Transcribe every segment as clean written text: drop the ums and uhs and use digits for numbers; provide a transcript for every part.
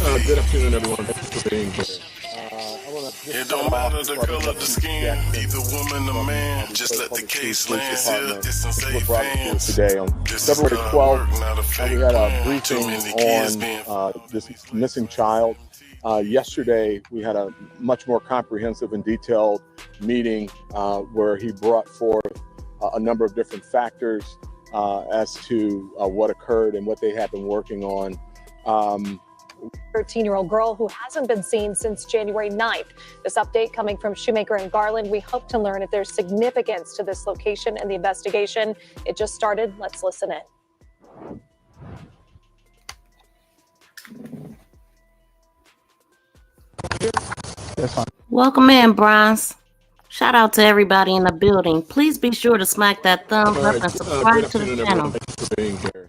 Good afternoon, everyone. Thanks for being here. It don't matter the color of the skin, either woman or man. Just let the case land here. It's some safe hands. Today on February 12th, we had a briefing on this missing child. Yesterday, we had a much more comprehensive and detailed meeting where he brought forth a number of different factors as to what occurred and what they have been working on. 13-year-old girl who hasn't been seen since January 9th. This update coming from Shoemaker and Garland. We hope to learn if there's significance to this location and the investigation. It just started. Let's listen in. Welcome in, Bronze. Shout out to everybody in the building. Please be sure to smack that thumbs up and subscribe to the channel. Thanks for being here.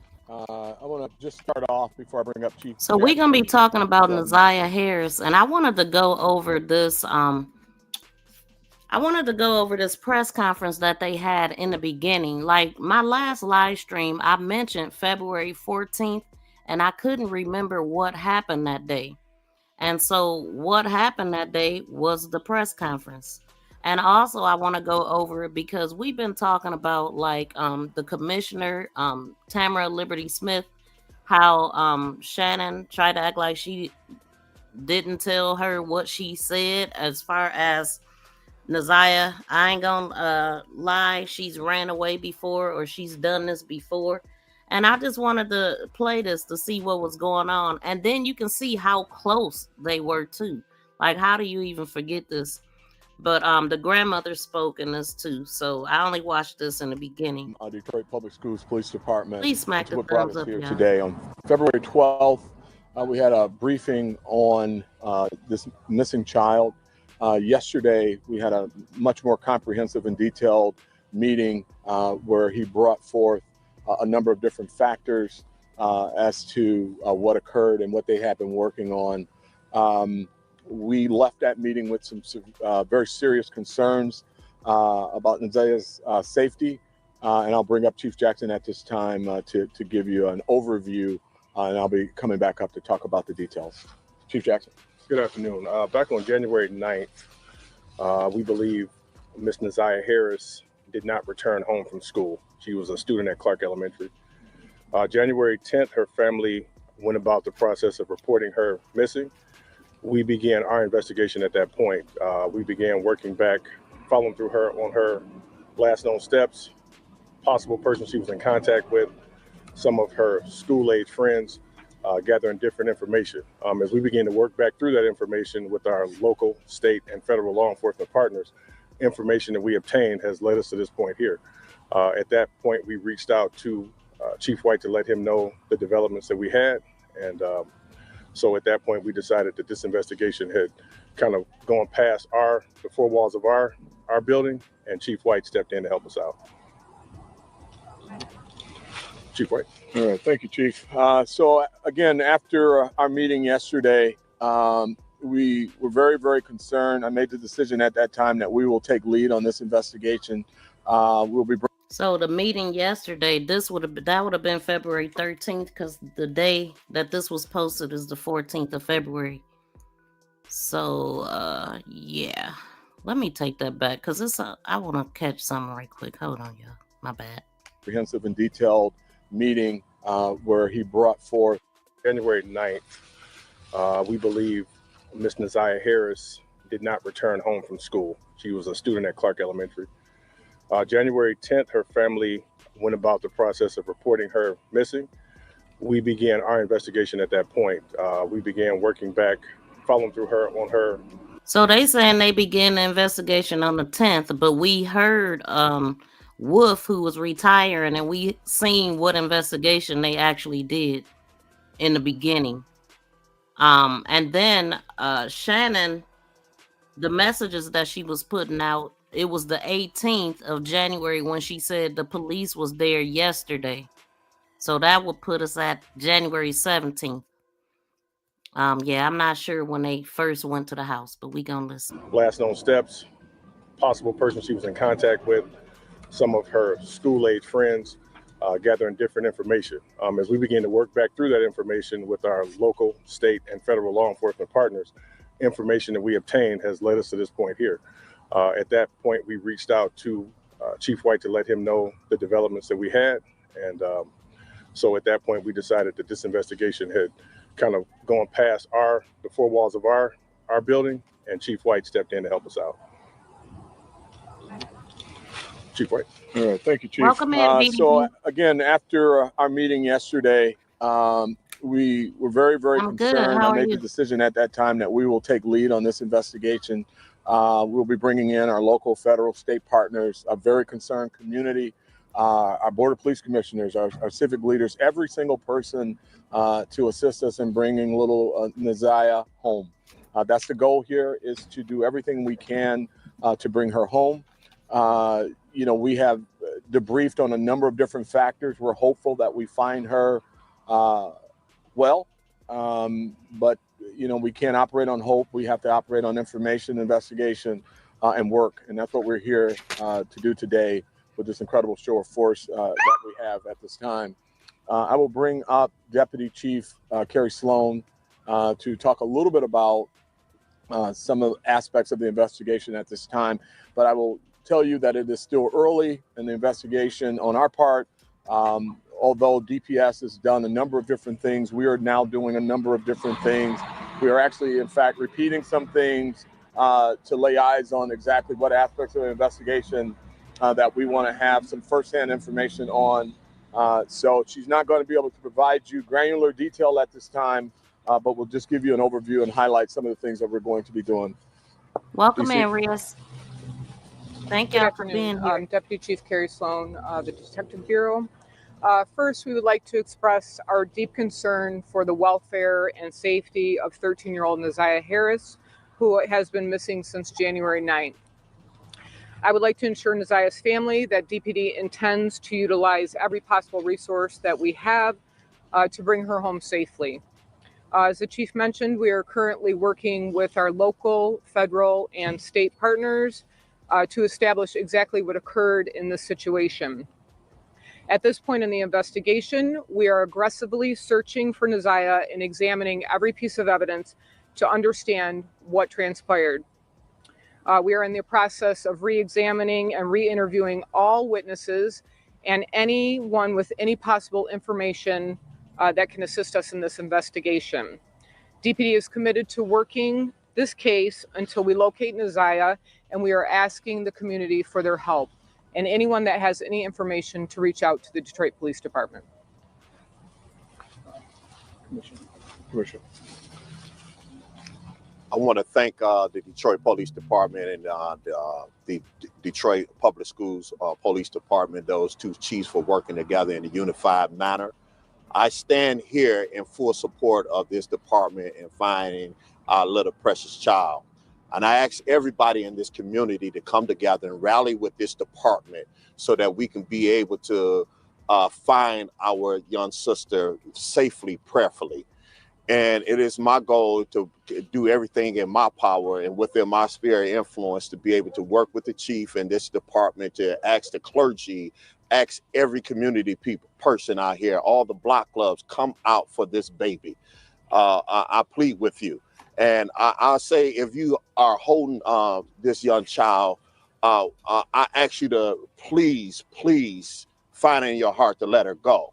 I want to just start off before I bring up Chief. So we're gonna be talking about ZIYAH Harris, and I wanted to go over this. I wanted to go over this press conference that they had in the beginning. Like my last live stream, I mentioned February 14th, and I couldn't remember what happened that day. And so what happened that day was the press conference. And also I want to go over it because we've been talking about like the commissioner, Tamara Liberty Smith, how Shannon tried to act like she didn't tell her what she said as far as ZIYAH. I ain't gonna lie, she's ran away before or she's done this before. And I just wanted to play this to see what was going on. And then you can see how close they were too. Like, how do you even forget this? But the grandmother spoke in this too. So I only watched this in the beginning. Detroit Public Schools Police Department. Please smack the thumbs up, here y'all. Today on February 12th, we had a briefing on this missing child. Yesterday, we had a much more comprehensive and detailed meeting where he brought forth a number of different factors as to what occurred and what they have been working on. We left that meeting with some very serious concerns about ZIYAH's safety, and I'll bring up Chief Jackson at this time to give you an overview, and I'll be coming back up to talk about the details. Chief Jackson. Good afternoon. Back on January 9th, we believe Miss ZIYAH Harris did not return home from school. She was a student at Clark Elementary. January 10th, her family went about the process of reporting her missing. We began our investigation at that point. We began working back, following through her on her last known steps, possible person she was in contact with, some of her school-age friends, gathering different information. As we began to work back through that information with our local, state, and federal law enforcement partners, information that we obtained has led us to this point here. At that point, we reached out to Chief White to let him know the developments that we had. And so at that point, we decided that this investigation had kind of gone past the four walls of our building, and Chief White stepped in to help us out. Chief White. All right, thank you, Chief. So again, after our meeting yesterday, we were very, very concerned. I made the decision at that time that we will take lead on this investigation. We'll be. So the meeting yesterday, that would have been February 13th because the day that this was posted is the 14th of February. So yeah, let me take that back because I want to catch something right quick. Hold on, y'all. My bad. Comprehensive and detailed meeting where he brought forth. January 9th, we believe Miss ZIYAH Harris did not return home from school. She was a student at Clark Elementary. January 10th, her family went about the process of reporting her missing. We began our investigation at that point. We began working back, following through her on her. So they saying they began the investigation on the 10th, but we heard Wolf, who was retiring, and we seen what investigation they actually did in the beginning. And then Shannon, the messages that she was putting out, it was the 18th of January when she said the police was there yesterday. So that would put us at January 17th. Yeah, I'm not sure when they first went to the house, but we gonna listen. Last known steps, possible person she was in contact with, some of her school-age friends, gathering different information. As we begin to work back through that information with our local, state, and federal law enforcement partners, information that we obtained has led us to this point here. At that point, we reached out to Chief White to let him know the developments that we had. And so at that point, we decided that this investigation had kind of gone past the four walls of our building, and Chief White stepped in to help us out. Chief White. All right, thank you, Chief. Welcome in, so again, after our meeting yesterday, we were very, very concerned. I made the decision at that time that we will take lead on this investigation. We'll be bringing in our local, federal, state partners, a very concerned community, our Board of Police Commissioners, our civic leaders, every single person to assist us in bringing little ZIYAH home. That's the goal here, is to do everything we can to bring her home. We have debriefed on a number of different factors. We're hopeful that we find her well, but we can't operate on hope. We have to operate on information, investigation, and work. And that's what we're here to do today with this incredible show of force that we have at this time. I will bring up Deputy Chief Carrie Sloan to talk a little bit about some of the aspects of the investigation at this time, but I will tell you that it is still early in the investigation on our part. Although DPS has done a number of different things, we are now doing a number of different things. We are actually, in fact, repeating some things to lay eyes on exactly what aspects of the investigation that we want to have some firsthand information on. So she's not going to be able to provide you granular detail at this time, but we'll just give you an overview and highlight some of the things that we're going to be doing. Welcome in, Rios. Thank you for being here. I'm Deputy Chief Carrie Sloan, the Detective Bureau. First, we would like to express our deep concern for the welfare and safety of 13-year-old ZIYAH Harris, who has been missing since January 9th. I would like to ensure ZIYAH's family that DPD intends to utilize every possible resource that we have to bring her home safely. As the Chief mentioned, we are currently working with our local, federal, and state partners to establish exactly what occurred in this situation. At this point in the investigation, we are aggressively searching for ZIYAH and examining every piece of evidence to understand what transpired. We are in the process of re-examining and re-interviewing all witnesses and anyone with any possible information that can assist us in this investigation. DPD is committed to working this case until we locate ZIYAH, and we are asking the community for their help and anyone that has any information to reach out to the Detroit Police Department. Commissioner. I want to thank the Detroit Police Department and the Detroit Public Schools Police Department, those two chiefs, for working together in a unified manner. I stand here in full support of this department in finding our little precious child. And I ask everybody in this community to come together and rally with this department so that we can be able to find our young sister safely, prayerfully. And it is my goal to do everything in my power and within my sphere of influence to be able to work with the chief and this department to ask the clergy, ask every community person out here, all the block clubs, come out for this baby. I plead with you. And I'll say, if you are holding this young child, I ask you to please find in your heart to let her go.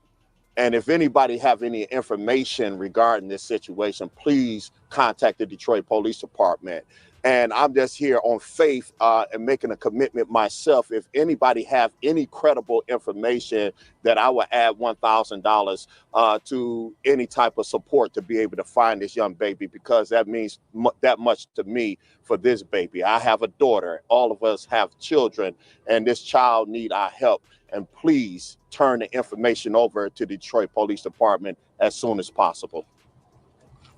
And if anybody have any information regarding this situation, please contact the Detroit Police Department. And I'm just here on faith and making a commitment myself. If anybody have any credible information, that I will add $1,000 to any type of support to be able to find this young baby, because that means that much to me for this baby. I have a daughter. All of us have children, and this child need our help. And please turn the information over to the Detroit Police Department as soon as possible.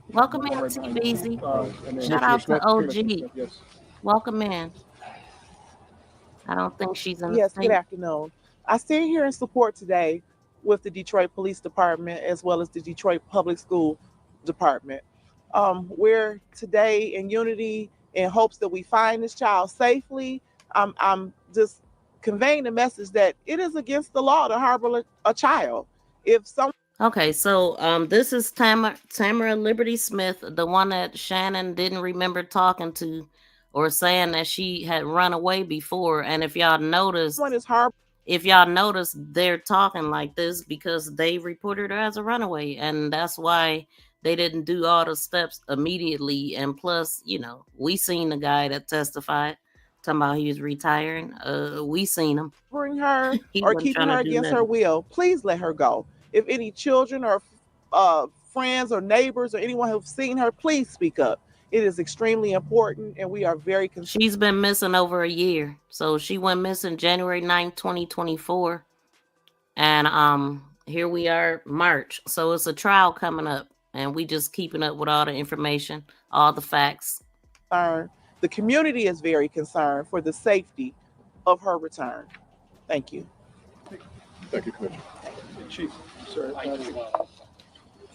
Welcome in, TBZ. Shout out to OG. Yes. Welcome in. I don't think she's in the Yes, state. good afternoon. I stand here in support today with the Detroit Police Department as well as the Detroit Public School Department. We're today in unity in hopes that we find this child safely. I'm just conveying the message that it is against the law to harbor a child. If some Okay, so this is Tamara Liberty Smith, the one that Shannon didn't remember talking to or saying that she had run away before. And if y'all noticed, they're talking like this because they reported her as a runaway, and that's why they didn't do all the steps immediately. And plus, you know, we seen the guy that testified talking about he was retiring. We seen him. Bring her He or wasn't keeping trying to her do against her nothing. will, please let her go. If any children or friends or neighbors or anyone who've seen her, please speak up. It is extremely important, and we are very concerned. She's been missing over a year. So she went missing January 9th, 2024. And here we are, March. So it's a trial coming up, and we just keeping up with all the information, all the facts. The community is very concerned for the safety of her return. Thank you. Thank you, Commissioner. Chief, sir,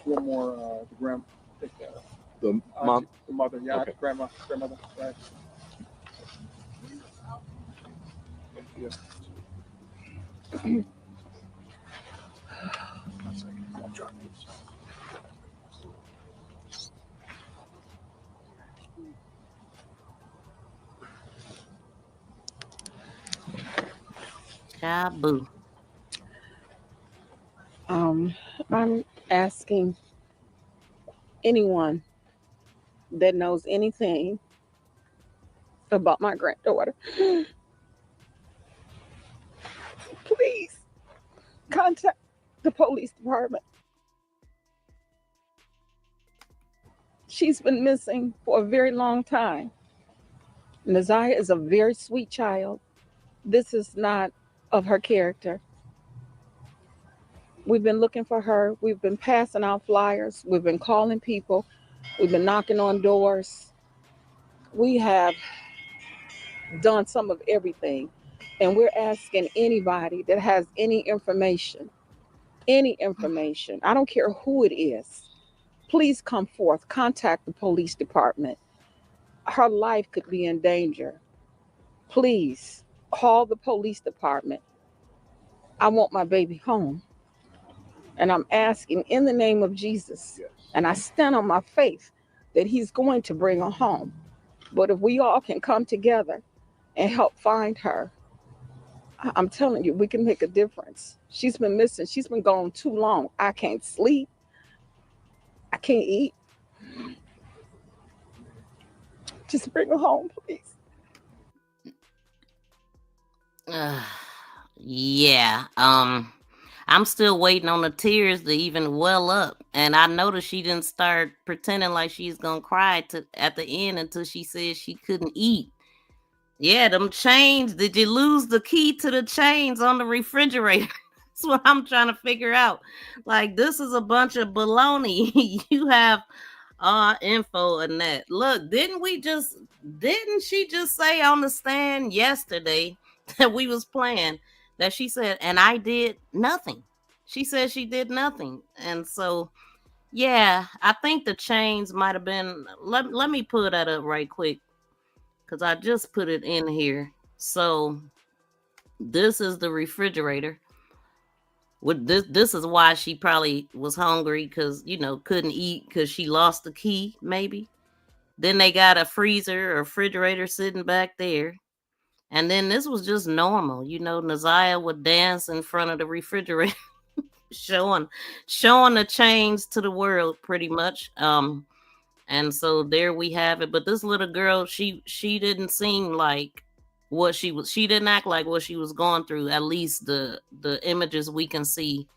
one more, the The mom? the mother, yeah, Okay. grandmother, right? Yeah. Boo. I'm asking anyone that knows anything about my granddaughter, please contact the police department. She's been missing for a very long time. ZIYAH is a very sweet child. This is not of her character. We've been looking for her. We've been passing out flyers. We've been calling people. We've been knocking on doors. We have done some of everything. And we're asking anybody that has any information, I don't care who it is, please come forth, contact the police department. Her life could be in danger. Please call the police department. I want my baby home. And I'm asking in the name of Jesus, and I stand on my faith that he's going to bring her home. But if we all can come together and help find her, I'm telling you, we can make a difference. She's been missing. She's been gone too long. I can't sleep. I can't eat. Just bring her home, please. Yeah. I'm still waiting on the tears to even well up. And I noticed she didn't start pretending like she's gonna cry at the end until she said she couldn't eat. Yeah, them chains. Did you lose the key to the chains on the refrigerator? That's what I'm trying to figure out. Like, this is a bunch of baloney. You have info in that. Look, didn't she just say on the stand yesterday that we was playing that she said, and I did nothing. She said she did nothing. And so, yeah, I think the chains might have been, let me pull that up right quick, because I just put it in here. So this is the refrigerator. With this is why she probably was hungry, because, you know, couldn't eat because she lost the key, maybe. Then they got a freezer or refrigerator sitting back there. And then this was just normal. You know, ZIYAH would dance in front of the refrigerator, showing the chains to the world, pretty much. And so there we have it. But this little girl, she didn't seem like what she was. She didn't act like what she was going through. At least the images we can see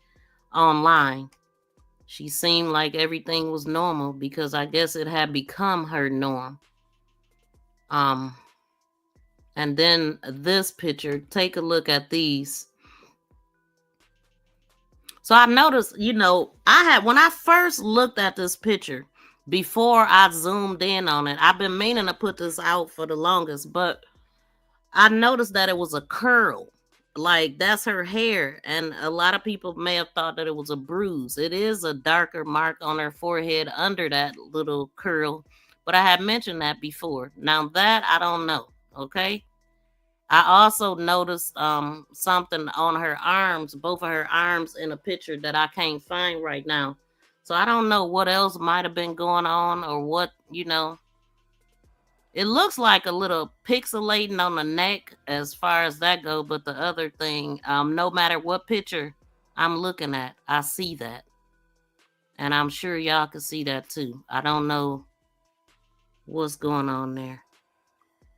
online. She seemed like everything was normal, because I guess it had become her norm. And then this picture, take a look at these. So I noticed, you know, when I first looked at this picture, before I zoomed in on it, I've been meaning to put this out for the longest, but I noticed that it was a curl. Like, that's her hair. And a lot of people may have thought that it was a bruise. It is a darker mark on her forehead under that little curl. But I had mentioned that before. Now that, I don't know. Okay. I also noticed something on her arms, both of her arms, in a picture that I can't find right now. So I don't know what else might have been going on or what, you know. It looks like a little pixelating on the neck as far as that go, but the other thing, no matter what picture I'm looking at, I see that. And I'm sure y'all can see that too. I don't know what's going on there.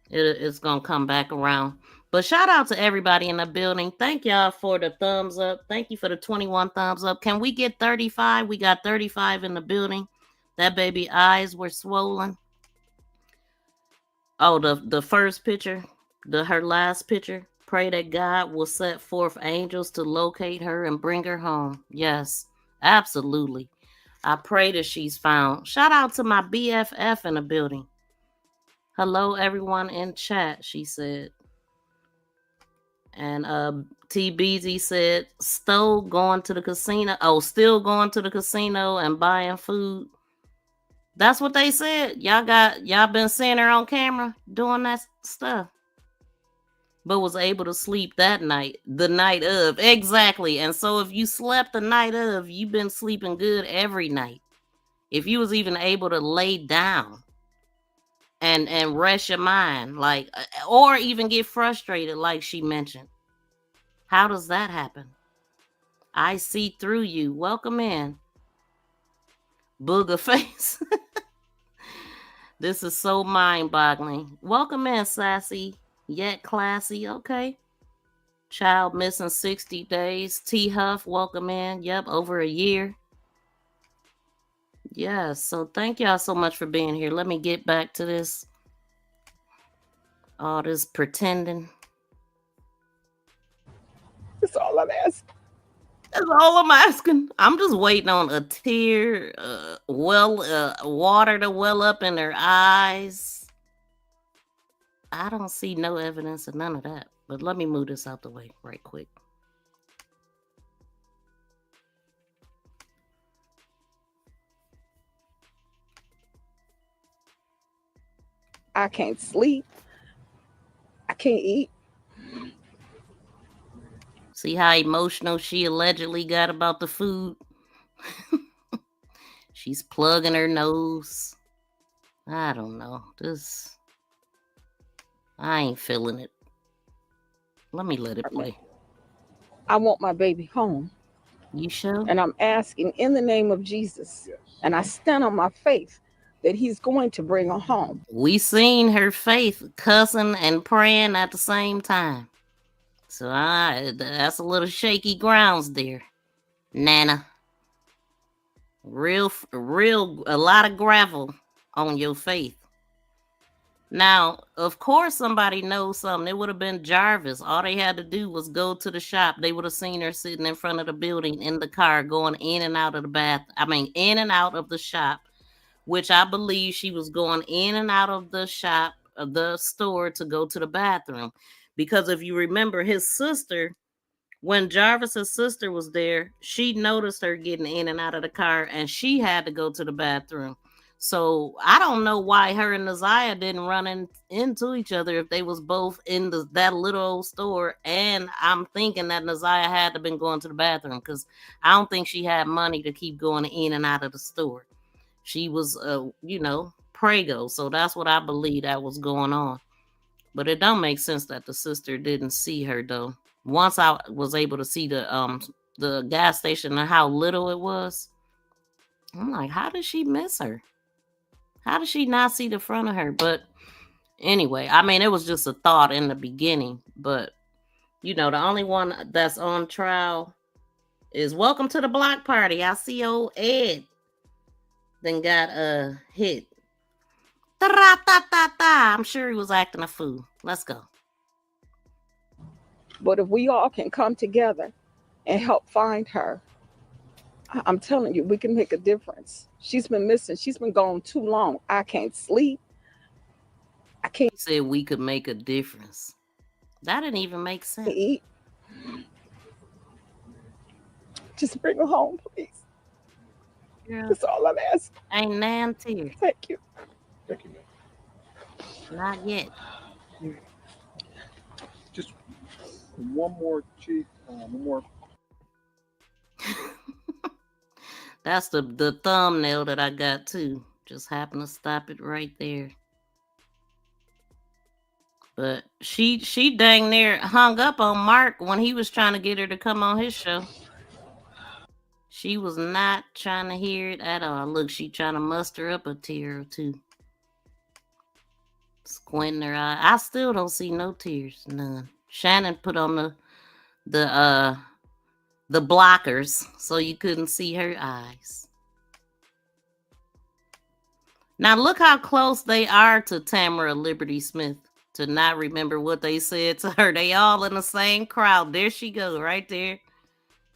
It's gonna come back around. But shout out to everybody in the building. Thank y'all for the thumbs up. Thank you for the 21 thumbs up. Can we get 35? We got 35 in the building. That baby eyes were swollen. Oh, the first picture, her last picture. Pray that God will set forth angels to locate her and bring her home. Yes, absolutely. I pray that she's found. Shout out to my BFF in the building. Hello, everyone in chat, she said. And TBZ said, still going to the casino. Oh, still going to the casino and buying food. That's what they said. Y'all been seeing her on camera doing that stuff. But was able to sleep that night, the night of. Exactly. And so if you slept the night of, you've been sleeping good every night. If you was even able to lay down and rest your mind, like, or even get frustrated, like she mentioned. How does that happen? I see through you. Welcome in. Booger face. This is so mind-boggling. Welcome in, sassy, yet classy. Okay. Child missing 60 days. T Huff, welcome in. Yep, over a year. Yes, so thank y'all so much for being here. Let me get back to this. All this pretending. That's all I'm asking. That's all I'm asking. I'm just waiting on a tear, water to well up in her eyes. I don't see no evidence of none of that. But let me move this out the way right quick. I can't sleep. I can't eat. See how emotional she allegedly got about the food? She's plugging her nose. I don't know. I ain't feeling it. Let me let it play. I want my baby home. You sure? And I'm asking in the name of Jesus. Yes. And I stand on my faith that he's going to bring her home. We seen her faith cussing and praying at the same time. So that's a little shaky grounds there, Nana. Real, a lot of gravel on your faith. Now, of course, somebody knows something. It would have been Jarvis. All they had to do was go to the shop. They would have seen her sitting in front of the building in the car, going in and out of in and out of the shop, which I believe she was going in and out of the shop, of the store, to go to the bathroom. Because if you remember, his sister, when Jarvis's sister was there, she noticed her getting in and out of the car, and she had to go to the bathroom. So I don't know why her and ZIYAH didn't run into each other if they was both in that little old store. And I'm thinking that ZIYAH had to been going to the bathroom, because I don't think she had money to keep going in and out of the store. She was, prego. So that's what I believe that was going on. But it don't make sense that the sister didn't see her, though. Once I was able to see the gas station and how little it was, I'm like, how did she miss her? How did she not see the front of her? But anyway, I mean, it was just a thought in the beginning. But, the only one that's on trial is welcome to the block party. I see old Ed then got hit. I'm sure he was acting a fool. Let's go. But if we all can come together and help find her, I'm telling you, we can make a difference. She's been missing. She's been gone too long. I can't sleep. I can't say we could make a difference. That didn't even make sense. Eat. Just bring her home, please. Yeah. That's all I'm asking. Ain't nan tears. Thank you. Thank you, man. Not yet. And one more, Chief. One more. That's the thumbnail that I got too. Just happened to stop it right there. But she dang near hung up on Mark when he was trying to get her to come on his show. She was not trying to hear it at all. Look, she trying to muster up a tear or two. Squinting her eye. I still don't see no tears. None. Shannon put on the blockers so you couldn't see her eyes. Now look how close they are to Tamara Liberty Smith to not remember what they said to her. They all in the same crowd. There she go, right there.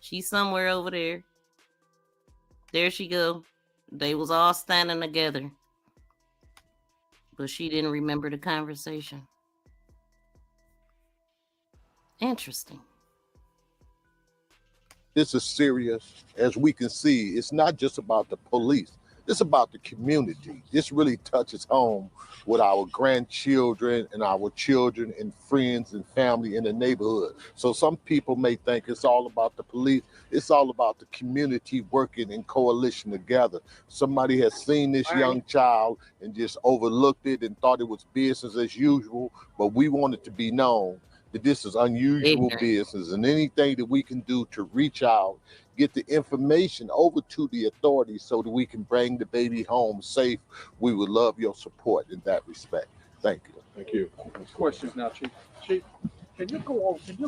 She's somewhere over there. There she go. They was all standing together. But she didn't remember the conversation. Interesting. This is serious. As we can see, it's not just about the police. It's about the community. This really touches home with our grandchildren and our children and friends and family in the neighborhood. So some people may think it's all about the police. It's all about the community working in coalition together. Somebody has seen this young child and just overlooked it and thought it was business as usual, but we want it to be known that this is unusual business, and anything that we can do to reach out, get the information over to the authorities so that we can bring the baby home safe, we would love your support in that respect. Thank you. Thank you. Questions now, Chief. Chief, can you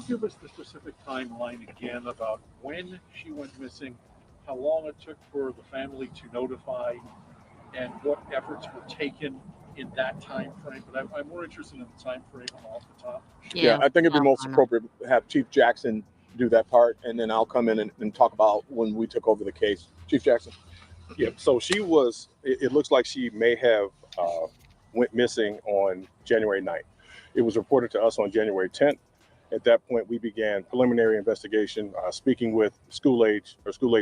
give us the specific timeline again about when she went missing, how long it took for the family to notify, and what efforts were taken in that time frame? But I'm more interested in the time frame off the top. Yeah, I think it'd be most appropriate to have Chief Jackson do that part, and then I'll come in and talk about when we took over the case. Chief Jackson. Yeah, so she was, it looks like she may have went missing on January 9th. It was reported to us on January 10th. At that point, we began preliminary investigation, speaking with school age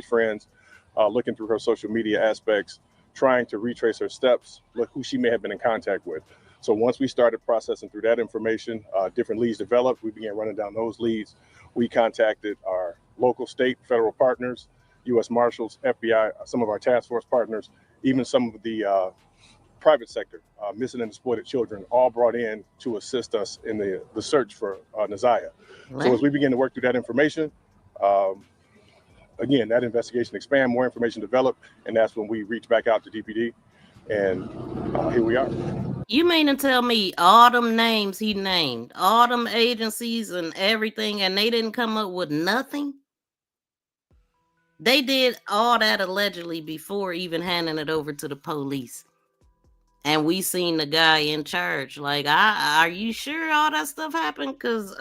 friends, looking through her social media aspects, trying to retrace her steps, look who she may have been in contact with. So once we started processing through that information, different leads developed. We began running down those leads. We contacted our local, state, federal partners, U.S. Marshals, FBI, some of our task force partners, even some of the private sector, missing and exploited children, all brought in to assist us in the search for ZIYAH. Right. So as we begin to work through that information, again, that investigation expand, more information developed, and that's when we reach back out to DPD, and here we are. You mean to tell me all them names he named, all them agencies and everything, and they didn't come up with nothing? They did all that allegedly before even handing it over to the police. And we seen the guy in charge. Like, are you sure all that stuff happened? Because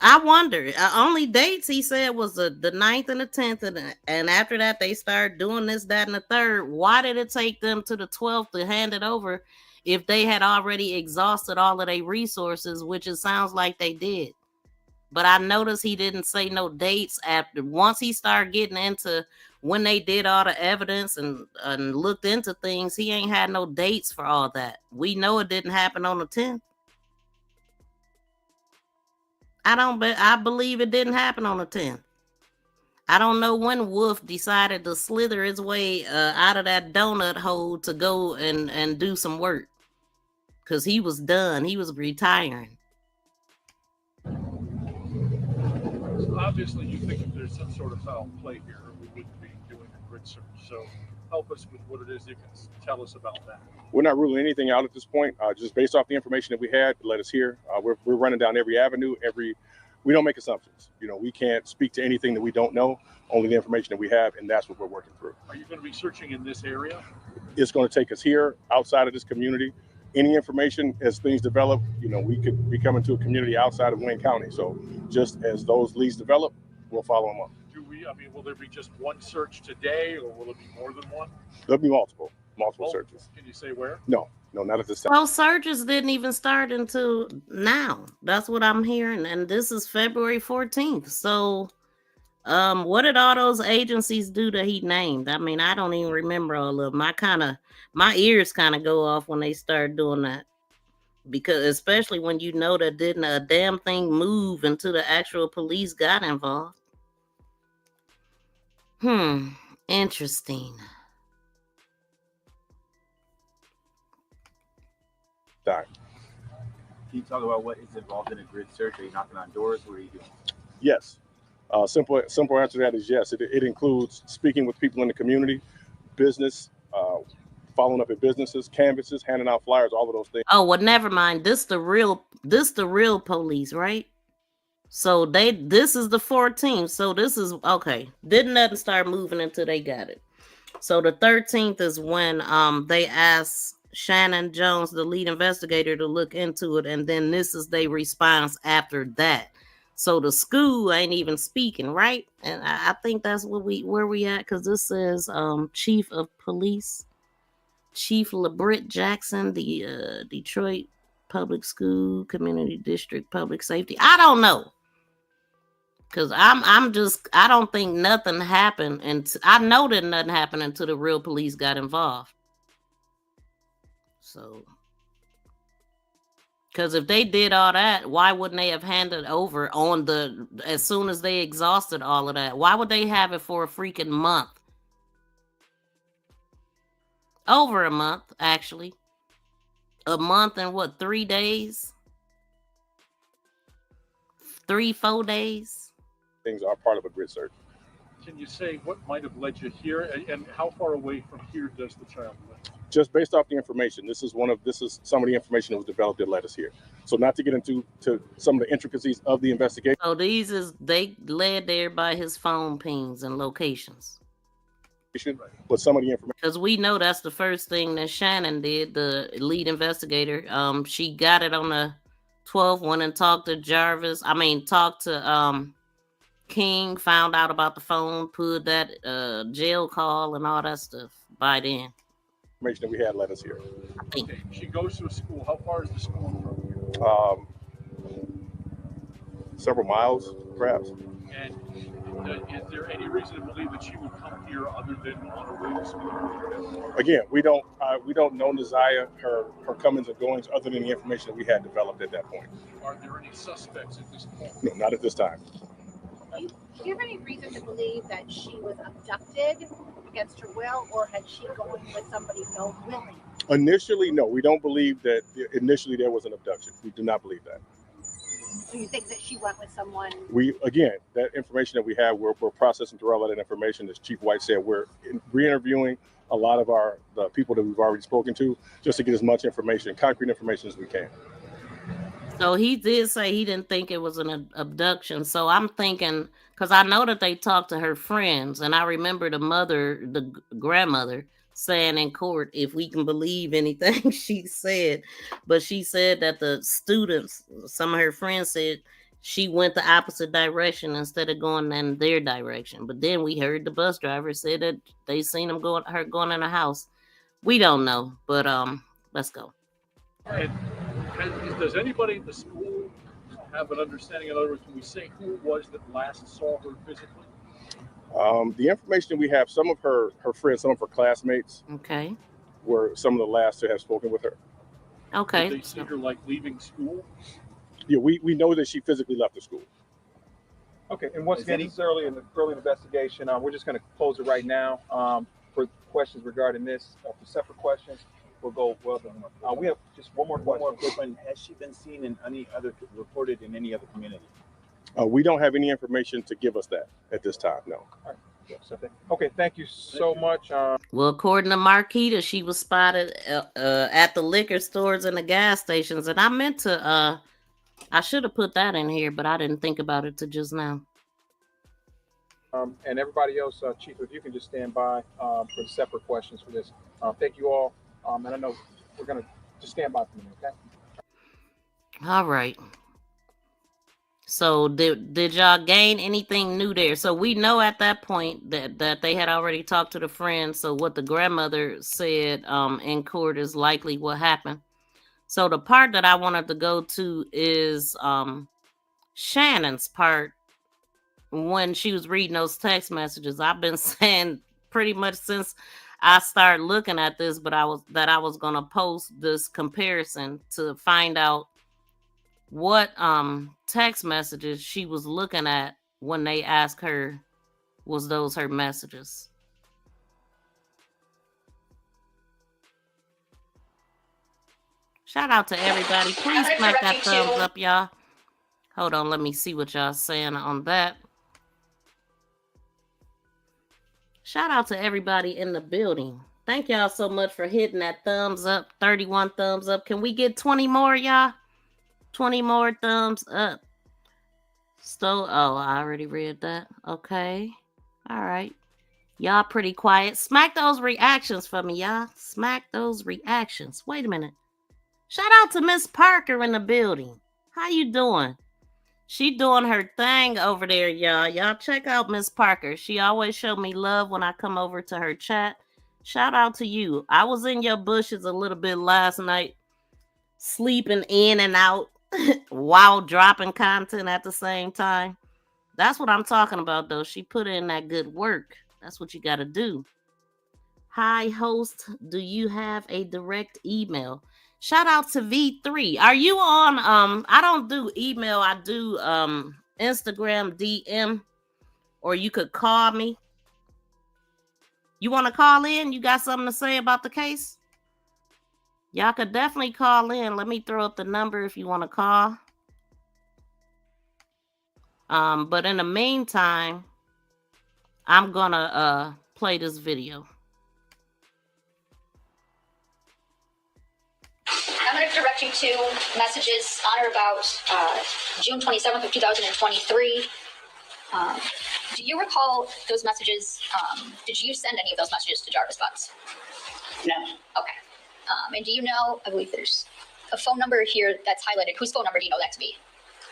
I wonder. Only dates he said was the 9th and the 10th. And after that, they started doing this, that, and the 3rd. Why did it take them to the 12th to hand it over if they had already exhausted all of their resources, which it sounds like they did? But I noticed he didn't say no dates after. Once he started getting into when they did all the evidence and looked into things, he ain't had no dates for all that. We know it didn't happen on the 10th. I believe it didn't happen on the 10th. I don't know when Wolf decided to slither his way out of that donut hole to go and do some work. Because he was done. He was retiring. So obviously, you think if there's some sort of foul play here, we wouldn't be doing a grid search. So help us with what it is you can tell us about that. We're not ruling anything out at this point. Just based off the information that we had, let us hear. We're running down every avenue. We don't make assumptions. You know, we can't speak to anything that we don't know. Only the information that we have, and that's what we're working through. Are you going to be searching in this area? It's going to take us here, outside of this community. Any information as things develop, you know, we could be coming to a community outside of Wayne County. So just as those leads develop, we'll follow them up. Will there be just one search today, or will it be more than one? There'll be multiple searches. Can you say where? No, not at this time. Well, searches didn't even start until now. That's what I'm hearing. And this is February 14th. So what did all those agencies do that he named? I mean, I don't even remember all of them. My ears kind of go off when they start doing that. because especially when you know that didn't a damn thing move until the actual police got involved. Interesting. Die. Can you talk about what is involved in a grid search? Are you knocking on doors? What are you doing? Yes. Simple answer to that is yes. It includes speaking with people in the community, business, following up at businesses, canvases, handing out flyers, all of those things. Oh, well, never mind. This the real police, right? So this is the 14th. So this is okay. Didn't nothing start moving until they got it. So the 13th is when they asked Shannon Jones, the lead investigator, to look into it, and then this is their response after that. So the school ain't even speaking, right? And I think that's where we at, because this says Chief of Police, Chief LeBritt Jackson, the Detroit Public School Community District Public Safety. I don't know. Cause I don't think nothing happened, and I know that nothing happened until the real police got involved. So, because if they did all that, why wouldn't they have handed over as soon as they exhausted all of that? Why would they have it for a freaking month? Over a month, actually. A month and what, 3 days? 3-4 days? Things are part of a grid search. Can you say what might have led you here, and how far away from here does the child live? Just based off the information, this is some of the information that was developed that led us here. So not to get into some of the intricacies of the investigation. So they led there by his phone pings and locations. But some of the information, because we know that's the first thing that Shannon did, the lead investigator. She got it on the 12th one and talked to talked to King, found out about the phone, put that jail call and all that stuff by then. Information that we had led us here. Okay, she goes to a school. How far is the school from here? Several miles, perhaps. And is there any reason to believe that she would come here other than on her way to school? Again, we don't know ZIYAH, her comings and goings, other than the information that we had developed at that point. Are there any suspects at this point? No, not at this time. Do you have any reason to believe that she was abducted against her will, or had she gone with somebody known willing? Initially, no. We don't believe that initially there was an abduction. We do not believe that. So you think that she went with someone? That information that we have, we're processing through all of that information. As Chief White said, we're re-interviewing a lot of the people that we've already spoken to, just to get as much information, concrete information as we can. So he did say he didn't think it was an abduction. So I'm thinking, because I know that they talked to her friends, and I remember the grandmother saying in court, if we can believe anything she said, but she said that the students, some of her friends said she went the opposite direction instead of going in their direction. But then we heard the bus driver say that they seen her going in the house. We don't know, but let's go. And does anybody in the school have an understanding? In other words, can we say who it was that last saw her physically? The information we have, some of her friends, some of her classmates, okay, were some of the last to have spoken with her. Okay. Did they see her like leaving school? Yeah, we know that she physically left the school. Okay, and once again, it's early in the investigation. We're just going to close it right now. For questions regarding this, for separate questions, we'll go. We have just one more question. Has she been seen in reported in any other community? We don't have any information to give us that at this time, no. All right. Okay, thank you so much. Well, according to Marquita, she was spotted at the liquor stores and the gas stations. And I meant to, I should have put that in here, but I didn't think about it till just now. And everybody else, Chief, if you can just stand by for the separate questions for this. Thank you all. And I know we're going to just stand by for a minute, okay? All right. So did y'all gain anything new there? So we know at that point that they had already talked to the friends. So what the grandmother said in court is likely what happened. So the part that I wanted to go to is Shannon's part when she was reading those text messages. I've been saying pretty much since I started looking at this, but I was gonna post this comparison to find out what text messages she was looking at when they asked her was those her messages. Shout out to everybody. Please smack that thumbs up, y'all. Hold on, let me see what y'all saying on that. Shout out to everybody in the building. Thank y'all so much for hitting that thumbs up. 31 thumbs up. Can we get 20 more, y'all? 20 more thumbs up. Oh, I already read that. Okay. All right. Y'all pretty quiet. Smack those reactions for me, y'all. Smack those reactions. Wait a minute. Shout out to Miss Parker in the building. How you doing? She doing her thing over there, y'all. Y'all check out Miss Parker. She always show me love when I come over to her chat. Shout out to you. I was in your bushes a little bit last night, sleeping in and out while dropping content at the same time. That's what I'm talking about, though. She put in that good work. That's what you got to do. Hi, host. Do you have a direct email? Shout out to V3. Are you on I don't do email, I do Instagram DM, or you could call me. You want to call in? You got something to say about the case? Y'all could definitely call in. Let me throw up the number if you want to call. But in the meantime, I'm gonna play this video. I'm going to direct you to messages on or about June 27th of 2023. Do you recall those messages? Did you send any of those messages to Jarvis Butts? No. Okay. And do you know, I believe there's a phone number here that's highlighted. Whose phone number do you know that to be?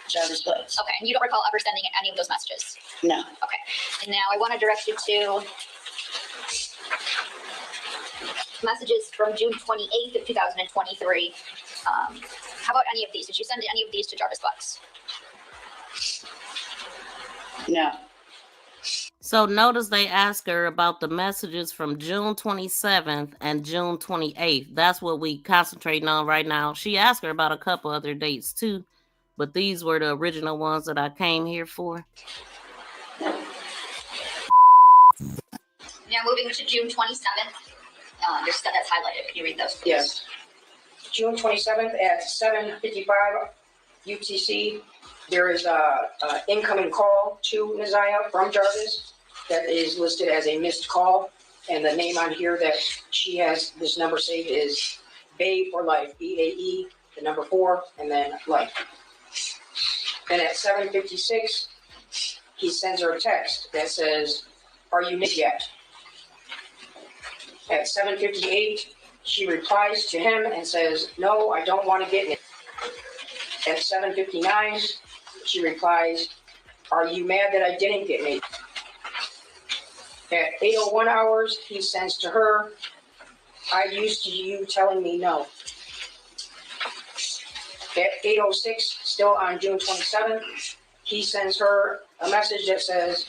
Jarvis Butts. Okay. And you don't recall ever sending any of those messages? No. Okay. And now I want to direct you to messages from June 28th of 2023. How about any of these? Did you send any of these to Jarvis Butts? No. So notice they ask her about the messages from June 27th and June 28th. That's what we concentrating on right now. She asked her about a couple other dates too, but these were the original ones that I came here for. Now moving to June 27th. There's stuff that's highlighted. Can you read those, please? Yes. June 27th at 7:55 UTC, there is a incoming call to Neziah from Jarvis that is listed as a missed call, and the name on here that she has this number saved is Bae for Life, BAE, the number 4, and then life. Then at 7:56, he sends her a text that says, "Are you knit yet?" At 7:58, she replies to him and says, "No, I don't want to get knit." At 7:59, she replies, "Are you mad that I didn't get knit?" At 8:01 hours, he sends to her, "I used to you telling me no." At 8:06, still on June 27th, he sends her a message that says,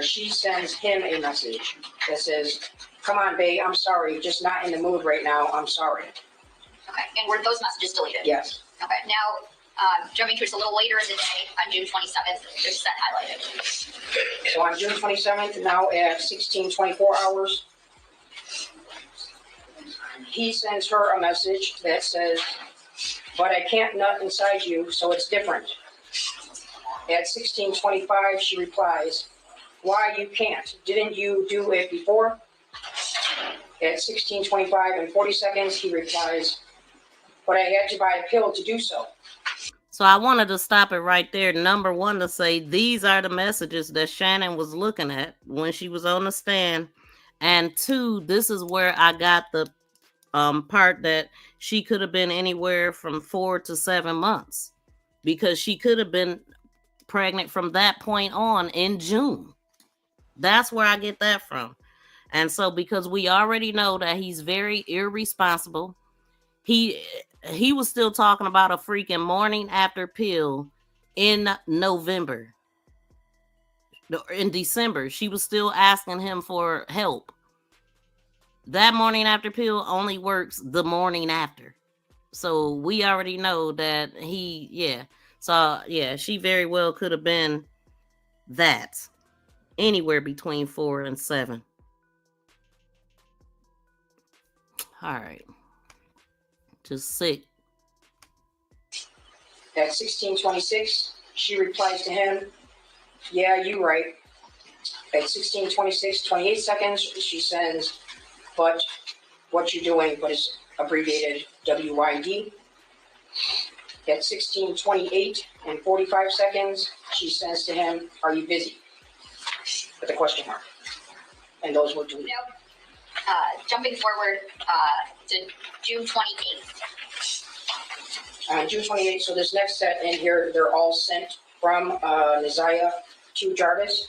she sends him a message that says, "Come on, babe, I'm sorry, just not in the mood right now, I'm sorry." Okay, and were those messages deleted? Yes. Okay, now jumping to just a little later in the day, on June 27th, there's that highlighted. So on June 27th, now at 16:24 hours, he sends her a message that says, "But I can't nut inside you, so it's different." At 16:25, she replies, "Why you can't? Didn't you do it before?" At 16:25 and 40 seconds, he replies, "But I had to buy a pill to do so." So I wanted to stop it right there. Number one, to say these are the messages that Shannon was looking at when she was on the stand. And two, this is where I got the part that she could have been anywhere from 4 to 7 months, because she could have been pregnant from that point on in June. That's where I get that from. And so because we already know that he's very irresponsible, he was still talking about a freaking morning after pill in November. In December, she was still asking him for help. that morning after pill only works the morning after. So we already know that So yeah, she very well could have been that. Anywhere between 4 and 7. All right. Just sick. At 16:26, she replies to him, "Yeah, you right." At 16:26, 28 seconds, she sends, "But what you doing?" but it's abbreviated WYD. At 16:28 and 45 seconds, she says to him, "Are you busy?" with a question mark. And those were deleted. Jumping forward to June 28th. June 28th, so this next set in here, they're all sent from ZIYAH to Jarvis.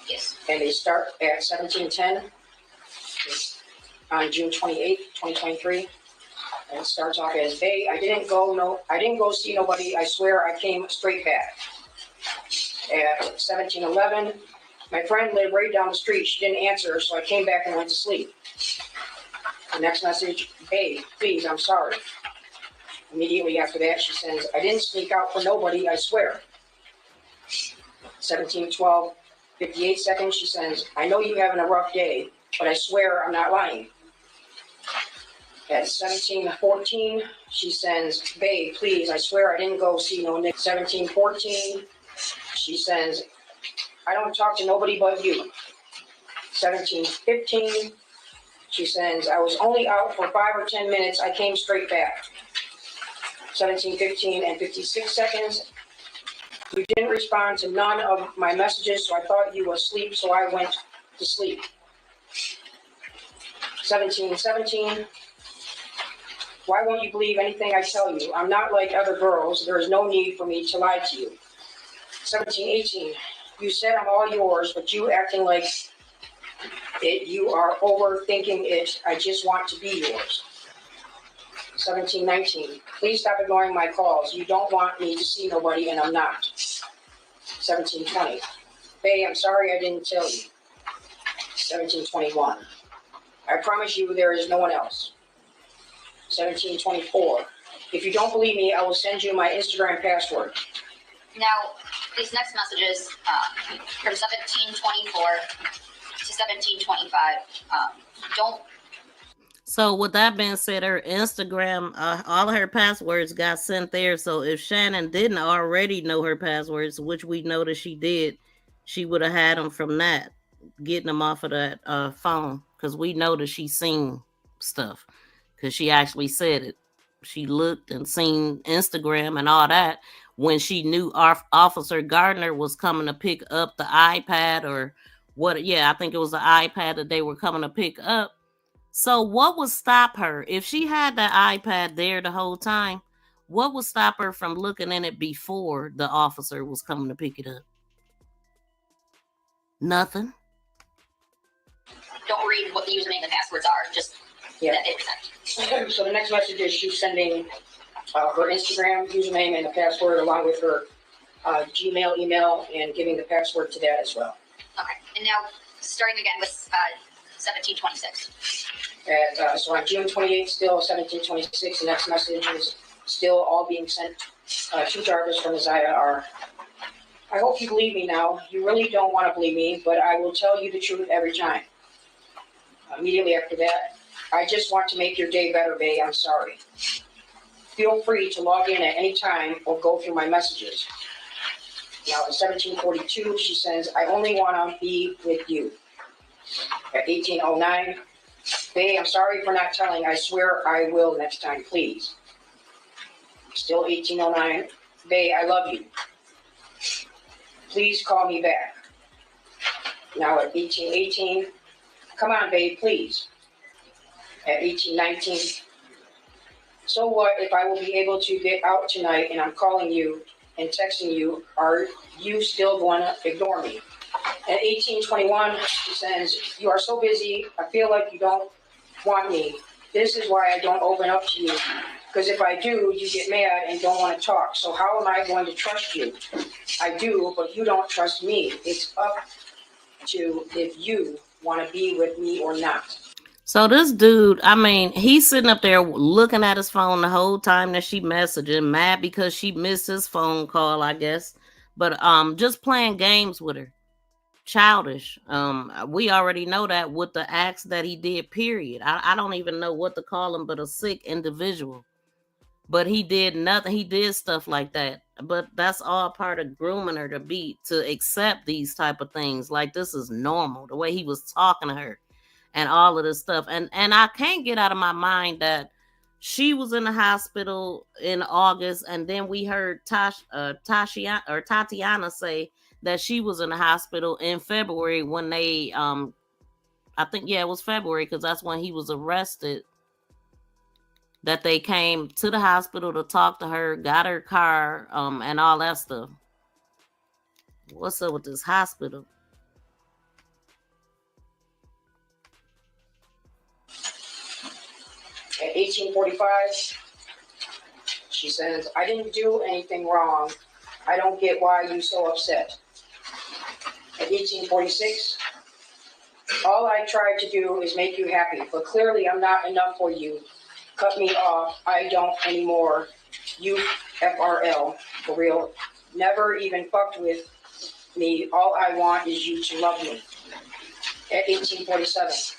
Yes. And they start at 17:10 on June 28th, 2023. And it starts off as, "Hey, I didn't go see nobody. I swear I came straight back." At 17:11, "My friend lived right down the street. She didn't answer, so I came back and went to sleep." The next message, "Hey, please, I'm sorry." Immediately after that, she sends, "I didn't sneak out for nobody, I swear." 17:12, 58 seconds, she sends, "I know you're having a rough day, but I swear I'm not lying." At 17:14, she sends, "Babe, please, I swear I didn't go see no Nick." 17:14, she sends, "I don't talk to nobody but you." 17:15, she sends, "I was only out for 5 or 10 minutes. I came straight back." 17:15 and 56 seconds, "You didn't respond to none of my messages, so I thought you were asleep, so I went to sleep." 17:17, "Why won't you believe anything I tell you? I'm not like other girls. There is no need for me to lie to you." 17:18, "You said I'm all yours, but you acting like it. You are overthinking it. I just want to be yours." 17:19, "Please stop ignoring my calls. You don't want me to see nobody, and I'm not." 17:20, "Babe, I'm sorry I didn't tell you." 17:21, "I promise you there is no one else." 17:24, "If you don't believe me, I will send you my Instagram password." Now, these next messages from 17:24 to 17:25 don't. So with that being said, her Instagram, all of her passwords got sent there. So if Shannon didn't already know her passwords, which we know that she did, she would have had them from that, getting them off of that phone, because we know that she's seen stuff, because she actually said it. She looked and seen Instagram and all that when she knew Officer Gardner was coming to pick up the iPad or what. Yeah, I think it was the iPad that they were coming to pick up. So what would stop her if she had that iPad there the whole time? What would stop her from looking in it before the officer was coming to pick it up? Nothing. Don't read what the username and passwords are. Just that they present. So the next message is she's sending her Instagram username and the password along with her Gmail email and giving the password to that as well. Okay, and now starting again with 17:26. So on June 28th, still 17:26, the next message is still all being sent to Jarvis from ZIYAH. "I hope you believe me now. You really don't want to believe me, but I will tell you the truth every time." Immediately after that, "I just want to make your day better, babe. I'm sorry. Feel free to log in at any time or go through my messages." Now at 17:42, she says, "I only want to be with you." At 18:09, "Babe, I'm sorry for not telling. I swear I will next time, please." Still 18:09, "Babe, I love you. Please call me back." Now at 18:18, "Come on, babe, please." At 18:19, "So what if I will be able to get out tonight and I'm calling you and texting you? Are you still going to ignore me?" At 18:21, she says, "You are so busy. I feel like you don't want me. This is why I don't open up to you. Because if I do, you get mad and don't want to talk. So how am I going to trust you? I do, but you don't trust me. It's up to if you want to be with me or not." So this dude, I mean, he's sitting up there looking at his phone the whole time that she messaging, mad because she missed his phone call, I guess. But just playing games with her. Childish. We already know that with the acts that he did, period. I don't even know what to call him, but a sick individual. But he did nothing. He did stuff like that. But that's all part of grooming her to accept these type of things. Like this is normal. The way he was talking to her and all of this stuff. And I can't get out of my mind that she was in the hospital in August, and then we heard Tatiana say that she was in the hospital in February when they I think it was February because that's when he was arrested. That they came to the hospital to talk to her, got her car, and all that stuff. What's up with this hospital? At 1845, she says, I didn't do anything wrong. I don't get why you're so upset. At 1846, all I tried to do is make you happy, but clearly I'm not enough for you. Cut me off. I don't anymore. You FRL, for real. Never even fucked with me. All I want is you to love me. At 1847,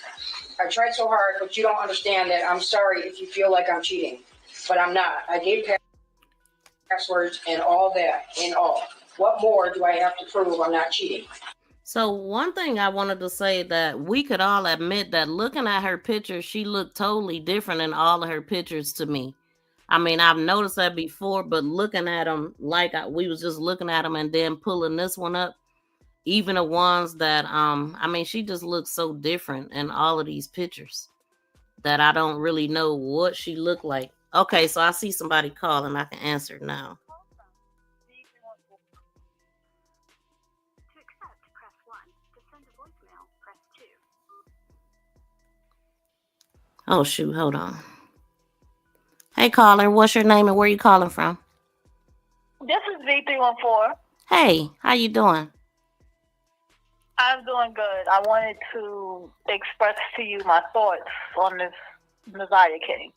I tried so hard, but you don't understand that. I'm sorry if you feel like I'm cheating, but I'm not. I gave passwords and all that in all. What more do I have to prove I'm not cheating? So one thing I wanted to say that we could all admit that looking at her pictures, she looked totally different in all of her pictures to me. I mean, I've noticed that before, but looking at them like we was just looking at them and then pulling this one up, even the ones that, I mean, she just looks so different in all of these pictures that I don't really know what she looked like. Okay, so I see somebody calling. I can answer now. Oh, shoot. Hold on. Hey, caller. What's your name and where you calling from? This is Z314. Hey, how you doing? I'm doing good. I wanted to express to you my thoughts on this ZIYAH case.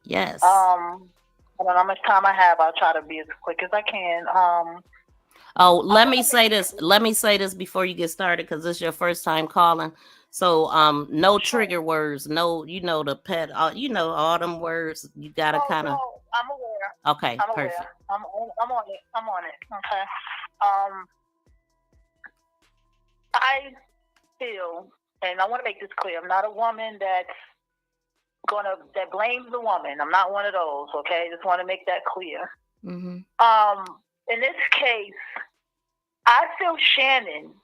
Yes. I don't know how much time I have. I'll try to be as quick as I can. Oh, let me say this. Let me say this before you get started, because this is your first time calling. So, no trigger words. No, you know the pet. You know all them words. You gotta kind of. No, I'm aware. Okay, I'm perfect. aware. I'm on it. I'm on it. Okay. I feel, and I want to make this clear. I'm not a woman that blames the woman. I'm not one of those. Okay. Just want to make that clear. Mm-hmm. In this case, I feel Shannon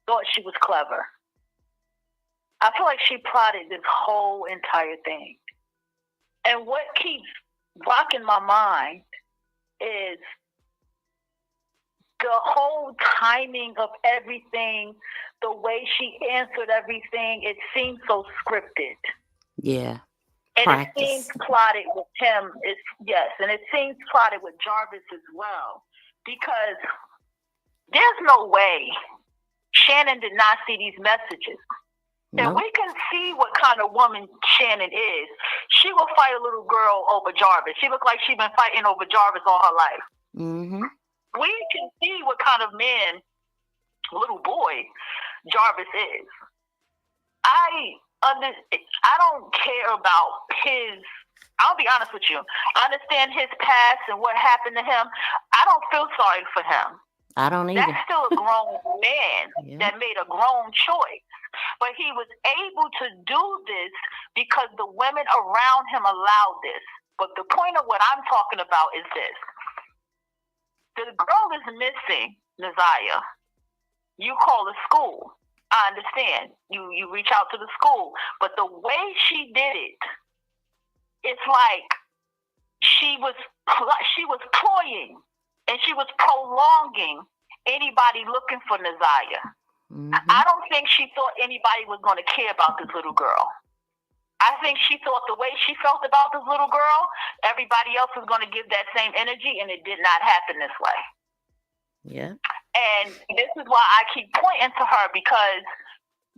thought she was clever. I feel like she plotted this whole entire thing. And what keeps rocking my mind is the whole timing of everything, the way she answered everything. It seemed so scripted. Yeah. And practice. It seems plotted with him. And it seems plotted with Jarvis as well. Because there's no way Shannon did not see these messages. Nope. And we can see what kind of woman Shannon is. She will fight a little girl over Jarvis. She looked like she's been fighting over Jarvis all her life. Mm-hmm. We can see what kind of man, little boy, Jarvis is. I don't care about his. I'll be honest with you. I understand his past and what happened to him. I don't feel sorry for him. I don't either. That's still a grown man that made a grown choice. But he was able to do this because the women around him allowed this. But the point of what I'm talking about is this. The girl is missing, ZIYAH. You call the school. I understand. You reach out to the school. But the way she did it, it's like she was cloying and she was prolonging anybody looking for ZIYAH. Mm-hmm. I don't think she thought anybody was going to care about this little girl. I think she thought the way she felt about this little girl, everybody else was going to give that same energy, and it did not happen this way. Yeah. And this is why I keep pointing to her, because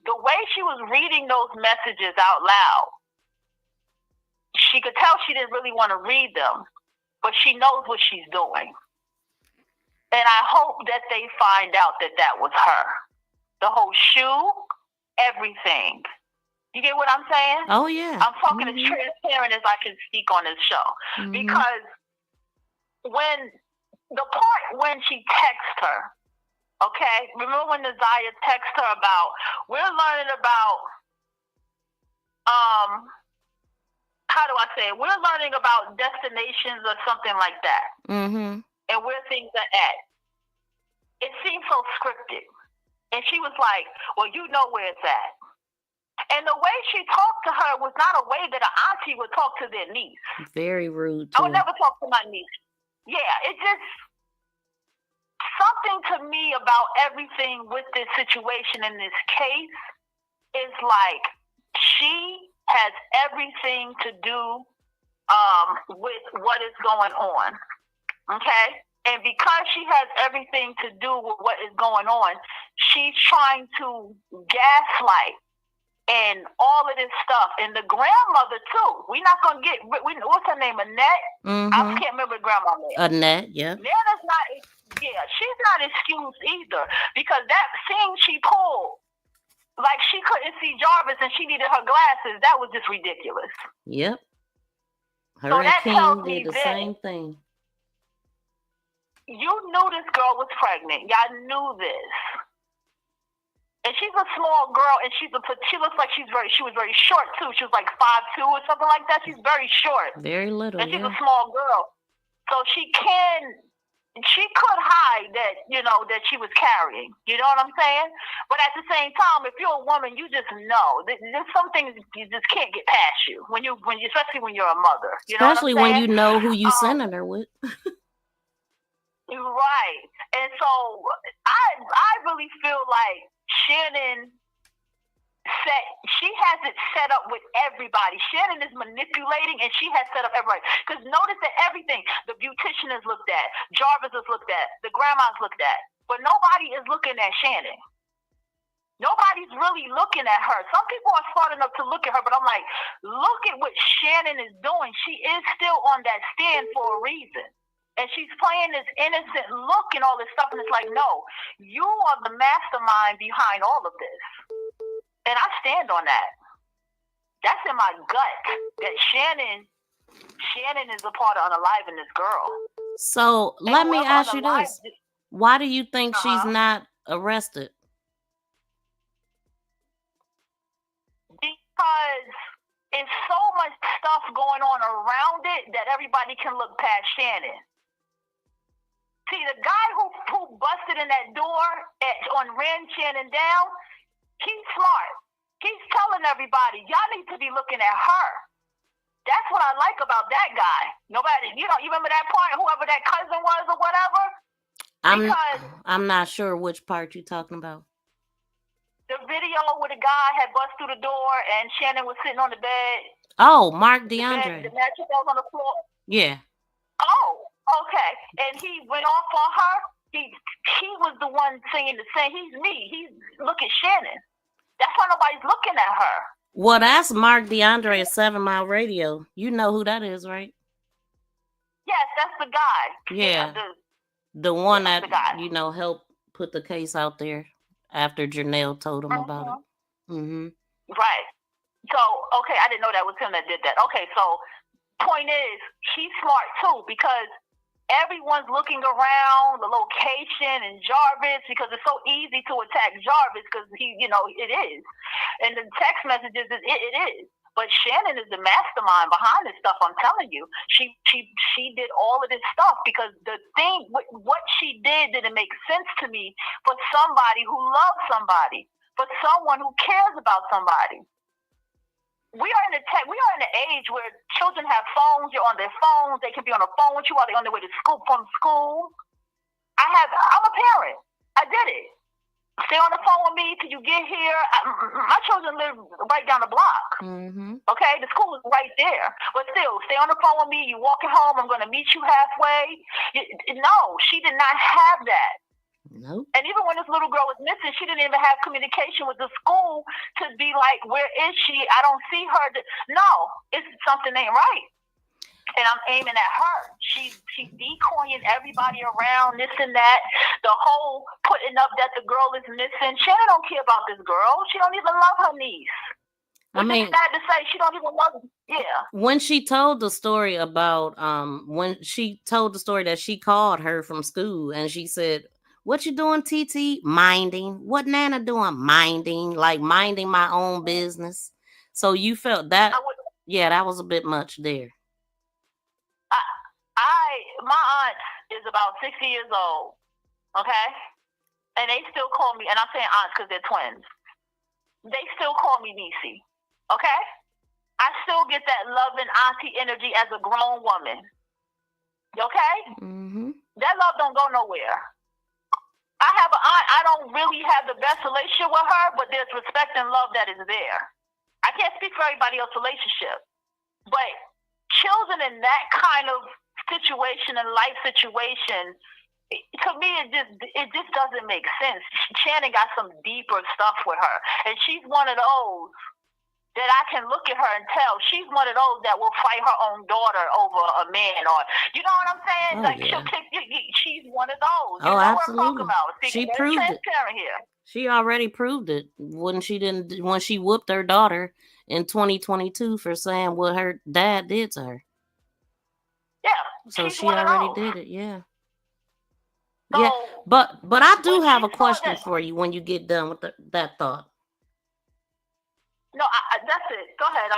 the way she was reading those messages out loud, she could tell she didn't really want to read them, but she knows what she's doing. And I hope that they find out that that was her. The whole shoe, everything. You get what I'm saying? Oh, yeah. I'm talking as transparent as I can speak on this show. Because when she texts her, okay, remember when ZIYAH texted her about, we're learning about, how do I say it? We're learning about destinations or something like that. And where things are at. It seemed so scripted. And she was like, well, you know where it's at. And the way she talked to her was not a way that an auntie would talk to their niece. Very rude. I would never talk to my niece. Yeah, it just, something to me about everything with this situation in this case is like, she has everything to do with what is going on. Okay? And because she has everything to do with what is going on, she's trying to gaslight and all of this stuff. And the grandmother, too. We're not going to get, what's her name, Annette? I can't remember grandma's name. Annette, yeah. Nana's not, she's not excused either. Because that scene she pulled, like she couldn't see Jarvis and she needed her glasses, that was just ridiculous. Yep. Her So and that King tells me did the that same thing. you knew this girl was pregnant. Y'all knew this. And she's a small girl, and she looks like she was very short too. She was like 5'2" or something like that. She's very short. Very little. And she's a small girl. So she could hide that, that she was carrying. You know what I'm saying? But at the same time, if you're a woman, you just know. There's some things you just can't get past you especially when you're a mother. You Especially know what I'm when saying? you know who you sending her with. Right. And so I really feel like Shannon she has it set up with everybody. Shannon is manipulating and she has set up everybody. Because notice that everything, the beautician is looked at, Jarvis is looked at, the grandma's looked at, but nobody is looking at Shannon. Nobody's really looking at her. Some people are smart enough to look at her, but I'm like, look at what Shannon is doing. She is still on that stand for a reason. And she's playing this innocent look and all this stuff. And it's like, no, you are the mastermind behind all of this. And I stand on that. That's in my gut. That Shannon is a part of unaliving this girl. So let me ask you this. Why do you think she's not arrested? Because it's so much stuff going on around it that everybody can look past Shannon. See, the guy who busted in that door ran Shannon down, he's smart. He's telling everybody, y'all need to be looking at her. That's what I like about that guy. Nobody, you remember that part, whoever that cousin was or whatever? I'm not sure which part you're talking about. The video where the guy had bust through the door and Shannon was sitting on the bed. Oh, Mark DeAndre. The mattress was on the floor. Yeah. Oh, okay. And he went off on her. He was the one saying he's me. Look at Shannon. That's why nobody's looking at her. Well, that's Mark DeAndre at 7 Mile Radio. You know who that is, right? Yes, that's the guy. Yeah. The one that, helped put the case out there after Janelle told him about it. Right. So, okay, I didn't know that was him that did that. Okay, so point is, he's smart too, because everyone's looking around the location and Jarvis, because it's so easy to attack Jarvis because it is. And the text messages, it is. But Shannon is the mastermind behind this stuff. I'm telling you, she did all of this stuff because the thing, what she did didn't make sense to me for somebody who loves somebody, for someone who cares about somebody. We are in an age where children have phones. You're on their phones. They can be on the phone with you while they're on their way to school from school. I'm a parent. I did it. Stay on the phone with me till you get here. My children live right down the block. Okay, the school is right there. But still, stay on the phone with me. You walking home, I'm going to meet you halfway. No, she did not have that. Nope. And even when this little girl was missing, she didn't even have communication with the school to be like, where is she? I don't see her. No, it's something ain't right. And I'm aiming at her. She's decoying everybody around, this and that. The whole putting up that the girl is missing. Shannon don't care about this girl. She don't even love her niece. I mean, it's sad to say, she don't even love. Yeah. When she told the story about when she told the story that she called her from school and she said, "What you doing, TT? Minding. What Nana doing? Minding. Like minding my own business." So you felt that? Yeah, that was a bit much there. My aunt is about 60 years old, okay? And they still call me, and I'm saying aunts because they're twins. They still call me Niecy, okay? I still get that loving auntie energy as a grown woman, okay? Mm-hmm. That love don't go nowhere. I have an aunt, I don't really have the best relationship with her, but there's respect and love that is there. I can't speak for everybody else's relationship, but children in that kind of situation and life situation, to me, it just doesn't make sense. Shannon got some deeper stuff with her, and she's one of those that I can look at her and tell she's one of those that will fight her own daughter over a man, or you know what I'm saying? Oh, like yeah. She's one of those. You Oh, know absolutely. what I'm talking about. See, She very proved it. transparent here. She already proved it when she whooped her daughter in 2022 for saying what her dad did to her. Yeah. So she already did it. Yeah. So, yeah. But I do have a question for you when you get done with that thought. No, that's it. Go ahead.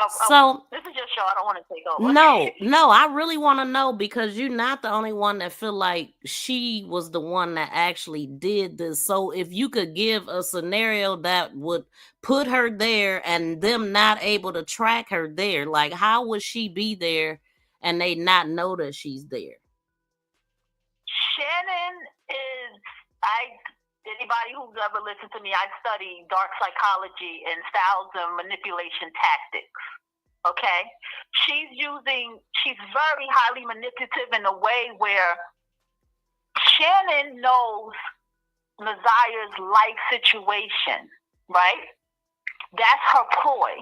This is your show. I don't want to take over. No, I really want to know because you're not the only one that feel like she was the one that actually did this. So if you could give a scenario that would put her there and them not able to track her there, like how would she be there and they not know that she's there? Shannon is, anybody who's ever listened to me, I study dark psychology and styles of manipulation tactics. Okay? She's very highly manipulative in a way where Shannon knows Naziah's life situation, right? That's her ploy.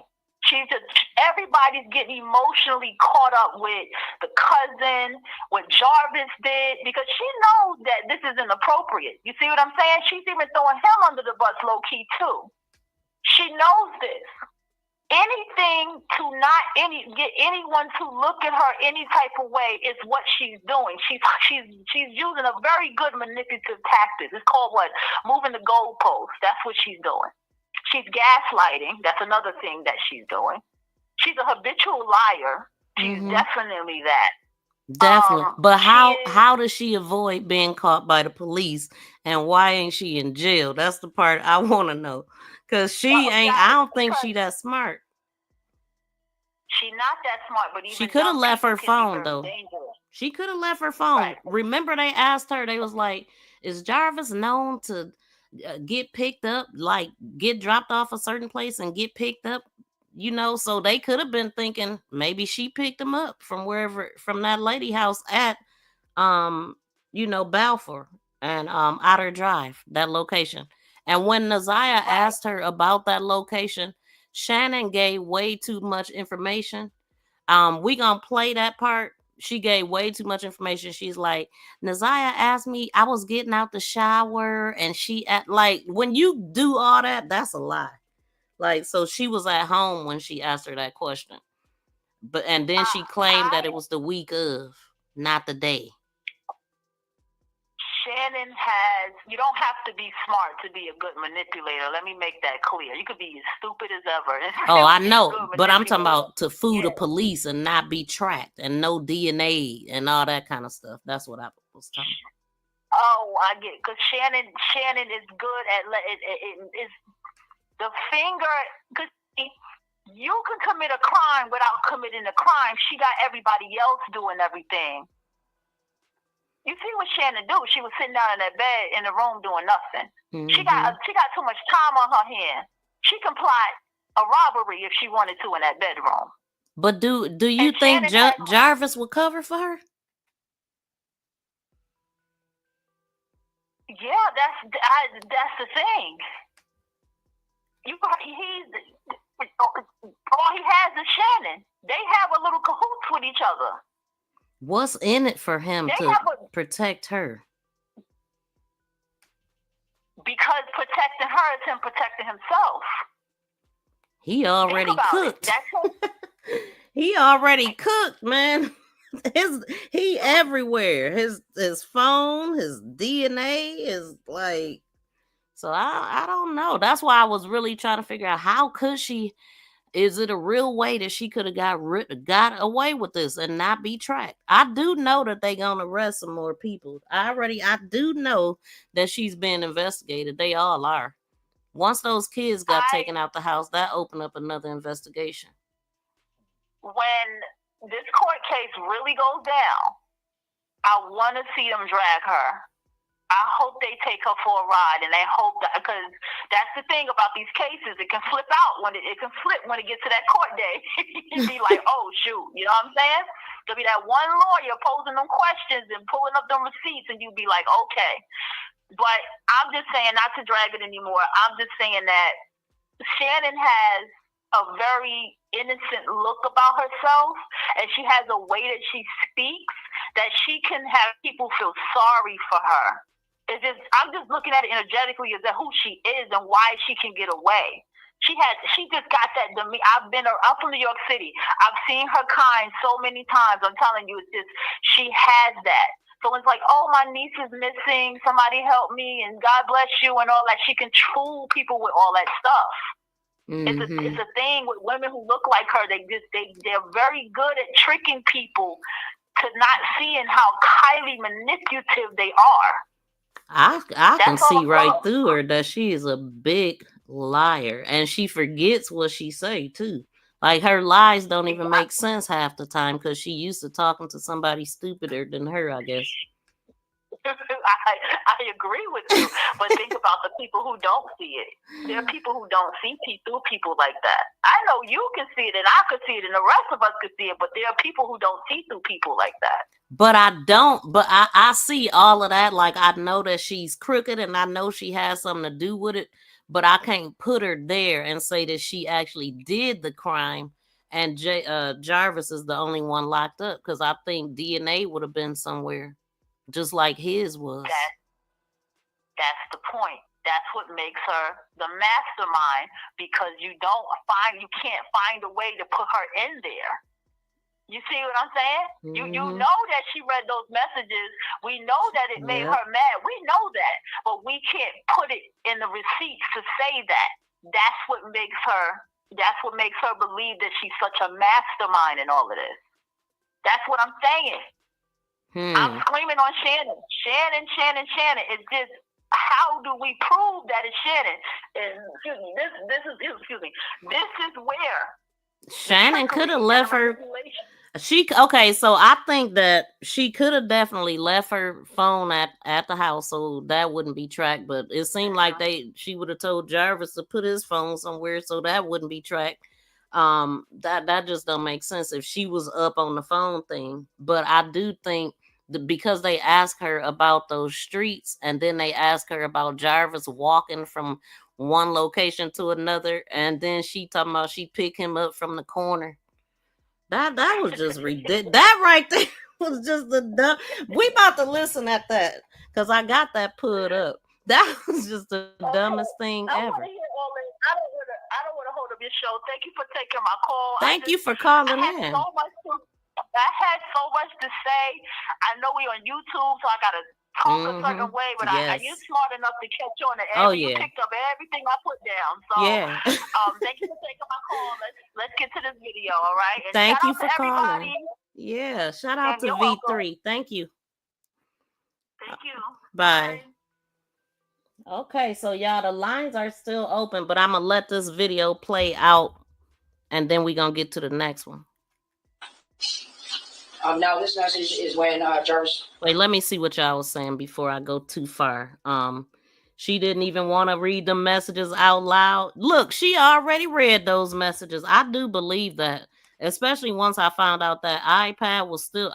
Everybody's getting emotionally caught up with the cousin, what Jarvis did, because she knows that this is inappropriate. You see what I'm saying? She's even throwing him under the bus low key too. She knows this. Anything to get anyone to look at her any type of way is what she's doing. She's using a very good manipulative tactic. It's called what? Moving the goalposts. That's what she's doing. She's gaslighting. That's another thing that she's doing. She's a habitual liar. She's definitely that. Definitely. But how does she avoid being caught by the police? And why ain't she in jail? That's the part I want to know. Because I don't think she that smart. She's not that smart, but even she could have left her phone though. Dangerous. She could have left her phone. Right. Remember they asked her, they was like, is Jarvis known to get picked up, like get dropped off a certain place and get picked up? You know, so they could have been thinking maybe she picked him up from from that lady house at Balfour and Outer Drive, that location. And when Naziah asked her about that location, Shannon gave way too much information. We gonna play that part. She gave way too much information. She's like, Naziah asked me, I was getting out the shower, and when you do all that, that's a lie. Like, so she was at home when she asked her that question. And then she claimed that it was the week of, not the day. Shannon you don't have to be smart to be a good manipulator. Let me make that clear. You could be as stupid as ever. Oh, I know. But I'm talking about to fool the police and not be tracked and no DNA and all that kind of stuff. That's what I was talking about. Oh, I get it. Because Shannon is good at is the finger. Because you can commit a crime without committing a crime. She got everybody else doing everything. You see what Shannon do? She was sitting down in that bed in the room doing nothing. Mm-hmm. She got too much time on her hand. She can plot a robbery if she wanted to in that bedroom. But do you think Jarvis would cover for her? Yeah, that's the thing. All he has is Shannon. They have a little cahoots with each other. What's in it for him to protect her? Because protecting her is him protecting himself. He already cooked. He already cooked, man. He everywhere. His phone, his DNA is like. So I don't know. That's why I was really trying to figure out how could she. Is it a real way that she could have got away with this and not be tracked? I do know that they're gonna arrest some more people. I do know that she's being investigated. They all are. Once those kids got taken out the house, that opened up another investigation. When this court case really goes down, I want to see them drag her. I hope they take her for a ride, and they hope that, because that's the thing about these cases, it can flip out when it can flip when it gets to that court day. You'd be like, oh shoot, you know what I'm saying? There'll be that one lawyer posing them questions and pulling up them receipts, and you'd be like, okay. But I'm just saying, not to drag it anymore. I'm just saying that Shannon has a very innocent look about herself, and she has a way that she speaks that she can have people feel sorry for her. I'm just looking at it energetically as who she is and why she can get away. She just got that. I'm from New York City. I've seen her kind so many times. I'm telling you, it's just she has that. So it's like, oh, my niece is missing. Somebody help me, and God bless you, and all that. She can fool people with all that stuff. Mm-hmm. It's a thing with women who look like her. They're very good at tricking people to not seeing how highly manipulative they are. I can see right through her that she is a big liar, and she forgets what she say too. Like her lies don't even make sense half the time because she used to talking to somebody stupider than her, I guess. I agree with you, but think about the people who don't see it. There are people who don't see through people like that. I know you can see it, and I could see it, and the rest of us could see it, but there are people who don't see through people like that. But I see all of that. Like, I know that she's crooked, and I know she has something to do with it, but I can't put her there and say that she actually did the crime, and Jarvis is the only one locked up, because I think DNA would have been somewhere just like his was. That's the point. That's what makes her the mastermind, because you can't find a way to put her in there. You see what I'm saying? Mm-hmm. You know that she read those messages. We know that it made her mad. We know that, but we can't put it in the receipts to say that. That's what makes her believe that she's such a mastermind in all of this. That's what I'm saying. I'm screaming on Shannon. Shannon. It's just, how do we prove that it's Shannon? And this is where Shannon could have left her. So I think that she could have definitely left her phone at the house, so that wouldn't be tracked. But it seemed like she would have told Jarvis to put his phone somewhere, so that wouldn't be tracked. That just don't make sense if she was up on the phone thing. But I do think because they asked her about those streets, and then they asked her about Jarvis walking from one location to another, and then she talking about she picked him up from the corner. That was just ridiculous. That right there was just the dumb. We about to listen at that because I got that put up. That was just the dumbest thing ever. I don't want to hold up your show. Thank you for taking my call. Thank you for calling in. I had so much to say. I know we're on YouTube, so I gotta talk a certain way, but you're smart enough to catch on it. You picked up everything I put down. So thank you for taking my call. Let's get to this video, all right? And thank you for calling. Yeah, shout out to V3. Welcome. Thank you. Thank you. Bye. Okay, so y'all, the lines are still open, but I'm gonna let this video play out, and then we're gonna get to the next one. Now this message is when Jarvis. Wait, let me see what y'all was saying before I go too far. She didn't even want to read the messages out loud. Look, she already read those messages. I do believe that, especially once I found out that iPad was the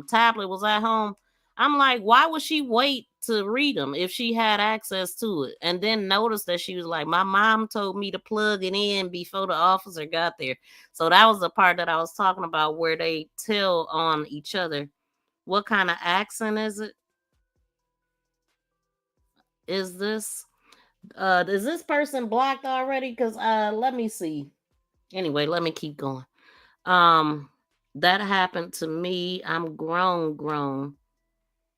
tablet was at home. I'm like, why would she wait to read them if she had access to it. And then noticed that she was like, my mom told me to plug it in before the officer got there. So that was the part that I was talking about where they tell on each other. What kind of accent is it? Is this person blocked already? Because let me see. Anyway, let me keep going. That happened to me. I'm grown,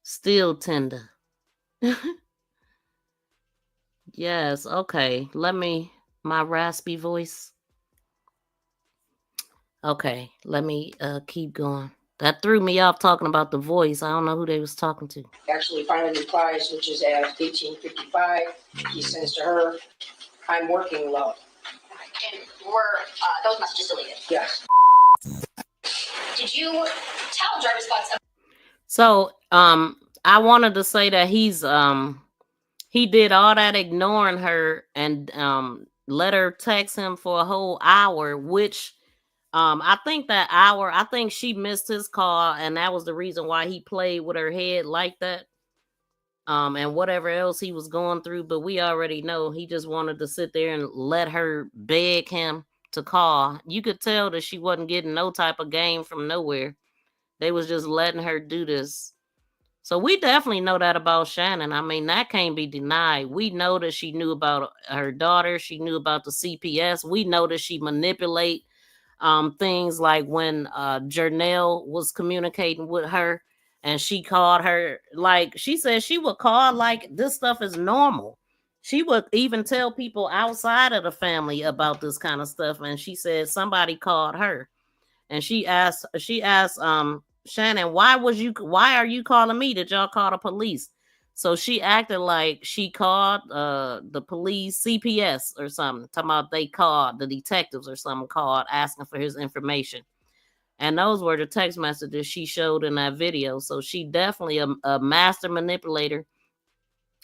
still tender. Yes, okay. My raspy voice. Okay, let me keep going. That threw me off talking about the voice. I don't know who they was talking to. Actually finally replies, which is at 18:55. He sends to her, I'm working, love. And were those messages deleted? Yes. Did you tell Jarvis about some? So, I wanted to say that he did all that ignoring her and let her text him for a whole hour, which I think she missed his call, and that was the reason why he played with her head like that. And whatever else he was going through, but we already know he just wanted to sit there and let her beg him to call. You could tell that she wasn't getting no type of game from nowhere. They was just letting her do this. So we definitely know that about Shannon. I mean, that can't be denied. We know that she knew about her daughter. She knew about the CPS. We know that she manipulate things like when Jernell was communicating with her and she called her, like she said she would call like this stuff is normal. She would even tell people outside of the family about this kind of stuff. And she said somebody called her and she asked Shannon, why are you calling me? Did y'all call the police? So she acted like she called the police, CPS or something, talking about they called the detectives or something, called asking for his information. And those were the text messages she showed in that video. So she definitely a master manipulator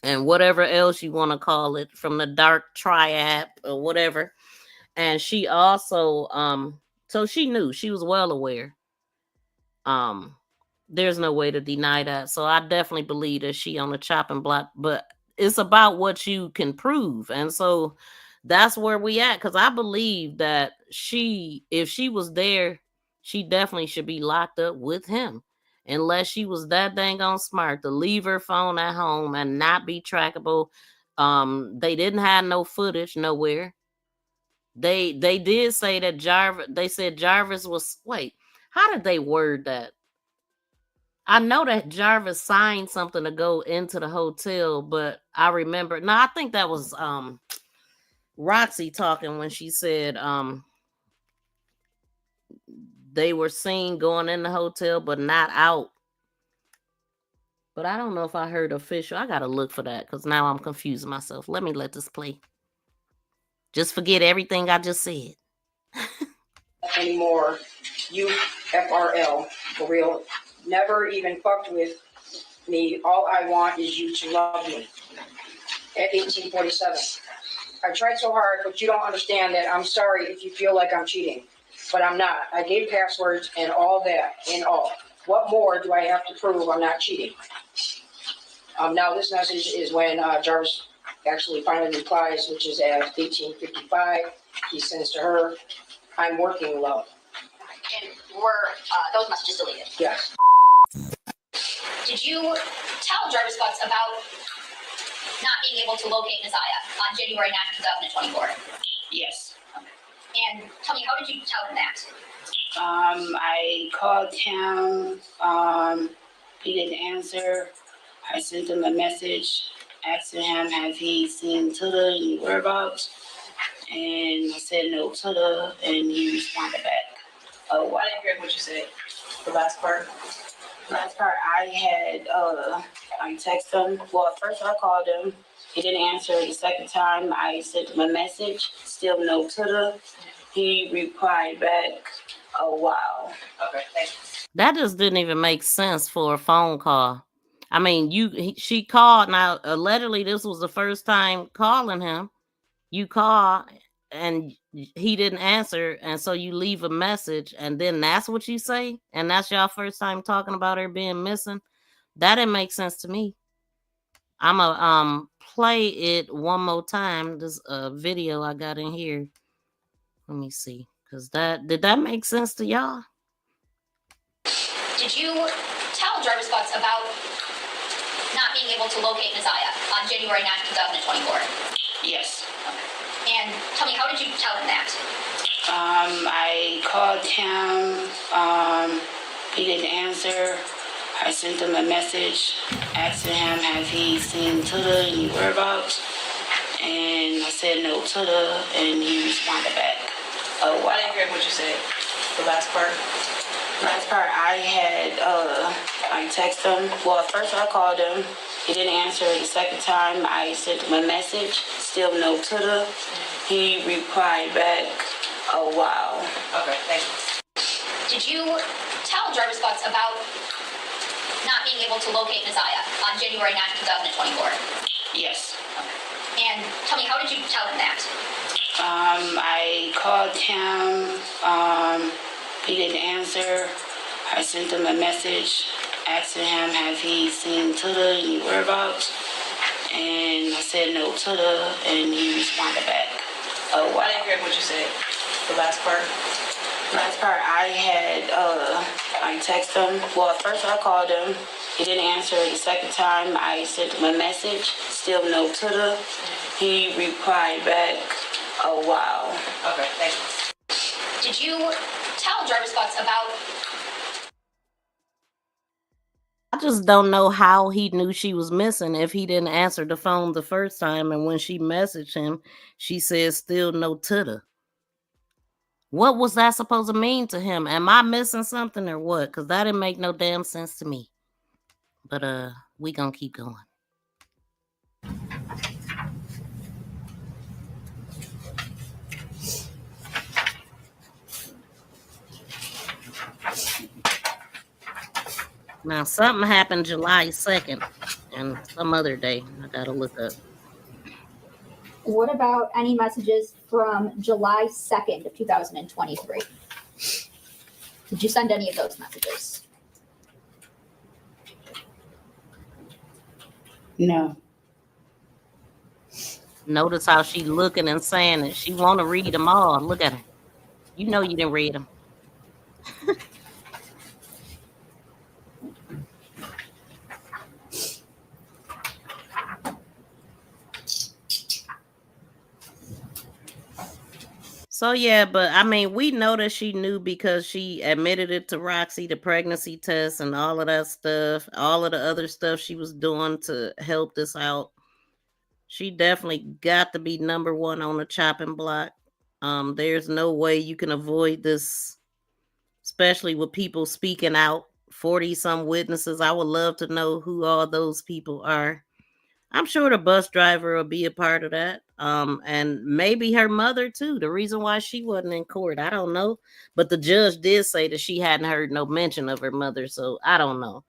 and whatever else you want to call it, from the dark triad or whatever. And she also so she knew, she was well aware. There's no way to deny that. So I definitely believe that she on the chopping block, but it's about what you can prove. And so that's where we at. Cause I believe that if she was there, she definitely should be locked up with him. Unless she was that dang on smart to leave her phone at home and not be trackable. They didn't have no footage nowhere. They did say that Jarvis was, wait, how did they word that? I know that Jarvis signed something to go into the hotel, but I remember, no, I think that was Roxy talking when she said they were seen going in the hotel but not out. But I don't know if I heard official. I gotta look for that because now I'm confusing myself. Let me let this play. Just forget everything I just said. Anymore, you FRL, for real. Never even fucked with me. All I want is you to love me. At 1847. I tried so hard, but you don't understand that. I'm sorry if you feel like I'm cheating, but I'm not. I gave passwords and all that in all. What more do I have to prove I'm not cheating? Now this message is when Jarvis actually finally replies, which is at 18:55. He sends to her, I'm working, love. And were those messages deleted? Yes. Did you tell Jarvis Bucks about not being able to locate ZIYAH on January 9th, 2024? Yes. And tell me, how did you tell him that? I called him. He didn't answer. I sent him a message asking him, has he seen Tuda any whereabouts? And I said no Tuda, and he responded back. Oh, I didn't hear what you said. The last part. I had I texted him. Well, at first I called him. He didn't answer. The second time I sent him a message. Still no Tuda. He replied back, oh wow. Okay, thanks. That just didn't even make sense for a phone call. I mean, she called. Now, allegedly, this was the first time calling him. You call and he didn't answer, and so you leave a message, and then that's what you say, and that's y'all first time talking about her being missing. That didn't make sense to me. I'ma play it one more time. This video I got in here. Let me see. Cause did that make sense to y'all? Did you tell driver spots about not being able to locate ZIYAH on January 9th, 2024? Yes. And tell me, how did you tell him that? I called him. He didn't answer. I sent him a message asking him, have he seen Tuda, any whereabouts? And I said no, Tuda, and he responded back. Oh, wow. I didn't hear what you said. The last part. Last part, I texted him. Well, at first I called him. He didn't answer. The second time, I sent him a message. Still no Tuda. He replied back, oh, wow. Okay, thank you. Did you tell driver spots about not being able to locate ZIYAH on January 9th, 2024? Yes. And tell me, how did you tell him that? I called him. He didn't answer. I sent him a message asking him, have he seen Tuda, any whereabouts? And I said no, Tuda, and he responded back. Oh, wow. I didn't hear what you said. The last part. Last part, I texted him. Well, at first I called him. He didn't answer. The second time, I sent him a message. Still no Tuda. He replied back, oh, wow. Okay, thank you. Did you tell driver spots about... I just don't know how he knew she was missing if he didn't answer the phone the first time, and when she messaged him, she said still no Tuda. What was that supposed to mean to him? Am I missing something or what? Because that didn't make no damn sense to me. But we gonna keep going. Now, something happened July 2nd and some other day. I gotta look up. What about any messages from July 2nd of 2023? Did you send any of those messages? No. Notice how she looking and saying it. She want to read them all. Look at her. You know you didn't read them. So yeah, but I mean, we know that she knew because she admitted it to Roxy, the pregnancy test and all of that stuff, all of the other stuff she was doing to help this out. She definitely got to be number one on the chopping block. There's no way you can avoid this, especially with people speaking out. 40 some witnesses. I would love to know who all those people are. I'm sure the bus driver will be a part of that. And maybe her mother too. The reason why she wasn't in court, I don't know. But the judge did say that she hadn't heard no mention of her mother, so I don't know.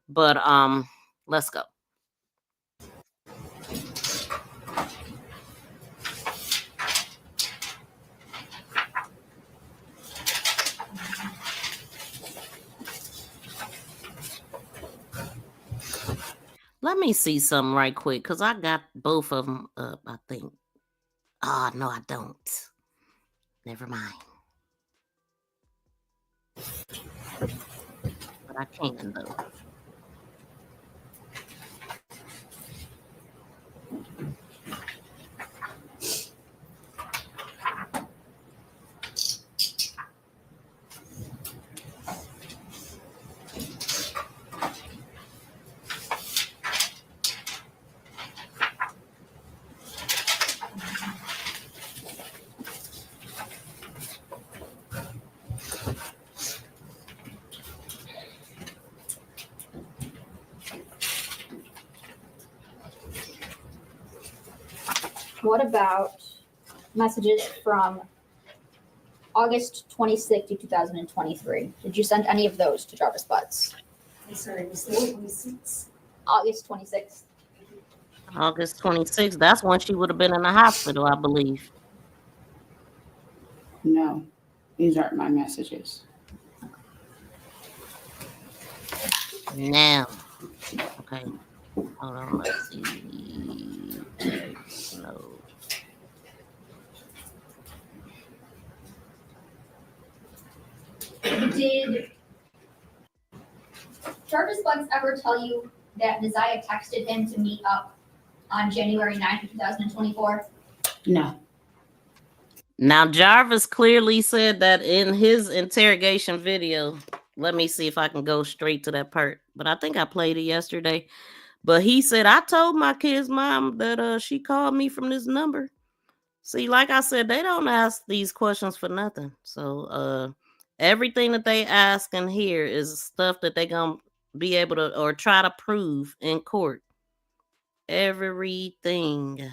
But let's go. Let me see something right quick, because I got both of them up, I think. Oh, no, I don't. Never mind. But I can, though. What about messages from August 26th, 2023? Did you send any of those to Jarvis Butts? I'm sorry, was the 26th? August 26th. August 26th. That's when she would have been in the hospital, I believe. No, these aren't my messages. Now, okay. Hold on, let's see. No. Did Jarvis Bugs ever tell you that Neziah texted him to meet up on January 9th, 2024? No. Now, Jarvis clearly said that in his interrogation video. Let me see if I can go straight to that part. But I think I played it yesterday. But he said, I told my kid's mom that she called me from this number. See, like I said, they don't ask these questions for nothing. So everything that they ask and hear is stuff that they gonna be able to or try to prove in court. Everything.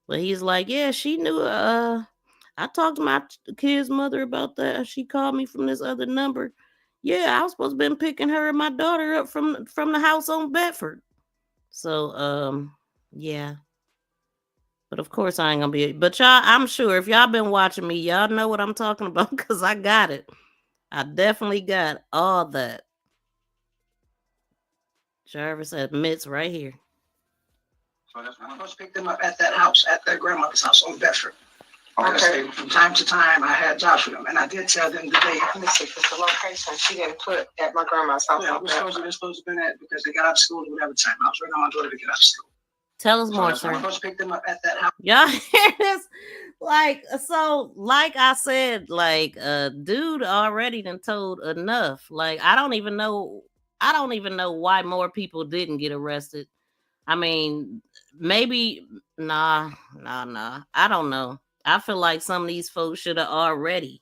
But he's like, yeah, she knew. I talked to my kid's mother about that. She called me from this other number. Yeah, I was supposed to been picking her and my daughter up from the house on Bedford. So yeah. But of course I ain't gonna be. But y'all, I'm sure if y'all been watching me, y'all know what I'm talking about because I got it. I definitely got all that. Jarvis admits right here. So that's when I first picked them up at that house, at their grandmother's house on Bedford. Okay. From time to time, I had jobs with them, and I did tell them the day. Let me see, because the location she didn't put at my grandma's house. Yeah, they're supposed to be at because they got out of school at whatever time. I was waiting on my daughter to get out of school. Tell us more, sir. I first picked them up at that house. Y'all hear this? Like I said, dude already done told enough. Like, I don't even know why more people didn't get arrested. I mean, maybe nah. I don't know. I feel like some of these folks should have already.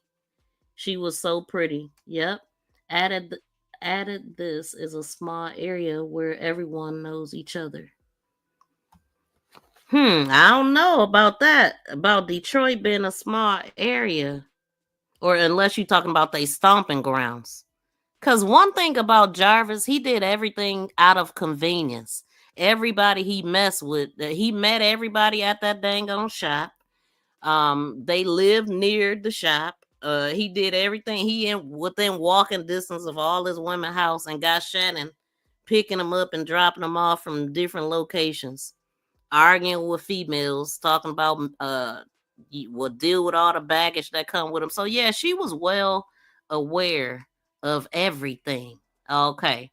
She was so pretty. Yep. Added this is a small area where everyone knows each other. I don't know about that. About Detroit being a small area. Or unless you're talking about they stomping grounds. Because one thing about Jarvis, he did everything out of convenience. Everybody he messed with, he met everybody at that dang on shop. They lived near the shop. He did everything. He within walking distance of all his women house and got Shannon picking them up and dropping them off from different locations. Arguing with females, talking about will deal with all the baggage that come with them. So yeah, she was well aware of everything. Okay.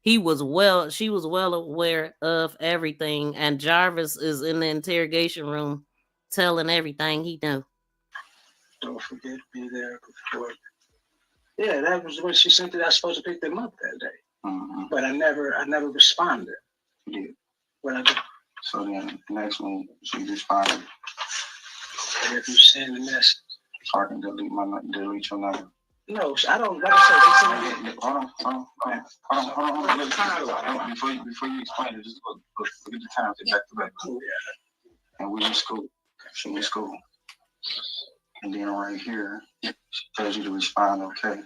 She was well aware of everything, and Jarvis is in the interrogation room telling everything he knew. Don't forget to be there before. Yeah, that was when she sent that I was supposed to pick them up that day. Mm-hmm. But I never responded. Yeah. What I did. So then the next one, she responded. And if you send a message, so I can delete your number. No, I don't. Like I said, they send me. Hold on. Before you explain it, just look at the times. Back to back. Oh, yeah. And we in school. She in school. And then right here, it tells you to respond. Okay,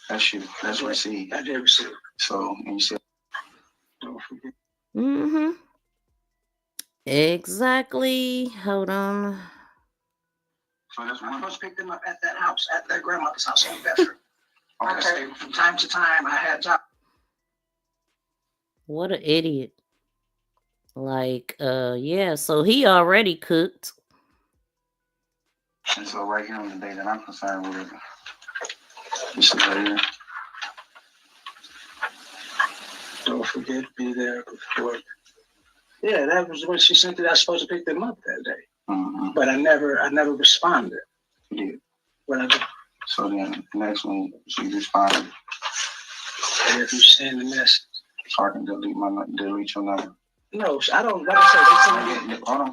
that's you. That's received. I did receive. So and you said, don't forget. Mm-hmm. Exactly. Hold on. So that's when I first picked them up at that house, at their grandmother's house on Bedford. Okay. From time to time, I had jobs. What an idiot. Like, yeah, so he already cooked. And so right here on the day that I'm concerned with, this is right here. Don't forget to be there before. Yeah, that was when she sent that I was supposed to pick them up that day. Mm-hmm. But I never responded. Yeah. What I did. So then the next one, she responded. And if you send a message, so I can delete your number. No, I don't. Like I said, they send me. Hold on.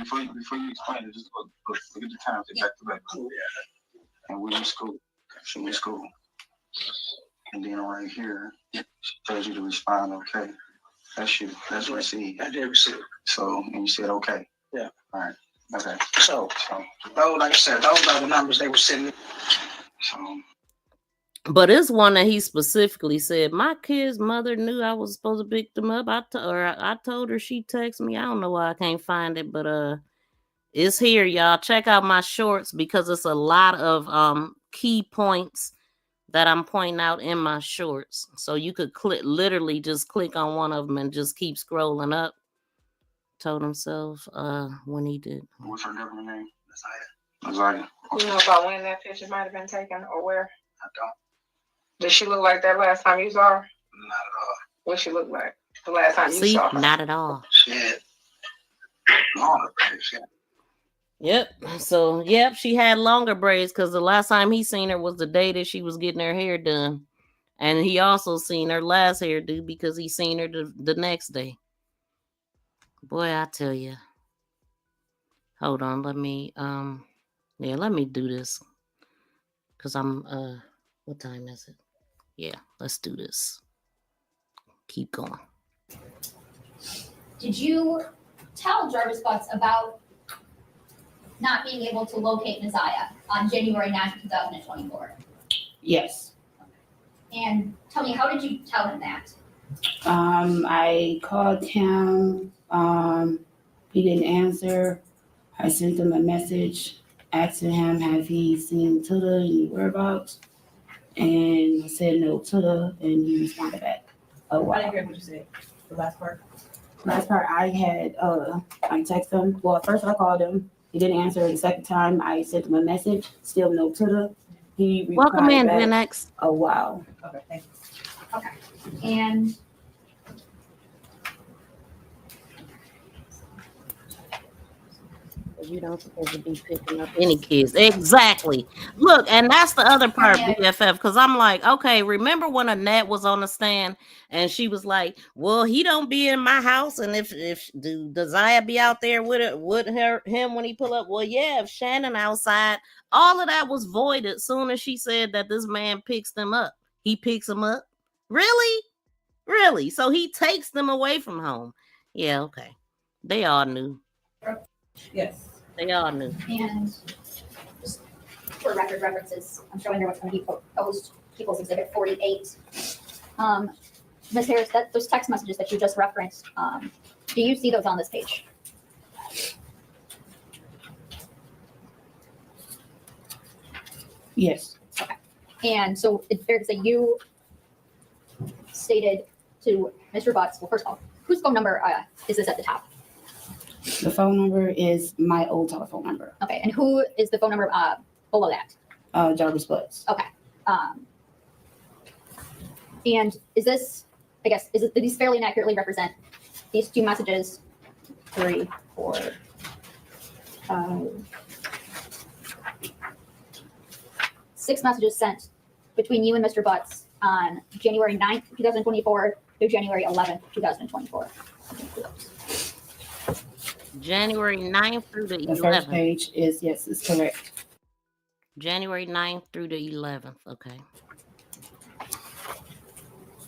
Before you explain it, just look at the times. Back to back. Oh, yeah. And we in school. She in school. And then right here, it tells you to respond. Okay, that's you. That's received. I did receive. So and you said okay. Yeah. All right. Okay. So those, like I said, those are the numbers they were sending. So. But it's one that he specifically said, my kid's mother knew I was supposed to pick them up. I told her, she texted me. I don't know why I can't find it, but it's here, y'all. Check out my shorts because it's a lot of key points that I'm pointing out in my shorts. So you could literally just click on one of them and just keep scrolling up. Told himself when he did. What's her government name? ZIYAH. You know about when that picture might have been taken or where? I don't. Did she look like that last time you saw her? Not at all. What she look like the last time you saw her? Not at all. She had longer braids. Yep. So, yep, she had longer braids because the last time he seen her was the day that she was getting her hair done. And he also seen her last hairdo because he seen her the next day. Boy, I tell you. Hold on, let me do this. Because I'm what time is it? Yeah, let's do this. Keep going. Did you tell Jarvis Butts about not being able to locate ZIYAH on January 9th, 2024? Yes. And tell me, how did you tell him that? I called him. He didn't answer. I sent him a message asking him, have he seen Tuda and whereabouts? And I said no, Tuda, and he responded back. Oh, wow. I didn't hear what you said. The last part. Last part, I texted him. Well, at first I called him. He didn't answer. The second time, I sent him a message. Still no Tuda. He replied Welcome in, back. Vinex. Oh, wow. Okay, thank you. Okay. And You don't supposed to be picking up any kids. Exactly. Look, and that's the other part, BFF, because I'm like, okay, remember when Annette was on the stand and she was like, well, he don't be in my house, and if does ZIYAH be out there with him when he pull up? Well, yeah, if Shannon outside, all of that was voided as soon as she said that this man picks them up. He picks them up. Really? So he takes them away from home. Yeah, okay. They all knew. Yes. They all knew. And just for record references, I'm showing her what's going to be proposed, People's Exhibit 48. Ms. Harris, those text messages that you just referenced, do you see those on this page? Yes. Okay. And so it's fair to say you stated to Mr. Butts, well, first of all, whose phone number is this at the top? The phone number is my old telephone number. Okay, and who is the phone number below that? Jarvis Butts. Okay. And is this, I guess, do these fairly and accurately represent these two messages? 3, 4, 6 messages sent between you and Mr. Butts on January 9th, 2024 through January 11th, 2024. January 9th through the 11th. The first page is, yes, it's correct. January 9th through the 11th. Okay.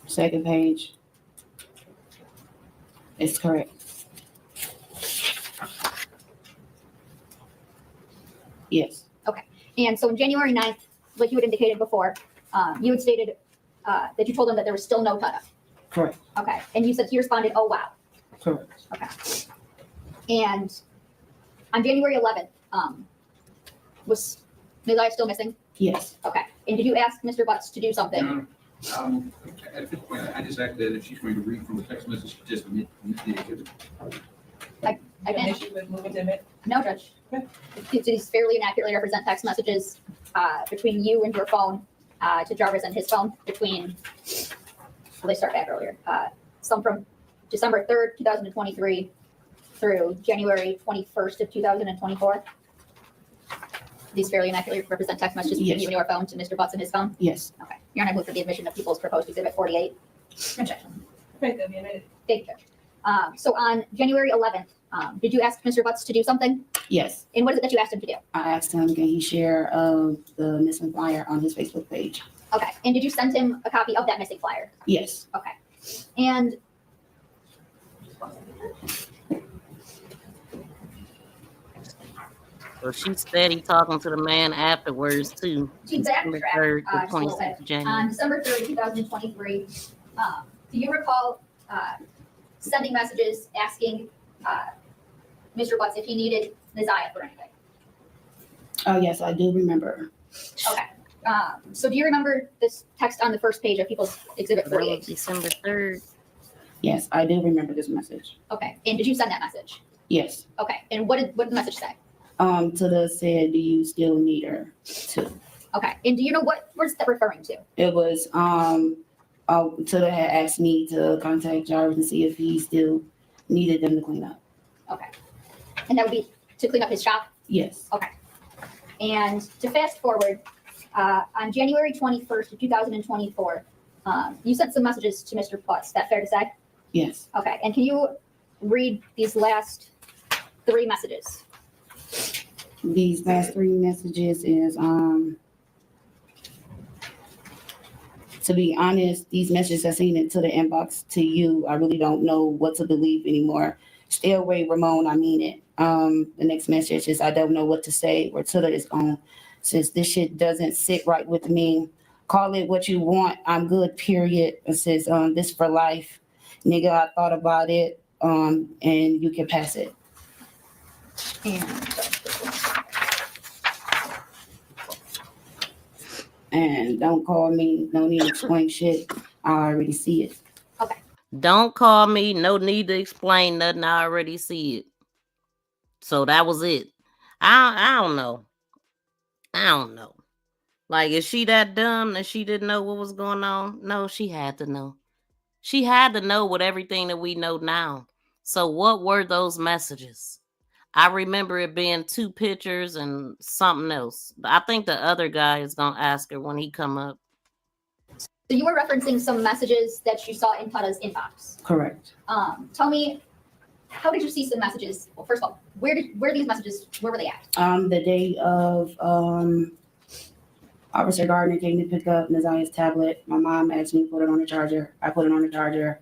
Second page. It's correct. Yes. Okay. And so on January 9th, like you had indicated before, you had stated that you told him that there was still no Tuda. Correct. Okay. And you said he responded, oh, wow. Correct. Okay. And on January 11th, was ZIYAH still missing? Yes. Okay. And did you ask Mr. Butts to do something? At this point, I just asked that if she's going to read from the text message, just admit the exhibit. I An didn't. issue with moving to admit? No, Judge. These fairly and accurately represent text messages between you and your phone to Jarvis and his phone between, well, they start back earlier. Some from December 3rd, 2023 through January 21st of 2024. These fairly and accurately represent text messages between you and your phone to Mr. Butts and his phone? Yes. Okay. You're not moved for the admission of People's Proposed Exhibit 48? Objection. Okay, they'll be admitted. Thank you, Judge. So on January 11th, did you ask Mr. Butts to do something? Yes. And what is it that you asked him to do? I asked him, can he share the missing flyer on his Facebook page? Okay. And did you send him a copy of that missing flyer? Yes. Okay. And So she's steady talking to the man afterwards too. she's December 3rd, the just a little 26th of bit. January. On December 3rd, 2023, do you recall sending messages asking Mr. Butts if he needed ZIYAH for anything? Oh, yes, I do remember. Okay. So do you remember this text on the first page of People's Exhibit That was 48? December 3rd. Yes, I do remember this message. Okay. And did you send that message? Yes. Okay. And what did the message say? Tada said, "Do you still need her too?" Okay. And do you know what's that referring to? It was Tada had asked me to contact Jarvis and see if he still needed them to clean up. Okay. And that would be to clean up his shop? Yes. Okay. And to fast forward, on January 21st of 2024, you sent some messages to Mr. Putz. Is that fair to say? Yes. Okay. And can you read these last 3 messages? These last 3 messages is to be honest, these messages I seen into the inbox to you. I really don't know what to believe anymore. Stay away, Ramon. I mean it. The next message is I don't know what to say. Where Tilla is on. Says this shit doesn't sit right with me. Call it what you want. I'm good. Period. It says this for life, nigga. I thought about it. And you can pass it. And don't call me. No need to explain shit. I already see it. Okay. Don't call me. No need to explain nothing. I already see it. So that was it. I don't know. I don't know. Like, is she that dumb that she didn't know what was going on? No, she had to know. She had to know with everything that we know now. So what were those messages? I remember it being 2 pictures and something else. I think the other guy is going to ask her when he come up. So you were referencing some messages that you saw in Tada's inbox. Correct. Tell me, how did you see some messages? Well, first of all, where these messages, where were they at? The day of Officer Gardner came to pick up Naziah's tablet. My mom asked me to put it on the charger. I put it on the charger.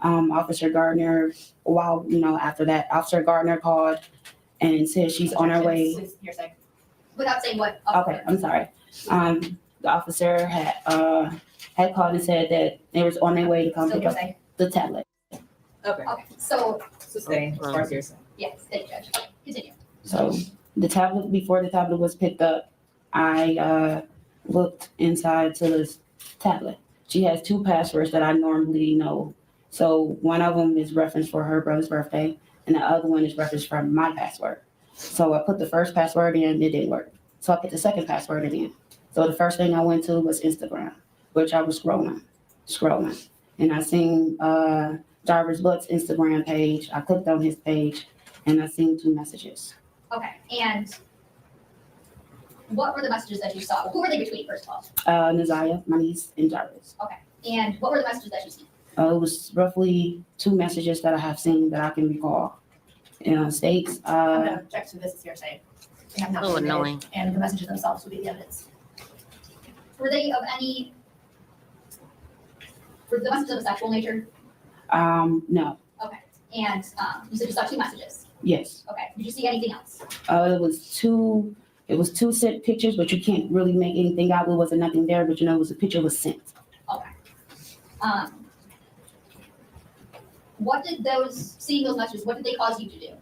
Officer Gardner, after that, Officer Gardner called and said she's on her way. Without saying what? Okay, I'm sorry. The officer had called and said that they was on their way to come pick up the tablet. Okay. So Sustained, as far as you're saying. yes, thank you, Judge. Okay, continue. So before the tablet was picked up, I looked inside Tilla's tablet. She has 2 passwords that I normally know. So one of them is referenced for her brother's birthday, and the other one is referenced for my password. So I put the first password in, it didn't work. So I put the second password in. So the first thing I went to was Instagram, which I was scrolling. And I seen Jarvis Butt's Instagram page. I clicked on his page, and I seen 2 messages. Okay, and what were the messages that you saw? Who were they between, first of all? Naziah, my niece, and Jarvis. Okay, and what were the messages that you seen? It was roughly 2 messages that I have seen that I can recall. States. I'm gonna check through this as hearsay. They have not been admitted, annoying. and the messages themselves will be the evidence. Were they of any? Were the messages of a sexual nature? No. Okay, and you said you saw 2 messages. Yes. Okay, did you see anything else? It was 2 sent pictures, but you can't really make anything out. There wasn't nothing there, but it was a picture was sent. Okay. What did seeing those messages, what did they cause you to do?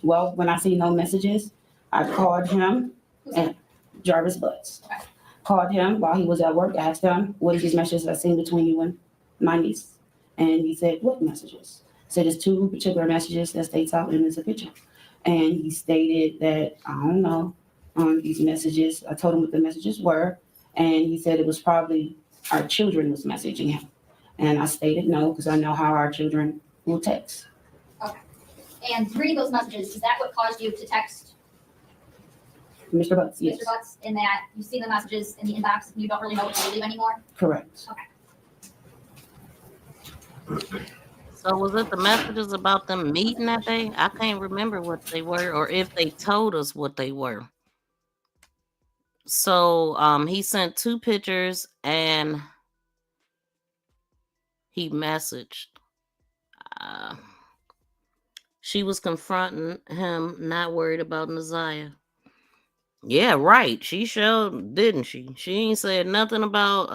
Well, when I see no messages, I called him and Jarvis Butts. Okay. Called him while he was at work, asked him, what is these messages I seen between you and my niece? And he said, what messages? Said it's 2 particular messages that states out and it's a picture. And he stated that, I don't know, these messages, I told him what the messages were, and he said it was probably our children was messaging him. And I stated no, because I know how our children will text. Okay. And reading those messages, is that what caused you to text Mr. Butts, yes. Mr. Butts, in that you see the messages in the inbox and you don't really know what to believe anymore? Correct. Okay. So was it the messages about them meeting that day? I can't remember what they were or if they told us what they were. So he sent 2 pictures and he messaged. She was confronting him, not worried about Naziah. Yeah, right. She showed, didn't she? She ain't said nothing about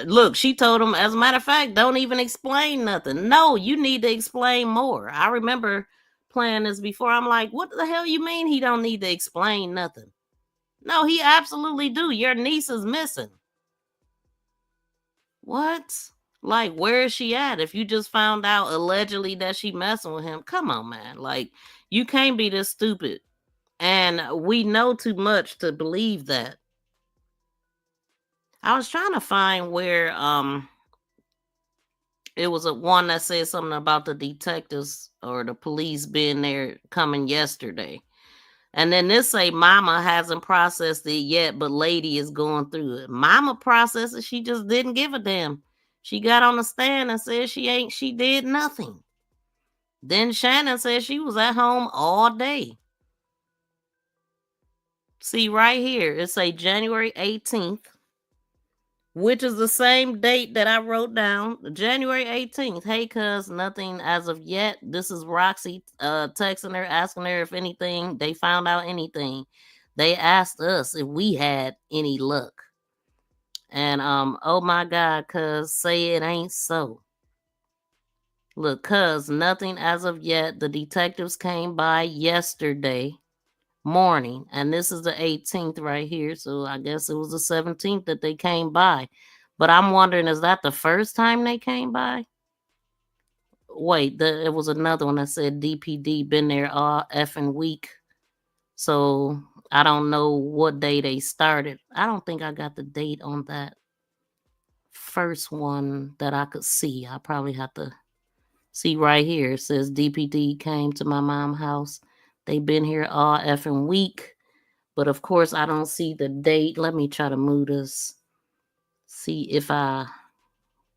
look, she told him, as a matter of fact, don't even explain nothing. No, you need to explain more. I remember playing this before. I'm like, what the hell you mean he don't need to explain nothing? No, he absolutely do. Your niece is missing. What? Like, where is she at? If you just found out allegedly that she messing with him, come on, man. Like, you can't be this stupid. And we know too much to believe that. I was trying to find where it was a one that said something about the detectives or the police being there coming yesterday. And then this say mama hasn't processed it yet, but lady is going through it. Mama processed it, she just didn't give a damn. She got on the stand and said she did nothing. Then Shannon said she was at home all day. See right here, it say January 18th, which is the same date that I wrote down, January 18th. Hey, cuz, nothing as of yet. This is Roxy texting her, asking her if anything, they found out anything. They asked us if we had any luck. And oh my God, cuz, say it ain't so. Look, cuz, nothing as of yet. The detectives came by yesterday morning, and this is the 18th right here, so I guess it was the 17th that they came by. But I'm wondering, is that the first time they came by? Wait, it was another one that said DPD been there all effing week, so I don't know what day they started. I don't think I got the date on that first one that I could see. I probably have to see right here. It says DPD came to my mom's house. They been here all effing week. But of course, I don't see the date. Let me try to move this. See if I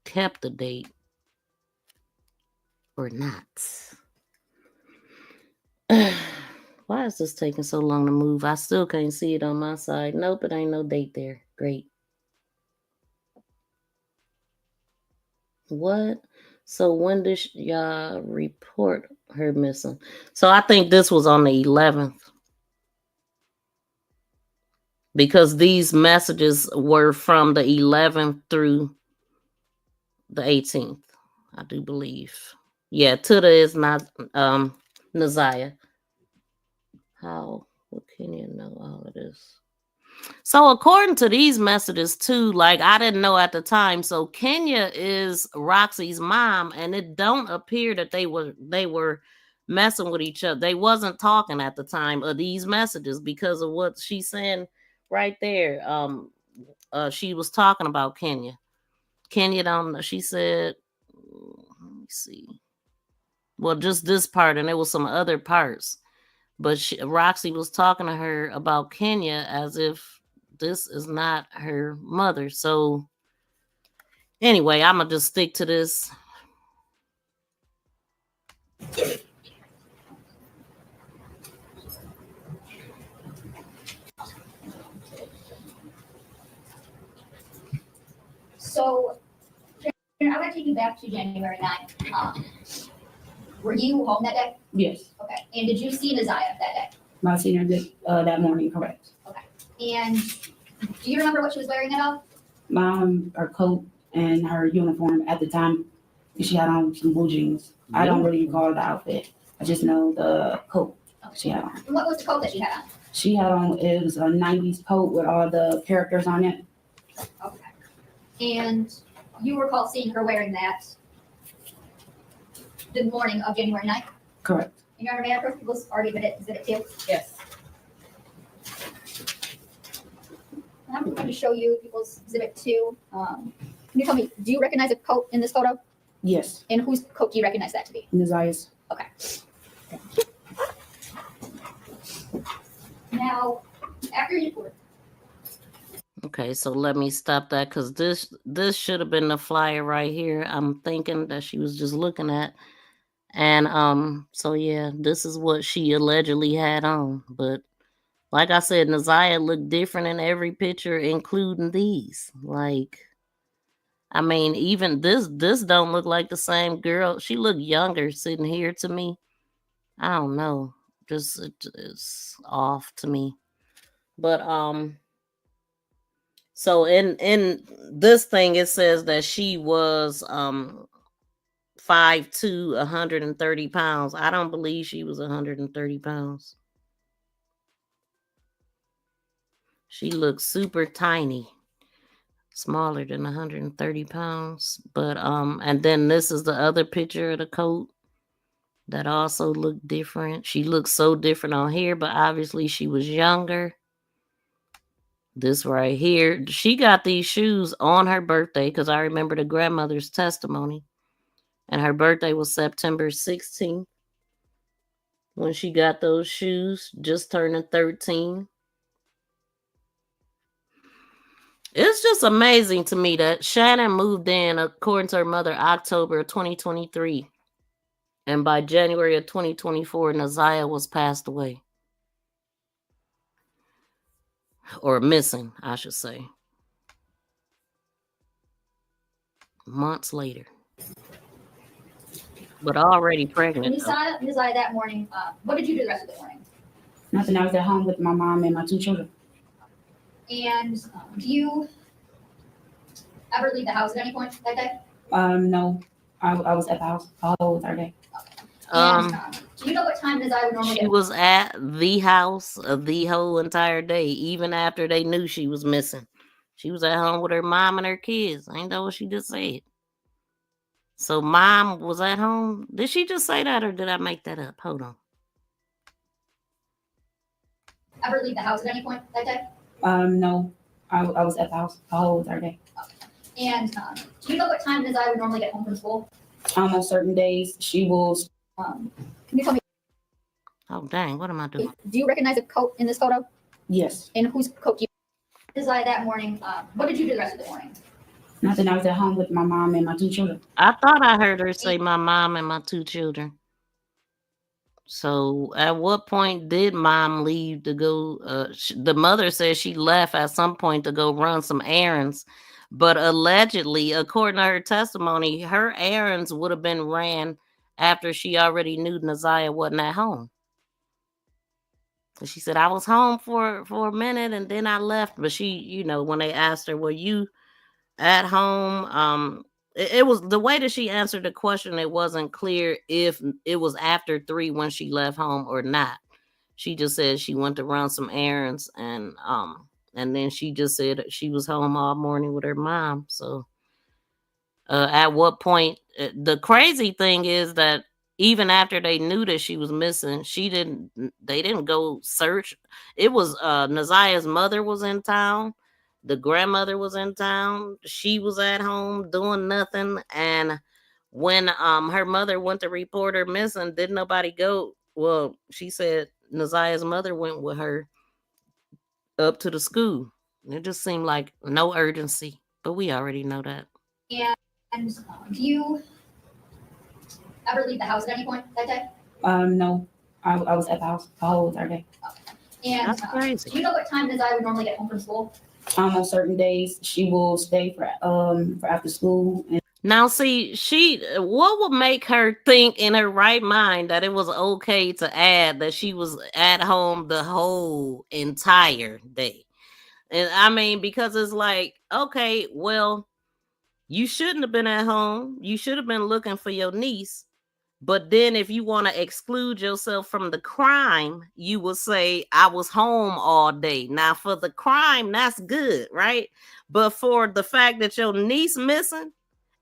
kept the date or not. Why is this taking so long to move? I still can't see it on my side. Nope, it ain't no date there. Great. What? So when did y'all report her missing? So I think this was on the 11th. Because these messages were from the 11th through the 18th, I do believe. Yeah, Tuda is not Naziah. How would Kenya know all of this? So according to these messages too, like I didn't know at the time. So Kenya is Roxy's mom, and it don't appear that they were messing with each other. They wasn't talking at the time of these messages because of what she's saying right there. She was talking about Kenya. Kenya don't know. She said, let me see. Well, just this part, and there was some other parts. But Roxy was talking to her about Kenya as if this is not her mother. So anyway, I'm going to just stick to this. So, I'm going to take you back to January 9th. Were you home that day? Yes. Okay. And did you see Naziah that day? My senior did that morning, correct. Okay. And do you remember what she was wearing at all? Her coat and her uniform at the time. She had on some blue jeans. I don't really recall the outfit. I just know the coat she had on. And what was the coat that she had on? She had on, it was a 90s coat with all the characters on it. Okay. And you recall seeing her wearing that the morning of January 9th? Correct. And your Honor, may I approach people's argument at exhibit 2? Yes. I'm going to show you people's exhibit 2. Can you tell me, do you recognize a coat in this photo? Yes. And whose coat do you recognize that to be? Naziah's. Okay. Now, after you report. Okay, so let me stop that because this should have been the flyer right here. I'm thinking that she was just looking at. And so yeah, this is what she allegedly had on. But like I said, Naziah looked different in every picture, including these. Like, I mean, even this don't look like the same girl. She looked younger sitting here to me. I don't know. Just it's off to me. But so in this thing it says that she was 5'2", 130 pounds. I don't believe she was 130 pounds. She looks super tiny, smaller than 130 pounds. But and then this is the other picture of the coat that also looked different. She looks so different on here, but obviously she was younger. This right here, she got these shoes on her birthday because I remember the grandmother's testimony. And her birthday was September 16th when she got those shoes, just turning 13. It's just amazing to me that Shannon moved in, according to her mother, October 2023. And by January of 2024, ZIYAH was passed away. Or missing, I should say. Months later. But already pregnant. When you saw ZIYAH that morning, what did you do the rest of the morning? Nothing. I was at home with my mom and my 2 children. And do you ever leave the house at any point that day? No. I was at the house all entire day. And do you know what time ZIYAH would normally She get? was at the house the whole entire day, even after they knew she was missing. She was at home with her mom and her kids. Ain't that what she just said? So mom was at home. Did she just say that or did I make that up? Hold on. Ever leave the house at any point that day? No. I was at the house all entire day. And do you know what time ZIYAH would normally get home from school? On certain days, she will. Can you tell me? Oh, dang. What am I doing? Do you recognize a coat in this photo? Yes. And whose coat do you? ZIYAH that morning. What did you do the rest of the morning? Nothing. I was at home with my mom and my 2 children. I thought I heard her say my mom and my 2 children. So at what point did mom leave to go? The mother says she left at some point to go run some errands. But allegedly, according to her testimony, her errands would have been ran after she already knew ZIYAH wasn't at home. She said, I was home for a minute and then I left. But she, when they asked her, were you at home? It was the way that she answered the question. It wasn't clear if it was after 3 when she left home or not. She just said she went to run some errands and then she just said she was home all morning with her mom. So at what point? The crazy thing is that even after they knew that she was missing, they didn't go search. It was ZIYAH's mother was in town. The grandmother was in town. She was at home doing nothing. And when her mother went to report her missing, didn't nobody go? Well, she said ZIYAH's mother went with her up to the school. It just seemed like no urgency, but we already know that. And do you ever leave the house at any point that day? No. I was at the house all entire day. And That's crazy. do you know what time ZIYAH would normally get home from school? On certain days, she will stay for after school. Now, see, what would make her think in her right mind that it was okay to add that she was at home the whole entire day? And I mean, because it's like, okay, well, you shouldn't have been at home. You should have been looking for your niece. But then if you want to exclude yourself from the crime, you will say, I was home all day. Now, for the crime, that's good, right? But for the fact that your niece missing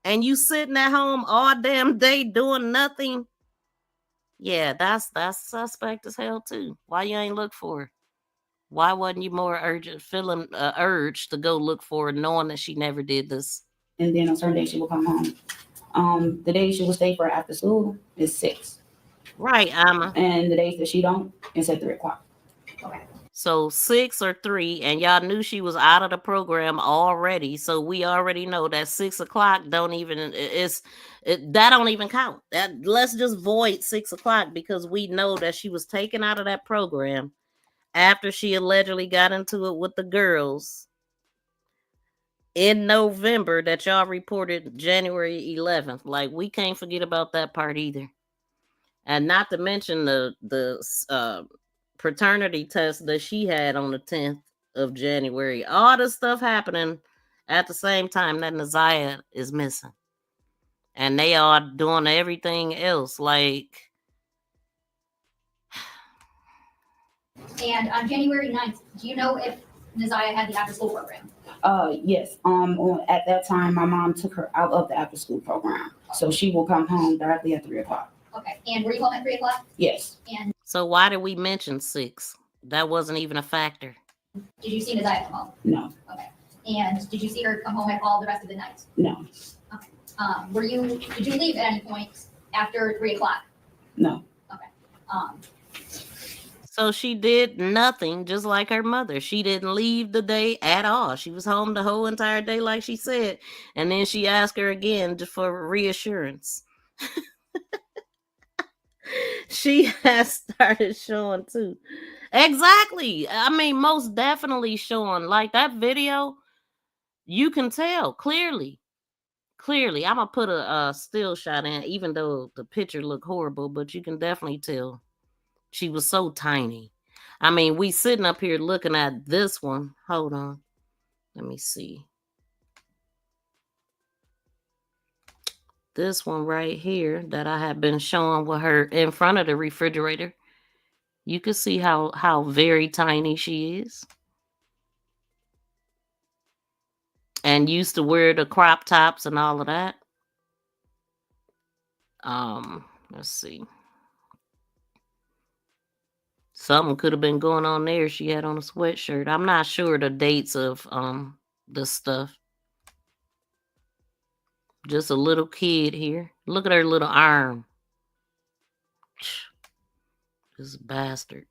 and you sitting at home all damn day doing nothing, yeah, that's suspect as hell too. Why you ain't look for her? Why wasn't you more feeling urge to go look for her, knowing that she never did this? And then on certain days, she will come home. The days she will stay for after school is 6. Right, Amma. And the days that she don't, it's at 3 o'clock. Okay. So 6 or 3, and y'all knew she was out of the program already. So we already know that 6 o'clock that don't even count. Let's just void 6 o'clock because we know that she was taken out of that program after she allegedly got into it with the girls in November that y'all reported January 11th. Like, we can't forget about that part either. And not to mention the paternity test that she had on the 10th of January. All this stuff happening at the same time that ZIYAH is missing. And they are doing everything else. Like, and on January 9th, do you know if Neziah had the after school program? Yes. At that time, my mom took her out of the after school program, so she will come home directly at 3 o'clock. Okay. And were you home at 3 o'clock? Yes. And So why did we mention 6? That wasn't even a factor. did you see Neziah come home? No. Okay. And did you see her come home at all the rest of the night? No. Okay. Did you leave at any point after 3 o'clock? No. Okay. So she did nothing, just like her mother. She didn't leave the day at all. She was home the whole entire day, like she said. And then she asked her again just for reassurance. She has started showing too. Exactly. I mean, most definitely showing. Like that video, you can tell clearly. Clearly, I'm gonna put a still shot in, even though the picture looked horrible, but you can definitely tell she was so tiny. I mean, we sitting up here looking at this one. Hold on. Let me see. This one right here that I have been showing with her in front of the refrigerator. You can see how very tiny she is. And used to wear the crop tops and all of that. Let's see. Something could have been going on there. She had on a sweatshirt. I'm not sure the dates of the stuff. Just a little kid here. Look at her little arm. This bastard.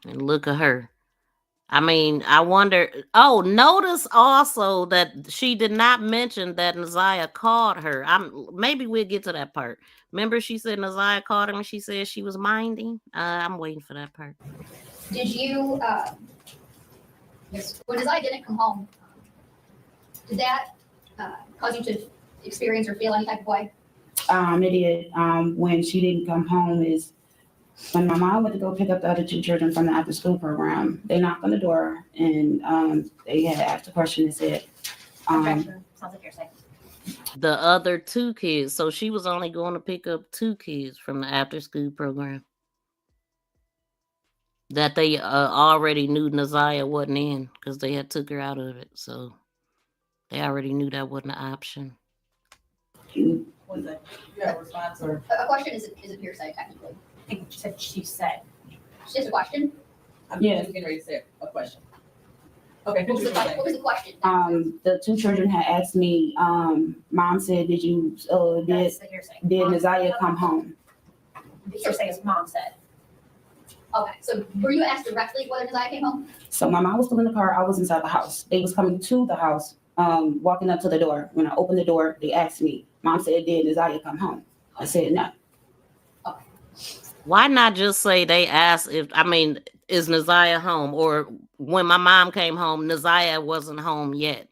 And look at her. I mean, I wonder. Oh, notice also that she did not mention that Neziah called her. Maybe we'll get to that part. Remember, she said Neziah called her and she said she was minding. I'm waiting for that part. Did you, when Neziah didn't come home, did that cause you to experience or feel any type of way? It did. When she didn't come home is when my mom went to go pick up the other 2 children from the after school program. They knocked on the door and they had asked a question and said, Sounds like you're saying. The other 2 kids. So she was only going to pick up 2 kids from the after school program. That they already knew Neziah wasn't in because they had took her out of it. So they already knew that wasn't an option. Was it? You have a response or? A question isn't hearsay technically. I think she said. Just a question? I'm just getting ready to say a question. Okay. What was the question? The 2 children had asked me, Mom said, did Neziah come home? The hearsay is mom said. Okay, so were you asked directly whether Neziah came home? So my mom was still in the car. I was inside the house. They was coming to the house, walking up to the door. When I opened the door, they asked me, Mom said, did Neziah come home? I said, no. Why not just say they asked is Neziah home? Or when my mom came home, Neziah wasn't home yet.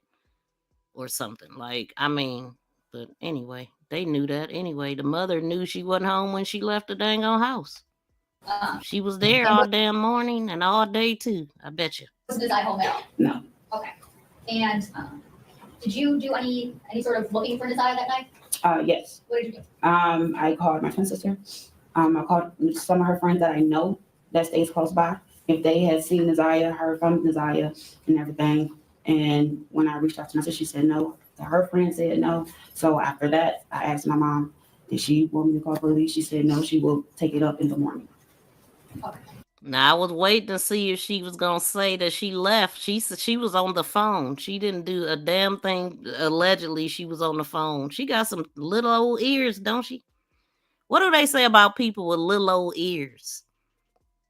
Or something. But anyway, they knew that anyway. The mother knew she wasn't home when she left the dang on house. She was there all damn morning and all day too. I bet you. Was Neziah home at all? No. Okay. And did you do any sort of looking for Neziah that night? Yes. What did you do? I called my twin sister. I called some of her friends that I know that stays close by. If they had seen Neziah, heard from Neziah and everything. And when I reached out to my sister, she said no. Her friend said no. So after that, I asked my mom, did she want me to call police? She said no, she will take it up in the morning. Now I was waiting to see if she was gonna say that she left. She said she was on the phone. She didn't do a damn thing. Allegedly, she was on the phone. She got some little old ears, don't she? What do they say about people with little old ears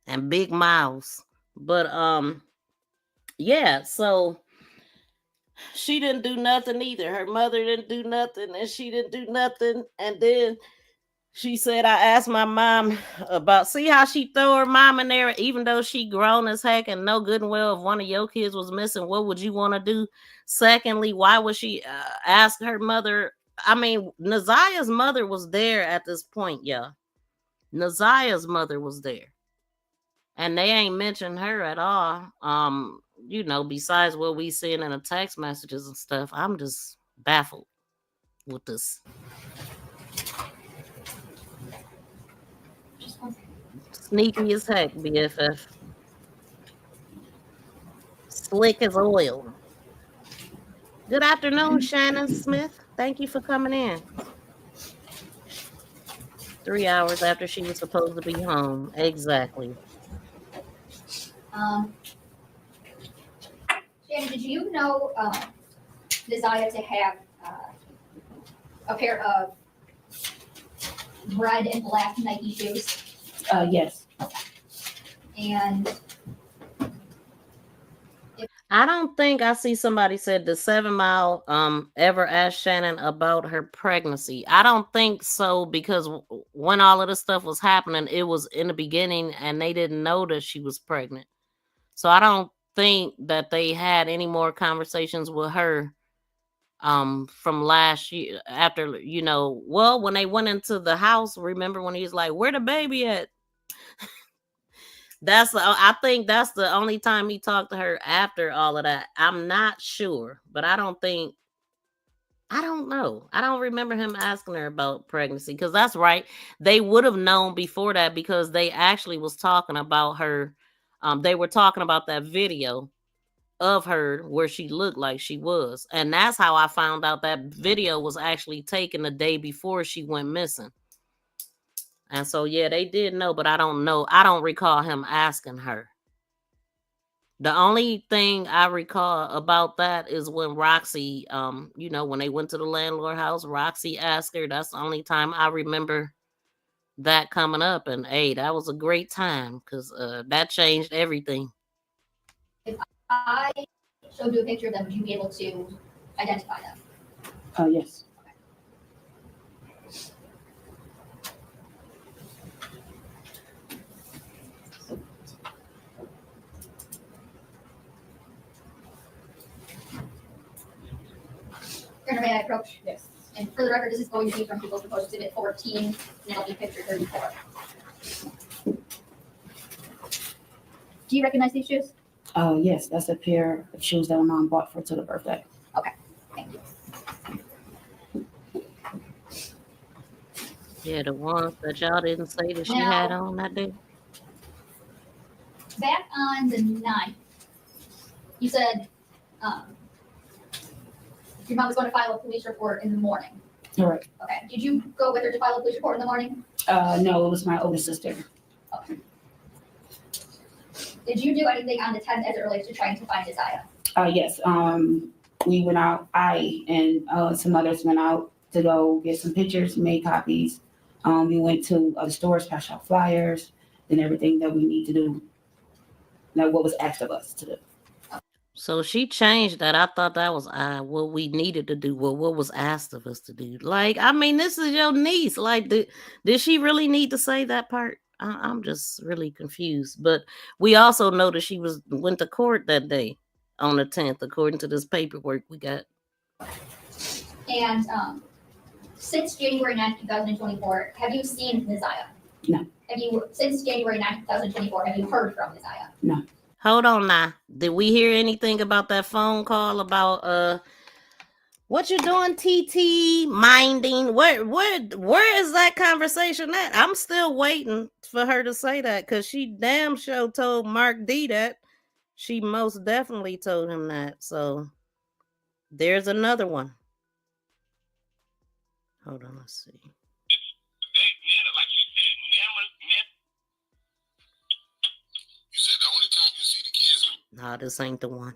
and big mouths? But yeah. So she didn't do nothing either. Her mother didn't do nothing, and she didn't do nothing. And then she said, I asked my mom about, see how she throw her mom in there, even though she grown as heck and know good and well if one of your kids was missing, what would you want to do? Secondly, why would she ask her mother? I mean, Neziah's mother was there at this point, yeah. Neziah's mother was there. And they ain't mentioned her at all. Besides what we seen in the text messages and stuff, I'm just baffled with this. Sneaky as heck, BFF. Slick as oil. Good afternoon, Shannon Smith. Thank you for coming in. 3 hours after she was supposed to be home. Exactly. Shannon, did you know ZIYAH to have a pair of red and black Nike shoes? Yes. And I don't think I see somebody said the 7 Mile ever asked Shannon about her pregnancy. I don't think so, because when all of this stuff was happening, it was in the beginning and they didn't know that she was pregnant. So I don't think that they had any more conversations with her from last year after, well, when they went into the house. Remember when he was like, where the baby at? I think that's the only time he talked to her after all of that. I'm not sure, but I don't know. I don't remember him asking her about pregnancy, because that's right. They would have known before that, because they actually was talking about her. They were talking about that video of her where she looked like she was. And that's how I found out that video was actually taken the day before she went missing. And so, yeah, they did know, but I don't know. I don't recall him asking her. The only thing I recall about that is when Roxy, when they went to the landlord house, Roxy asked her. That's the only time I remember that coming up. And hey, that was a great time, because that changed everything. if I showed you a picture of them, would you be able to identify them? Yes. Colonel, may I approach? Yes. And for the record, this is going to be from People's Proposed Exhibit 14, and it'll be picture 34. Do you recognize these shoes? Yes, that's a pair of shoes that my mom bought for to the birthday. Okay, thank you. Yeah, the ones that y'all didn't say that she had on that day. Back on the 9th, you said your mom was going to file a police report in the morning. Correct. Okay. Did you go with her to file a police report in the morning? No, it was my older sister. Okay. Did you do anything on the 10th as it relates to trying to find ZIYAH? Yes. We went out. I and some others went out to go get some pictures, made copies. We went to other stores, passed out flyers, and everything that we need to do. Now, what was asked of us to do. So she changed that. I thought that was what we needed to do. Well, what was asked of us to do. Like, I mean, this is your niece. Like, did she really need to say that part? I'm just really confused. But we also know that she went to court that day on the 10th, according to this paperwork we got. And since January 9th, 2024, have you seen ZIYAH? No. Since January 9th, 2024, have you heard from ZIYAH? No. Hold on now. Did we hear anything about that phone call about what you doing, TT? Minding? Where is that conversation at? I'm still waiting for her to say that, because she damn sure told Mark D that. She most definitely told him that. So there's another one. Hold on, let's see. Nah, this ain't the one.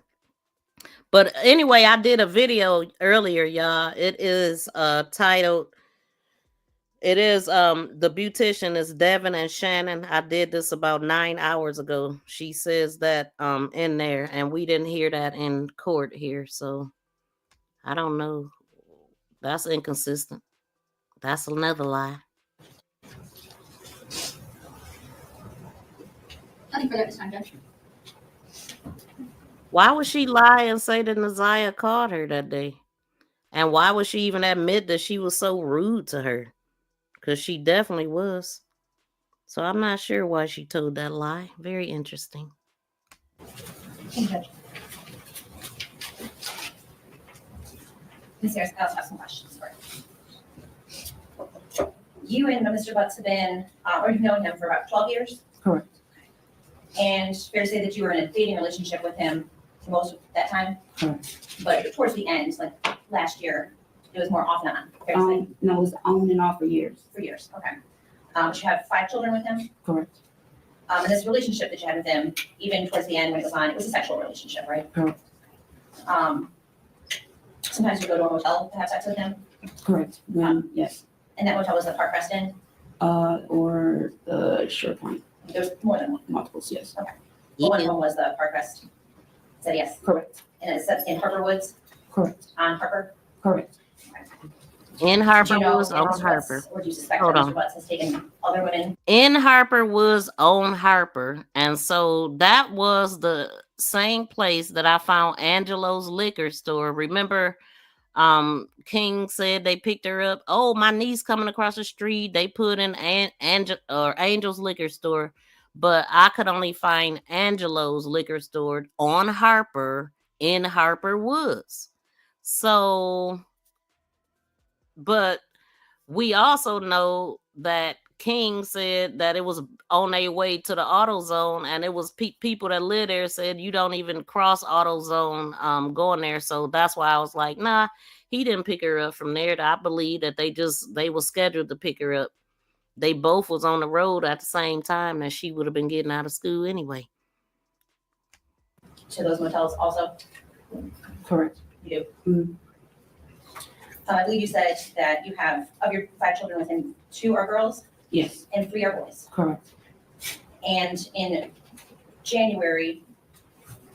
But anyway, I did a video earlier, y'all. It is titled, the beautician is Devin and Shannon. I did this about 9 hours ago. She says that in there, and we didn't hear that in court here. So I don't know. That's inconsistent. That's another lie. Nothing further this time, Judge. Why would she lie and say that ZIYAH called her that day? And why would she even admit that she was so rude to her? Because she definitely was. So I'm not sure why she told that lie. Very interesting. Thank you, Judge. Ms. Harris, I also have some questions for you. You and Mr. Butts have been, or you've known him for about 12 years? Correct. And fair to say that you were in a dating relationship with him for most of that time. But towards the end, like last year, it was more off and on. Fair to say? No, it was on and off for years. For years, okay. You have 5 children with him? Correct. And this relationship that you had with him, even towards the end when it was on, it was a sexual relationship, right? Correct. Sometimes you go to a motel to have sex with him? Correct. Yes. And that motel was the Park Reston? Or the Shore Point. There's more than one? Multiples, yes. Okay. The one home was the Park Rest? Is that yes? Correct. And it's in Harper Woods? Correct. On Harper? Correct. In Harper Woods on Harper. Or do you suspect Hold that on. Mr. Butts has taken other women? In Harper Woods on Harper. And so that was the same place that I found Angelo's liquor store. Remember, King said they picked her up. Oh, my niece coming across the street. They put in Angel's liquor store. But I could only find Angelo's liquor store on Harper in Harper Woods. So, but we also know that King said that it was on their way to the AutoZone, and it was people that live there said you don't even cross AutoZone going there. So that's why I was like, nah, he didn't pick her up from there. I believe that they were scheduled to pick her up. They both was on the road at the same time, and she would have been getting out of school anyway. To those motels also? Correct. You do? I believe you said that you have, of your 5 children with him, 2 are girls? Yes. And 3 are boys? Correct. And in January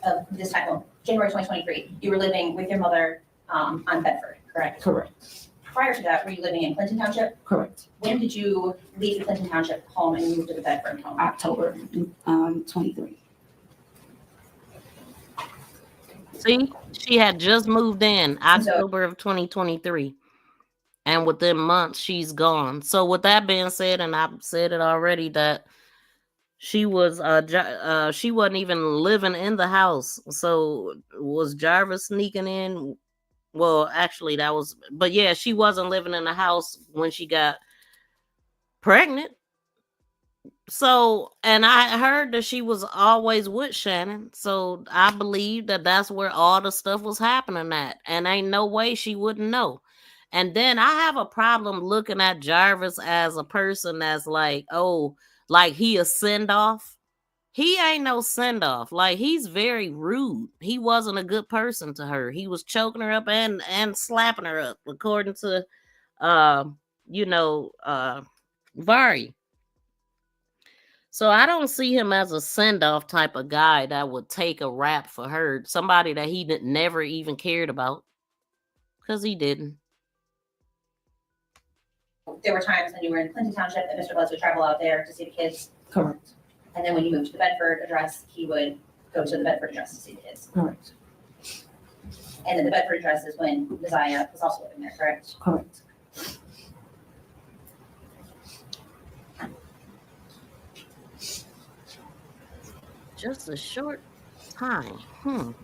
of this time, well, January 2023, you were living with your mother on Bedford, correct? Correct. Prior to that, were you living in Clinton Township? Correct. When did you leave the Clinton Township home and move to the Bedford home? October 23. See, she had just moved in October of 2023. And within months, she's gone. So with that being said, and I've said it already, that she was she wasn't even living in the house. So was Jarvis sneaking in? Well, actually, but yeah, she wasn't living in the house when she got pregnant. So, and I heard that she was always with Shannon. So I believe that that's where all the stuff was happening at. And ain't no way she wouldn't know. And then I have a problem looking at Jarvis as a person that's like, oh, like he a send off. He ain't no send off. Like, he's very rude. He wasn't a good person to her. He was choking her up and slapping her up, according to Vari. So I don't see him as a send-off type of guy that would take a rap for her. Somebody that he never even cared about. Because he didn't. There were times when you were in Clinton Township that Mr. Butts would travel out there to see the kids. Correct. And then when you moved to the Bedford address, he would go to the Bedford address to see the kids. Correct. And then the Bedford address is when ZIYAH was also living there, correct? Correct. Just a short time. And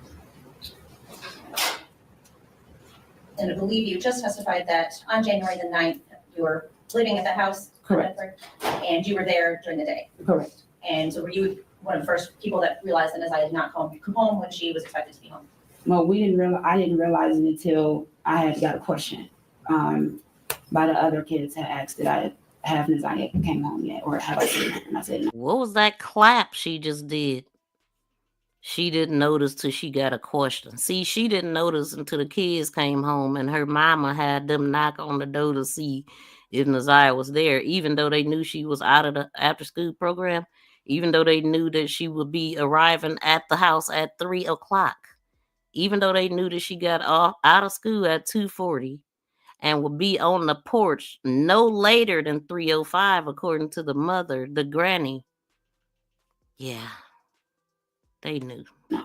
I believe you just testified that on January the 9th, you were living at the house. Correct. And you were there during the day. Correct. And so were you one of the first people that realized that ZIYAH did not come home when she was expected to be home? Well, I didn't realize it until I had got a question by the other kids had asked that I have ZIYAH came home yet, or have I seen her? And I said no. What was that clap she just did? She didn't notice till she got a question. See, she didn't notice until the kids came home and her mama had them knock on the door to see if ZIYAH was there, even though they knew she was out of the after school program, even though they knew that she would be arriving at the house at 3 o'clock, even though they knew that she got out of school at 2:40 and would be on the porch no later than 3:05, according to the mother, the granny. Yeah. They knew. Do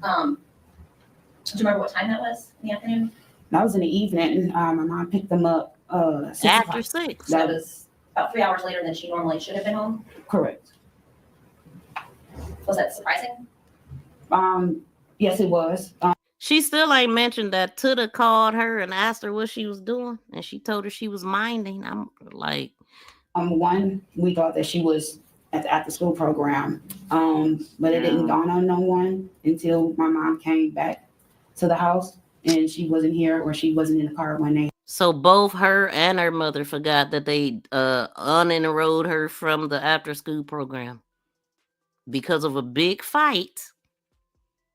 you remember what time that was in the afternoon? That was in the evening. My mom picked them up after 6. That was about 3 hours later than she normally should have been home. Correct. Was that surprising? Yes, it was. She still ain't mentioned that Tuda called her and asked her what she was doing, and she told her she was minding. I'm like, one, we thought that she was at the after school program. But it didn't dawn on no one until my mom came back to the house and she wasn't here or she wasn't in the car when they. So both her and her mother forgot that they unenrolled her from the after school program because of a big fight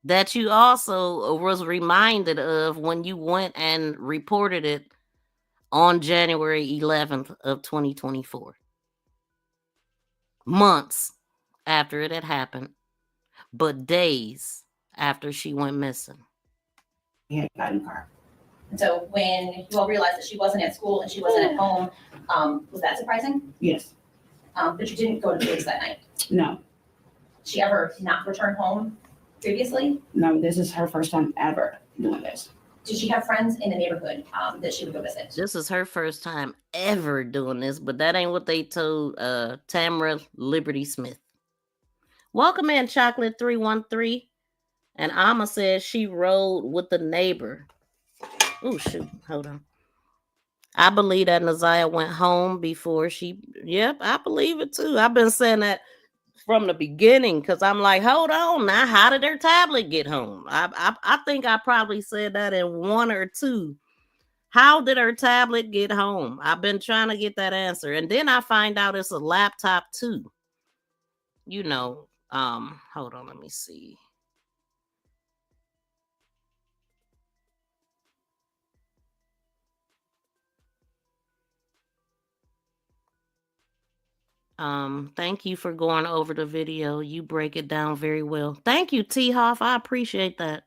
that you also was reminded of when you went and reported it on January 11th of 2024. Months after it had happened, but days after she went missing. Yeah, got in the car. So when you all realized that she wasn't at school and she wasn't at home, was that surprising? Yes. But you didn't go to police that night? No. She ever not returned home previously? No, this is her first time ever doing this. Did she have friends in the neighborhood that she would go visit? This is her first time ever doing this, but that ain't what they told Tamara Liberty Smith. Welcome in, Chocolate 313. And Alma says she rode with the neighbor. Oh, shoot. Hold on. I believe that Naziah went home before she... Yep, I believe it too. I've been saying that from the beginning because I'm like, hold on now. How did her tablet get home? I think I probably said that in one or two. How did her tablet get home? I've been trying to get that answer. And then I find out it's a laptop too. You know, hold on, let me see. Thank you for going over the video. You break it down very well. Thank you, T Hoff. I appreciate that.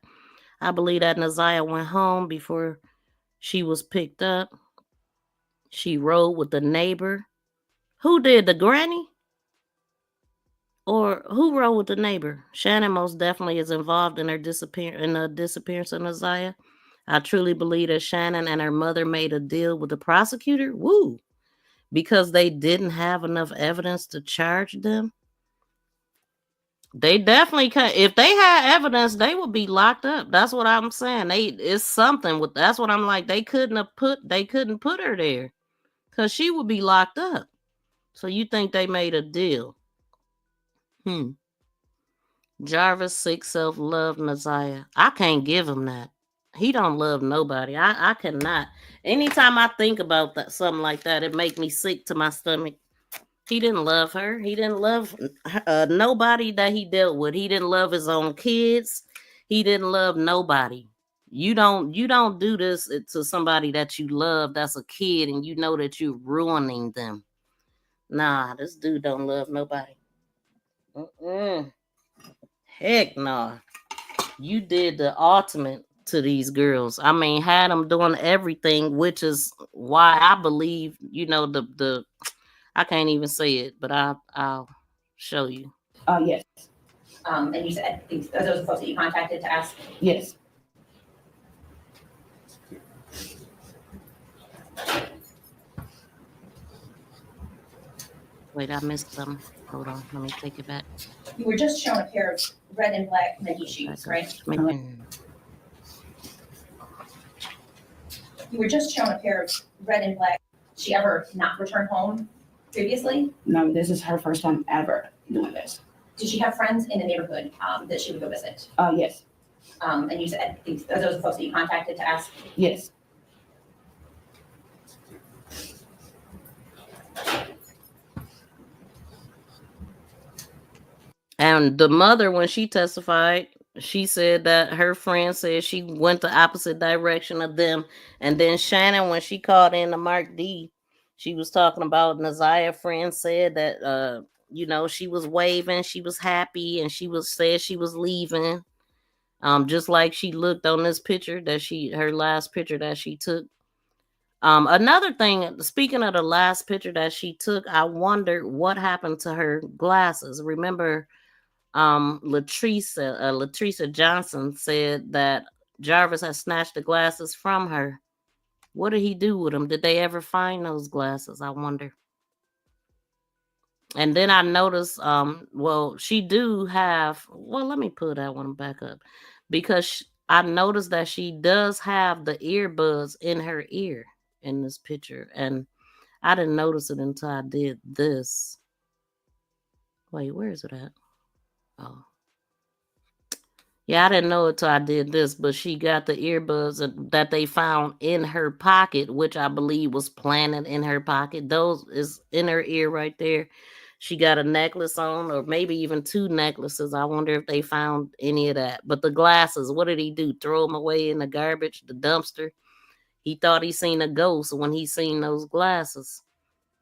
I believe that Naziah went home before she was picked up. She rode with the neighbor. Who did, the granny? Or who rode with the neighbor? Shannon most definitely is involved in the disappearance of Naziah. I truly believe that Shannon and her mother made a deal with the prosecutor. Woo! Because they didn't have enough evidence to charge them. They definitely can. If they had evidence, they would be locked up. That's what I'm saying. It's something with. That's what I'm like. They couldn't put her there because she would be locked up. So you think they made a deal? Jarvis sick self love Naziah. I can't give him that. He don't love nobody. I cannot. Anytime I think about that, something like that, it make me sick to my stomach. He didn't love her. He didn't love nobody that he dealt with. He didn't love his own kids. He didn't love nobody. You don't do this to somebody that you love that's a kid and you know that you're ruining them. Nah, this dude don't love nobody. Heck nah. You did the ultimate to these girls. I mean, had them doing everything, which is why I believe, you know, the I can't even say it, but I'll show you. Yes. And you said those are the folks that you contacted to ask? Yes. Wait, I missed some. Hold on, let me take it back. You were just shown a pair of red and black Nike shoes, right? You were just shown a pair of red and black. She ever not returned home previously? No, this is her first time ever doing this. Did she have friends in the neighborhood that she would go visit? Yes. And you said those are the folks that you contacted to ask? Yes. And the mother, when she testified, she said that her friend said she went the opposite direction of them. And then Shannon, when she called in to Mark D, she was talking about Naziah friend said that you know, she was waving, she was happy, and said she was leaving. Just like she looked on this picture that her last picture that she took. Another thing, speaking of the last picture that she took, I wondered what happened to her glasses. Remember, Latricia Johnson said that Jarvis had snatched the glasses from her. What did he do with them? Did they ever find those glasses? I wonder. And then I noticed, well, she do have, well, let me pull that one back up because I noticed that she does have the earbuds in her ear in this picture. And I didn't notice it until I did this. Wait, where is it at? Oh. Yeah, I didn't know it till I did this, but she got the earbuds that they found in her pocket, which I believe was planted in her pocket. Those is in her ear right there. She got a necklace on, or maybe even 2 necklaces. I wonder if they found any of that. But the glasses, what did he do? Throw them away in the garbage, the dumpster? He thought he seen a ghost when he seen those glasses,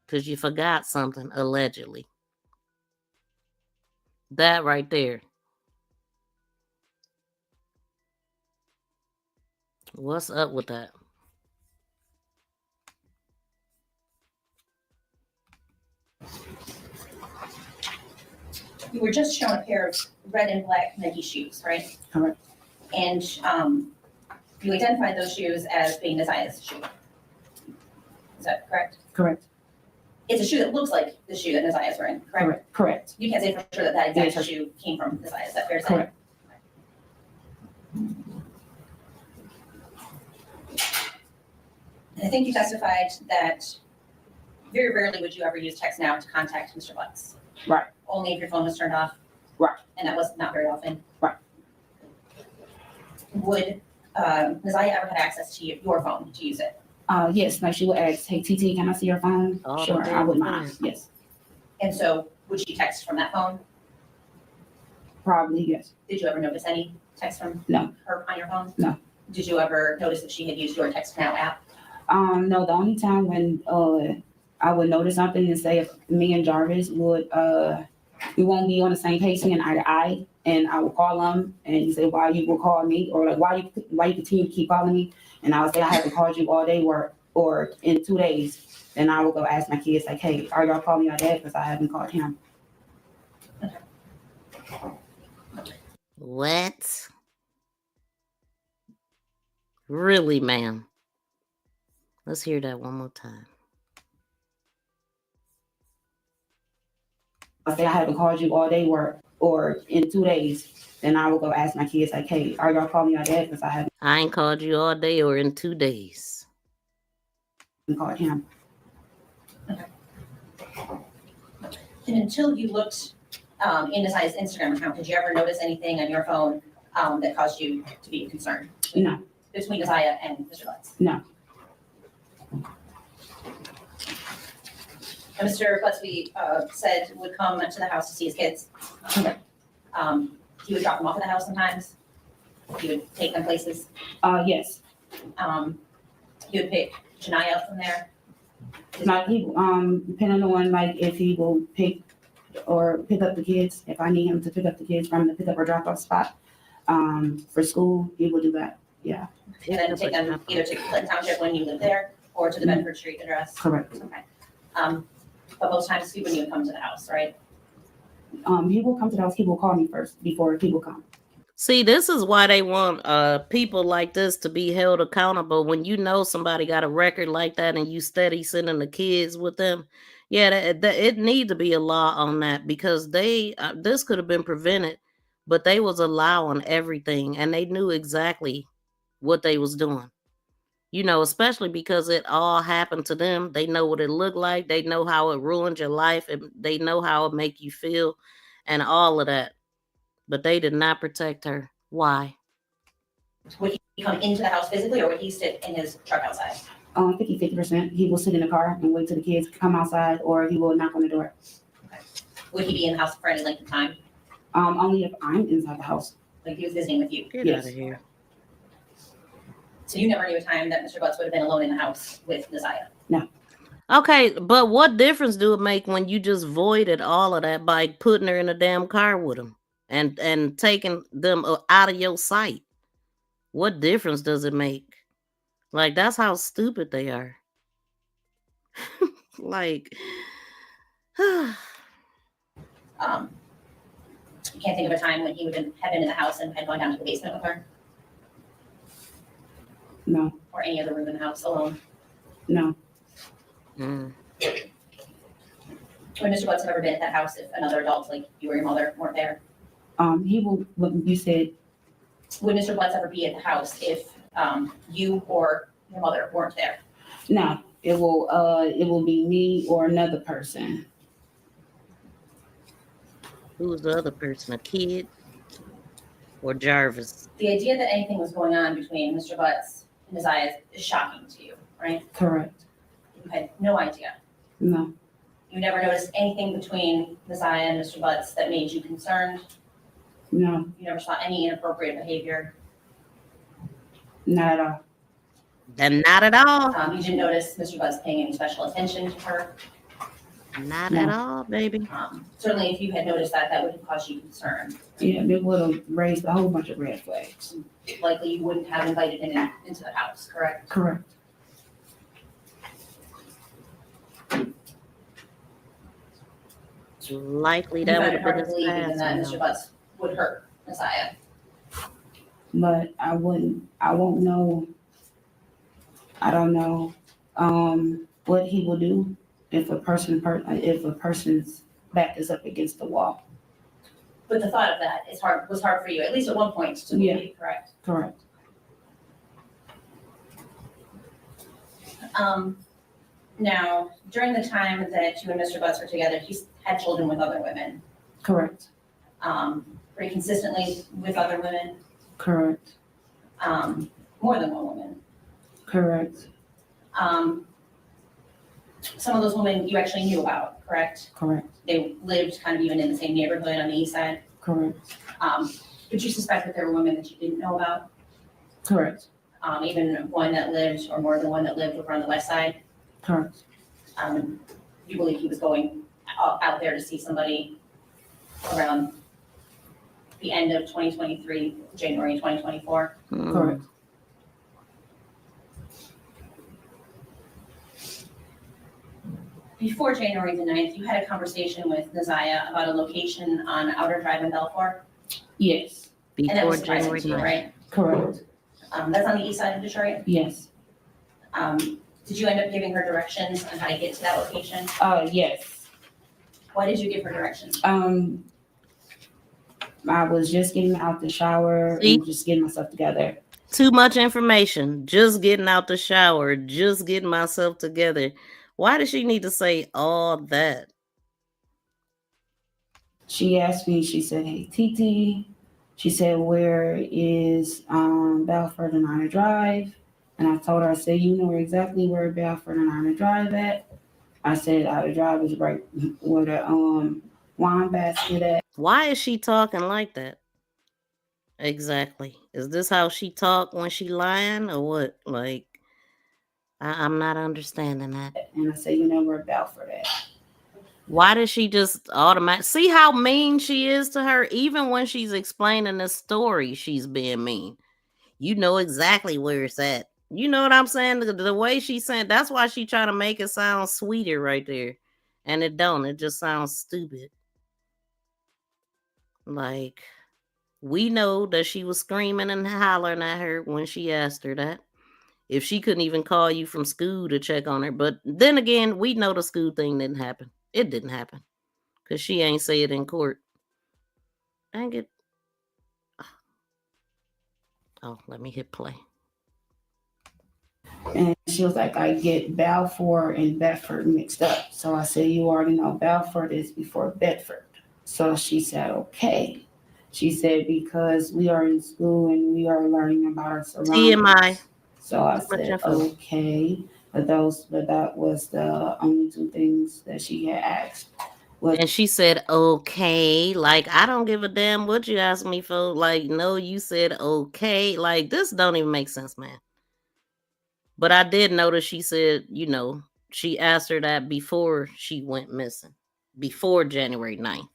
because you forgot something, allegedly. That right there. What's up with that? You were just shown a pair of red and black Nike shoes, right? Correct. And you identified those shoes as being Ziya's shoe. Is that correct? Correct. It's a shoe that looks like the shoe that Ziya's wearing, correct? Correct. You can't say for sure that that exact Yes, shoe came from Ziya. Is that fair to say? Correct. I think you testified that very rarely would you ever use text now to contact Mr. Butts. Right. Only if your phone was turned off. Right. And that was not very often. Right. Would Ziya ever had access to your phone to use it? Yes, like she would ask, hey, TT, can I see your phone? Oh, Sure, okay. I wouldn't mind. Yes. And so would she text from that phone? Probably, yes. Did you ever notice any text from No. her on your phone? No. Did you ever notice that she had used your Text Now app? No, the only time when I would notice something and say if me and Jarvis would we won't be on the same page and eye to eye, and I will call him and he say, why you will call me, or like why you continue to keep calling me, and I would say I haven't called you all day or in 2 days. Then I will go ask my kids like, hey, are y'all calling your dad because I haven't called him. What? Really, ma'am? Let's hear that one more time. I say I haven't called you all day or in 2 days. Then I will go ask my kids like, hey, are y'all calling your dad because I haven't I ain't called you all day or in 2 days. called him. And until you looked in Ziya's Instagram account, did you ever notice anything on your phone that caused you to be concerned? No. Between Ziya and Mr. Butts? No. And Mr. Butts, we said would come to the house to see his kids. He would drop them off at the house sometimes. He would take them places. Yes. He would pick Janiyah up from there. Like he depending on like if he will pick up the kids, if I need him to pick up the kids from the pick up or drop off spot for school, he will do that. Yeah. And then take them either to Clinton Township when you live there or to the Bedford Street address. Correct. Okay. But most times he wouldn't even come to the house, right? He will come to the house. He will call me first before he will come. See, this is why they want people like this to be held accountable. When you know somebody got a record like that and you steady sending the kids with them, yeah, it need to be a law on that, because they this could have been prevented, but they was allowing everything and they knew exactly what they was doing. You know, especially because it all happened to them. They know what it looked like. They know how it ruined your life, and they know how it make you feel and all of that. But they did not protect her. Why? Would he come into the house physically or would he sit in his truck outside? 50%. He will sit in the car and wait till the kids come outside, or he will knock on the door. Okay. Would he be in the house for any length of time? Only if I'm inside the house. Like he was visiting with you? Get out of here. So you never knew a time that Mr. Butts would have been alone in the house with Ziya? No. Okay, but what difference do it make when you just voided all of that by putting her in a damn car with him and taking them out of your sight? What difference does it make? Like, that's how stupid they are. Like, You can't think of a time when he would have been in the house and had gone down to the basement with her? No. Or any other room in the house alone? No. Would Mr. Butts have ever been at that house if another adult, like you or your mother, weren't there? He will. What you said. Would Mr. Butts ever be at the house if you or your mother weren't there? No. It will be me or another person. Who was the other person? A kid or Jarvis? The idea that anything was going on between Mr. Butts and Isaiah is shocking to you, right? Correct. You had no idea. No. You never noticed anything between Isaiah and Mr. Butts that made you concerned? No. You never saw any inappropriate behavior? Not at all. Then not at all. You didn't notice Mr. Butts paying any special attention to her? Not at all, baby. Certainly, if you had noticed that, that would have caused you concern. Yeah, it would have raised a whole bunch of red flags. Likely, you wouldn't have invited him into the house, correct? Correct. It's likely You that found would it have hard been to his believe even that past. Mr. Butts would hurt Messiah. But I won't know. I don't know what he will do if a person's back is up against the wall. But the thought of that was hard for you, at least at one point, to believe, correct? Correct. Now, during the time that you and Mr. Butts were together, he's had children with other women, Correct. pretty consistently with other women, Correct. more than one woman. Correct. Some of those women you actually knew about, correct? Correct. They lived kind of even in the same neighborhood on the east side. Correct. Did you suspect that there were women that you didn't know about? Correct. Even one that lived, or more than one that lived over on the west side? Correct. You believe he was going out there to see somebody around the end of 2023, January 2024? Correct. Before January the 9th, you had a conversation with Naziah about a location on Outer Drive in Belfour? Yes. And that Before was surprising January to you, 9th. right? Correct. That's on the east side of Detroit? Yes. Did you end up giving her directions on how to get to that location? Yes. Why did you give her directions? I was just getting out the shower See? and just getting myself together. Too much information. Just getting out the shower. Just getting myself together. Why does she need to say all that? She asked me, she said, "Hey, Titi," she said, "where is Balford and Honor Drive?" And I told her, I said, "You know exactly where Balford and Honor Drive at." I said, "Honor Drive is right where the wine basket at." Why is she talking like that? Exactly. Is this how she talk when she lying or what? Like, I'm not understanding that. And I said, "You know where Balford at?" Why does she just automatic see how mean she is to her? Even when she's explaining the story, she's being mean. You know exactly where it's at. You know what I'm saying? The way she's saying, that's why she trying to make it sound sweeter right there. And it don't. It just sounds stupid. Like, we know that she was screaming and hollering at her when she asked her that. If she couldn't even call you from school to check on her. But then again, we know the school thing didn't happen. It didn't happen. Because she ain't say it in court. Dang it. Oh, let me hit play. And she was like, "I get Balfour and Bedford mixed up." So I said, "You already know Balford is before Bedford." So she said, "Okay." She said, "Because we are in school and we are learning about our surroundings." TMI. So I said, "Okay." But that was the only two things that she had asked. And she said, "Okay." Like, I don't give a damn what you asked me for. Like, no, you said okay. Like, this don't even make sense, man. But I did notice she said, she asked her that before she went missing. Before January 9th.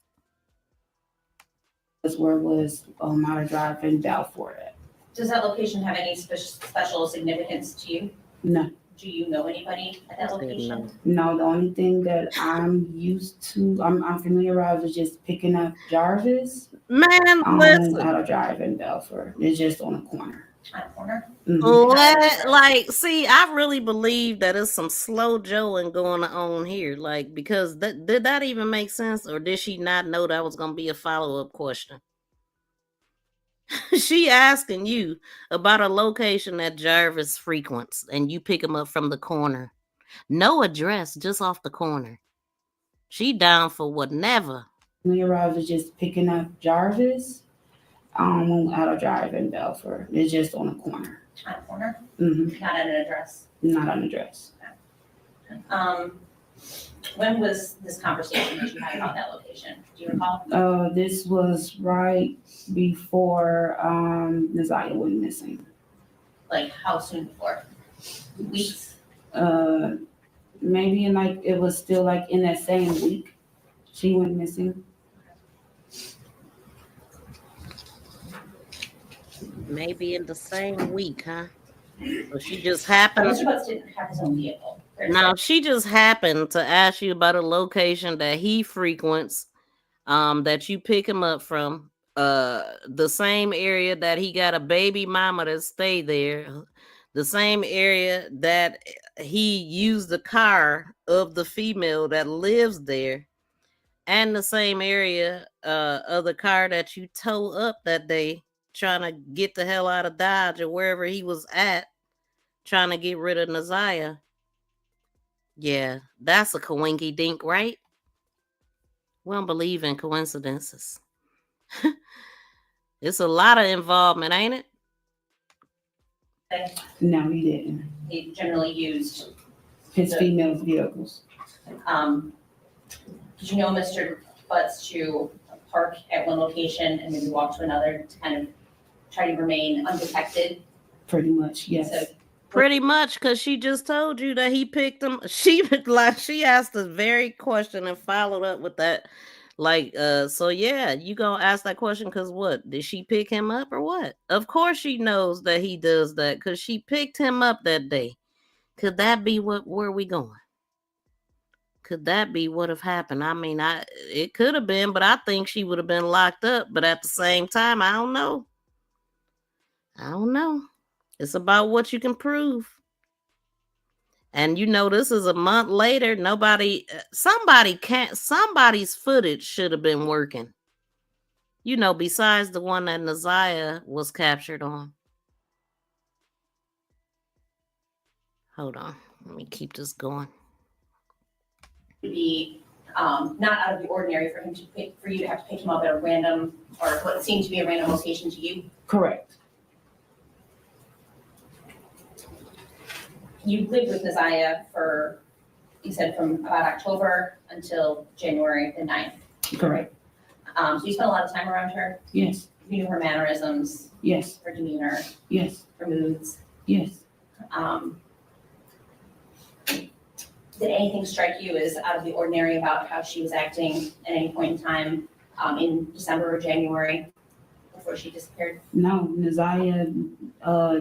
That's where it was Outer Drive in Balfour at. Does that location have any special significance to you? No. Do you know anybody at that location? No, the only thing that I'm used to, I'm familiarized with just picking up Jarvis. Man, listen. Outer Drive in Belford. It's just on a corner. On a corner? Like, see, I really believe that it's some slow joeing going on here. Like, because did that even make sense? Or did she not know that was going to be a follow-up question? She asking you about a location that Jarvis frequents and you pick him up from the corner. No address, just off the corner. She down for whatever. We arrived was just picking up Jarvis on Auto Drive in Belford. It's just on a corner. On a corner? Mm-hmm. Not at an address? Not on address. When was this conversation that you had about that location? Do you recall? This was right before Naziah went missing. Like how soon before? Weeks? Maybe it was still like in that same week she went missing. Maybe in the same week, huh? So she just happened. Mr. Butts didn't have his own vehicle. No, she just happened to ask you about a location that he frequents, that you pick him up from, the same area that he got a baby mama that stay there, the same area that he used the car of the female that lives there, and the same area of the car that you tow up that day, trying to get the hell out of Dodge or wherever he was at, trying to get rid of Naziah. Yeah, that's a coinky dink, right? We don't believe in coincidences. It's a lot of involvement, ain't it? No, he didn't. He generally used His female's vehicles. Did you know Mr. Butts to park at one location and maybe walk to another to kind of try to remain undetected? Pretty much, yes. So, pretty much, because she just told you that he picked him. She asked the very question and followed up with that. So yeah, you gonna ask that question because what? Did she pick him up or what? Of course she knows that he does that because she picked him up that day. Could that be where we going? Could that be what have happened? I mean, it could have been, but I think she would have been locked up. But at the same time, I don't know. It's about what you can prove. And this is a month later. Somebody's footage should have been working. Besides the one that Naziah was captured on. Hold on. Let me keep this going. Would be not out of the ordinary for you to have to pick him up at a random or what seemed to be a random location to you. Correct. You lived with Naziah for, you said, from about October until January the 9th. Correct. So you spent a lot of time around her? Yes. You knew her mannerisms? Yes. Her demeanor? Yes. Her moods? Yes. Did anything strike you as out of the ordinary about how she was acting at any point in time in December or January before she disappeared? No, Naziah,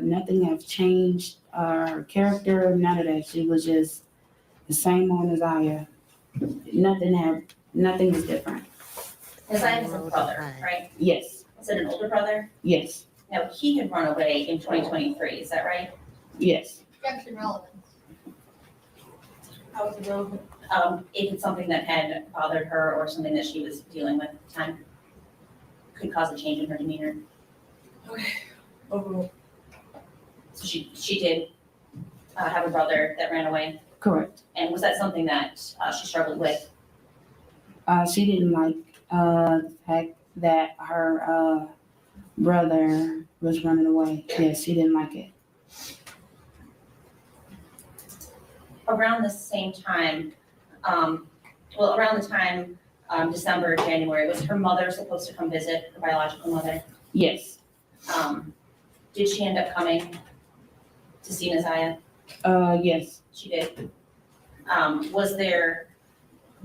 nothing have changed her character, none of that. She was just the same on Naziah. Nothing is different. Naziah has a brother, right? Yes. Is it an older brother? Yes. Now, he had run away in 2023, is that right? Yes. That's irrelevant. How was it relevant? If it's something that had bothered her or something that she was dealing with at the time, could cause a change in her demeanor. Okay. Overall. So she did have a brother that ran away? Correct. And was that something that she struggled with? She didn't like the fact that her brother was running away. Yes, she didn't like it. Around the same time, around the time December, January, was her mother supposed to come visit, her biological mother? Yes. Did she end up coming to see Naziah? Yes. She did.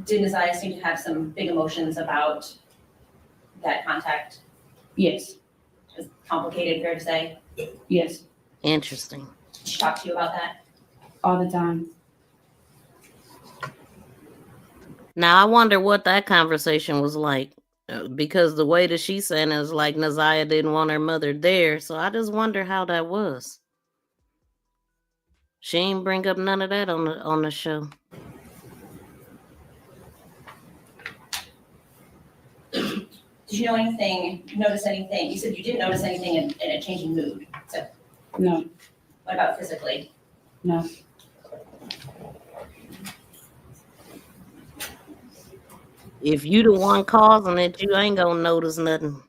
Did Naziah seem to have some big emotions about that contact? Yes. It's complicated, fair to say? Yes. Interesting. Did she talk to you about that? All the time. Now, I wonder what that conversation was like, because the way that she's saying is like Naziah didn't want her mother there. So I just wonder how that was. She ain't bring up none of that on the show. Did you notice anything? You said you didn't notice anything in a changing mood. So no. What about physically? if you the one causing it, you ain't gonna notice nothing.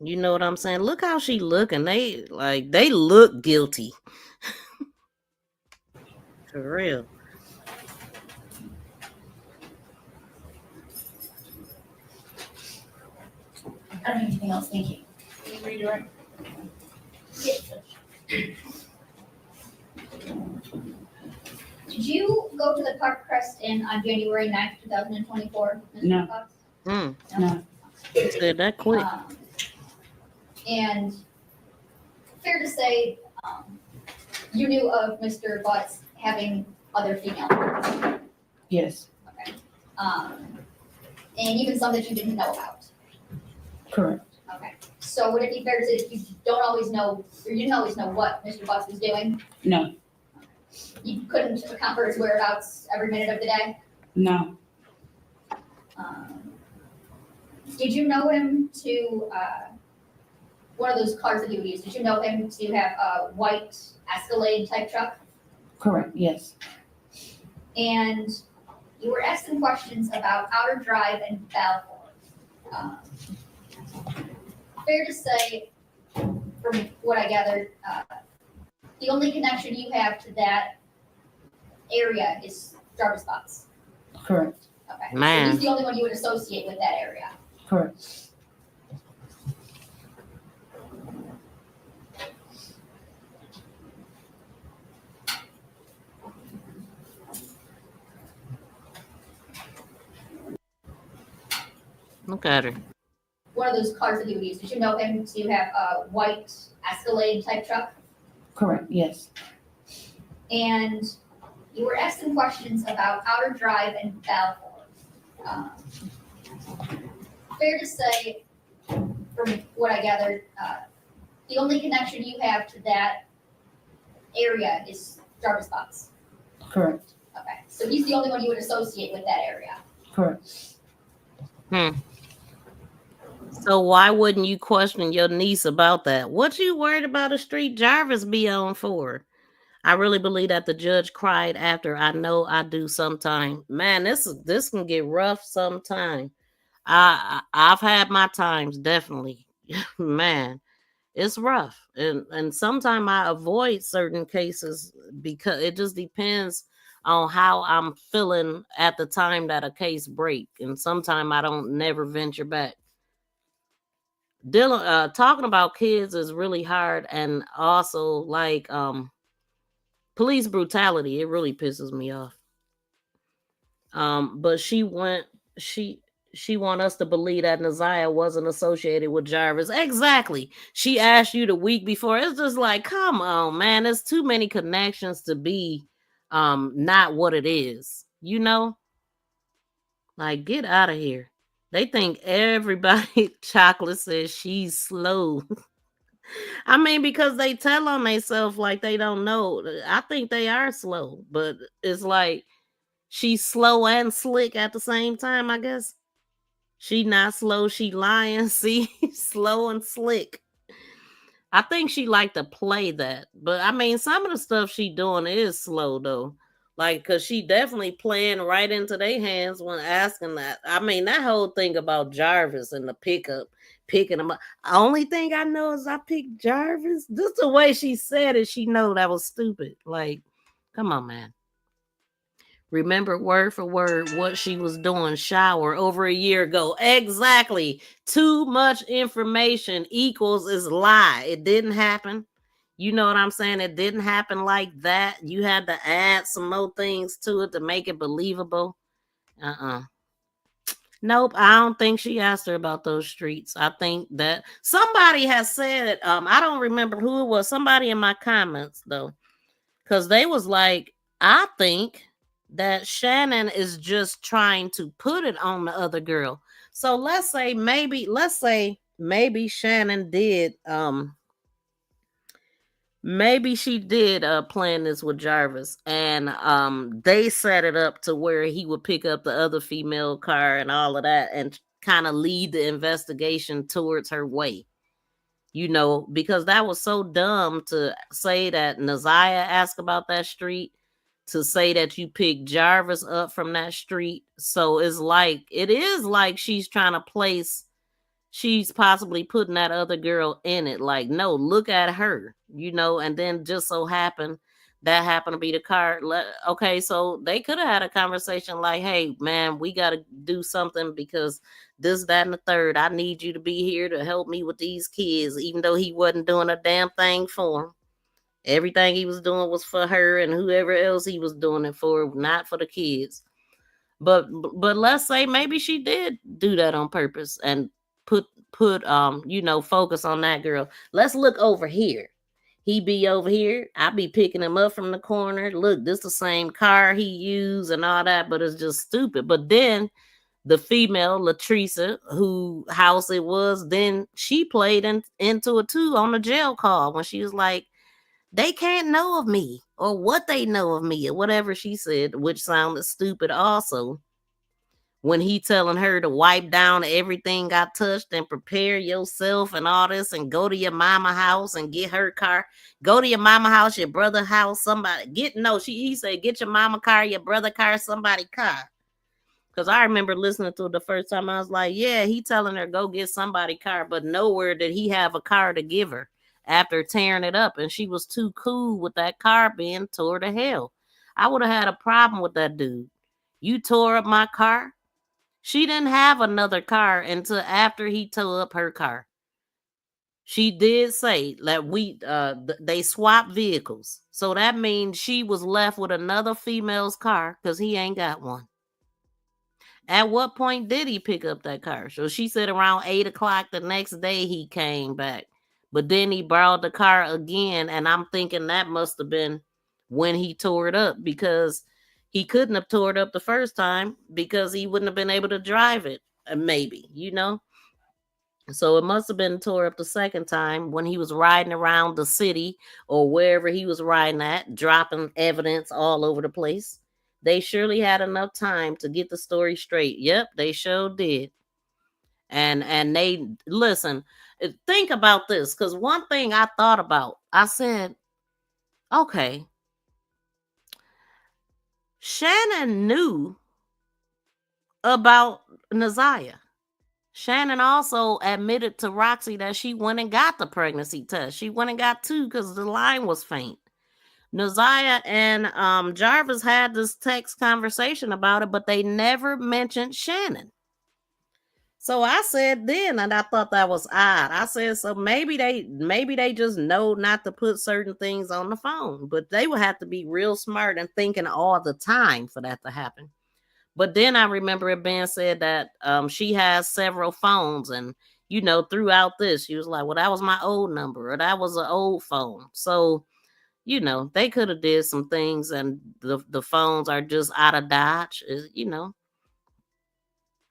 You know what I'm saying? Look how she looking. They look guilty. For real. I don't have anything else, thank you. Can you redirect? Yes. Did you go to the Park Crest Inn on January 9th, 2024? Mr. No. Fox? No. You said that quick. And fair to say, you knew of Mr. Butts having other female partners. Yes. Okay. And even some that you didn't know about. Correct. Okay. So would it be fair to say that you don't always know, or you didn't always know what Mr. Butts was doing? No. You couldn't account for his whereabouts every minute of the day? No. Did you know him to, one of those cars that he would use, did you know him to have a white Escalade type truck? Correct. Yes. And you were asking questions about Outer Drive and Balfour. Fair to say, from what I gathered, the only connection you have to that area is Jarvis Butts. Correct. Okay. Man. So he's the only one you would associate with that area. Correct. Look at her. One of those cars that he would use, did you know him to have a white Escalade type truck? Correct. Yes. And you were asking questions about Outer Drive and Balfour. Fair to say, from what I gathered, the only connection you have to that area is Jarvis Butts. Correct. Okay, so he's the only one you would associate with that area. Correct. So why wouldn't you question your niece about that? What you worried about a street Jarvis be on for? I really believe that the judge cried after. I know I do sometime. Man, this can get rough sometime. I've had my times, definitely. Man, it's rough. And sometimes I avoid certain cases because it just depends on how I'm feeling at the time that a case break. And sometimes I don't never venture back. Talking about kids is really hard, and also like police brutality, it really pisses me off. But she want us to believe that Naziah wasn't associated with Jarvis. Exactly. She asked you the week before. It's just like, come on, man. There's too many connections to be not what it is. You know? Like, get out of here. They think everybody Chocolate says she's slow. I mean, because they tell on themselves like they don't know. I think they are slow, but it's like she's slow and slick at the same time, I guess. She not slow, she lying. See, slow and slick. I think she like to play that. But I mean, some of the stuff she doing is slow though. Like, cause she definitely playing right into their hands when asking that. I mean, that whole thing about Jarvis and the pickup, picking him up. Only thing I know is I picked Jarvis. Just the way she said it, she know that was stupid. Like, come on, man. Remember word for word what she was doing shower over a year ago. Exactly. Too much information equals is lie. It didn't happen. You know what I'm saying? It didn't happen like that. You had to add some more things to it to make it believable. Nope, I don't think she asked her about those streets. I think that somebody has said, I don't remember who it was. Somebody in my comments though, because they was like, I think that Shannon is just trying to put it on the other girl. So let's say maybe Shannon did maybe she did plan this with Jarvis, and they set it up to where he would pick up the other female car and all of that and kind of lead the investigation towards her way. You know, because that was so dumb to say that Naziah asked about that street to say that you picked Jarvis up from that street. So it is like she's trying to place, she's possibly putting that other girl in it. Like, no, look at her, and then just so happened to be the car. Okay, so they could have had a conversation like, hey, man, we got to do something because this, that, and the third. I need you to be here to help me with these kids, even though he wasn't doing a damn thing for them. Everything he was doing was for her and whoever else he was doing it for, not for the kids. But let's say maybe she did do that on purpose and put focus on that girl. Let's look over here. He be over here. I be picking him up from the corner. Look, this the same car he used and all that, but it's just stupid. But then the female, Latricia, who house it was, then she played into it too on the jail call when she was like, they can't know of me or what they know of me or whatever she said, which sounded stupid also. When he telling her to wipe down everything I touched and prepare yourself and all this and go to your mama house and get her car. Go to your mama house, your brother house, somebody. He said, get your mama car, your brother car, somebody car. Because I remember listening to it the first time. I was like, yeah, he telling her go get somebody car, but nowhere did he have a car to give her after tearing it up. And she was too cool with that car being tore to hell. I would have had a problem with that dude. You tore up my car. She didn't have another car until after he tore up her car. She did say that they swapped vehicles. So that means she was left with another female's car because he ain't got one. At what point did he pick up that car? So she said around 8 o'clock the next day he came back. But then he borrowed the car again. And I'm thinking that must have been when he tore it up, because he couldn't have tore it up the first time because he wouldn't have been able to drive it. Maybe. So it must have been tore up the second time when he was riding around the city or wherever he was riding at, dropping evidence all over the place. They surely had enough time to get the story straight. Yep, they sure did. And they, listen, think about this, because one thing I thought about, I said, okay, Shannon knew about Naziah. Shannon also admitted to Roxy that she went and got the pregnancy test. She went and got 2 because the line was faint. Naziah and Jarvis had this text conversation about it, but they never mentioned Shannon. So I said then, and I thought that was odd. I said, so maybe they just know not to put certain things on the phone, but they would have to be real smart and thinking all the time for that to happen. But then I remember it being said that she has several phones, and throughout this, she was like, well, that was my old number, or that was an old phone. So, they could have did some things, and the phones are just out of Dodge,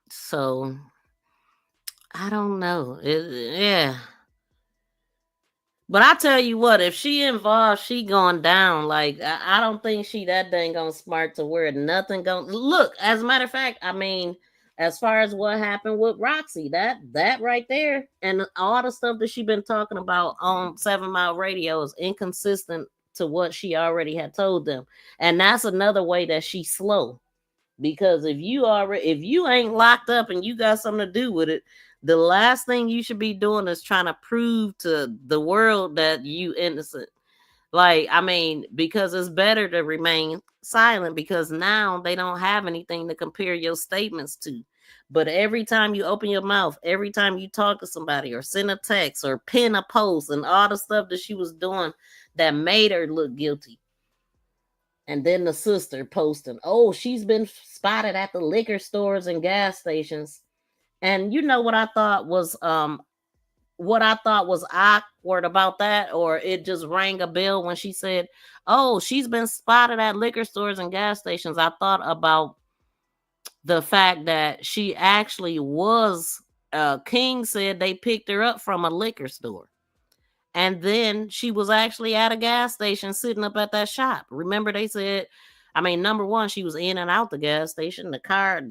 So I don't know. Yeah. But I tell you what, if she involved, she going down. Like, I don't think she that dang on smart to where nothing going. Look, as a matter of fact, I mean, as far as what happened with Roxy, that right there, and all the stuff that she been talking about on 7 Mile Radio is inconsistent to what she already had told them. And that's another way that she's slow. Because if you ain't locked up and you got something to do with it, the last thing you should be doing is trying to prove to the world that you innocent. Like, I mean, because it's better to remain silent, because now they don't have anything to compare your statements to. But every time you open your mouth, every time you talk to somebody or send a text or pin a post and all the stuff that she was doing that made her look guilty. And then the sister posting, oh, she's been spotted at the liquor stores and gas stations. And you know what I thought was awkward about that, or it just rang a bell when she said, oh, she's been spotted at liquor stores and gas stations. I thought about the fact that she actually was, King said they picked her up from a liquor store. And then she was actually at a gas station sitting up at that shop. Remember, they said, I mean, number one, she was in and out the gas station. The car,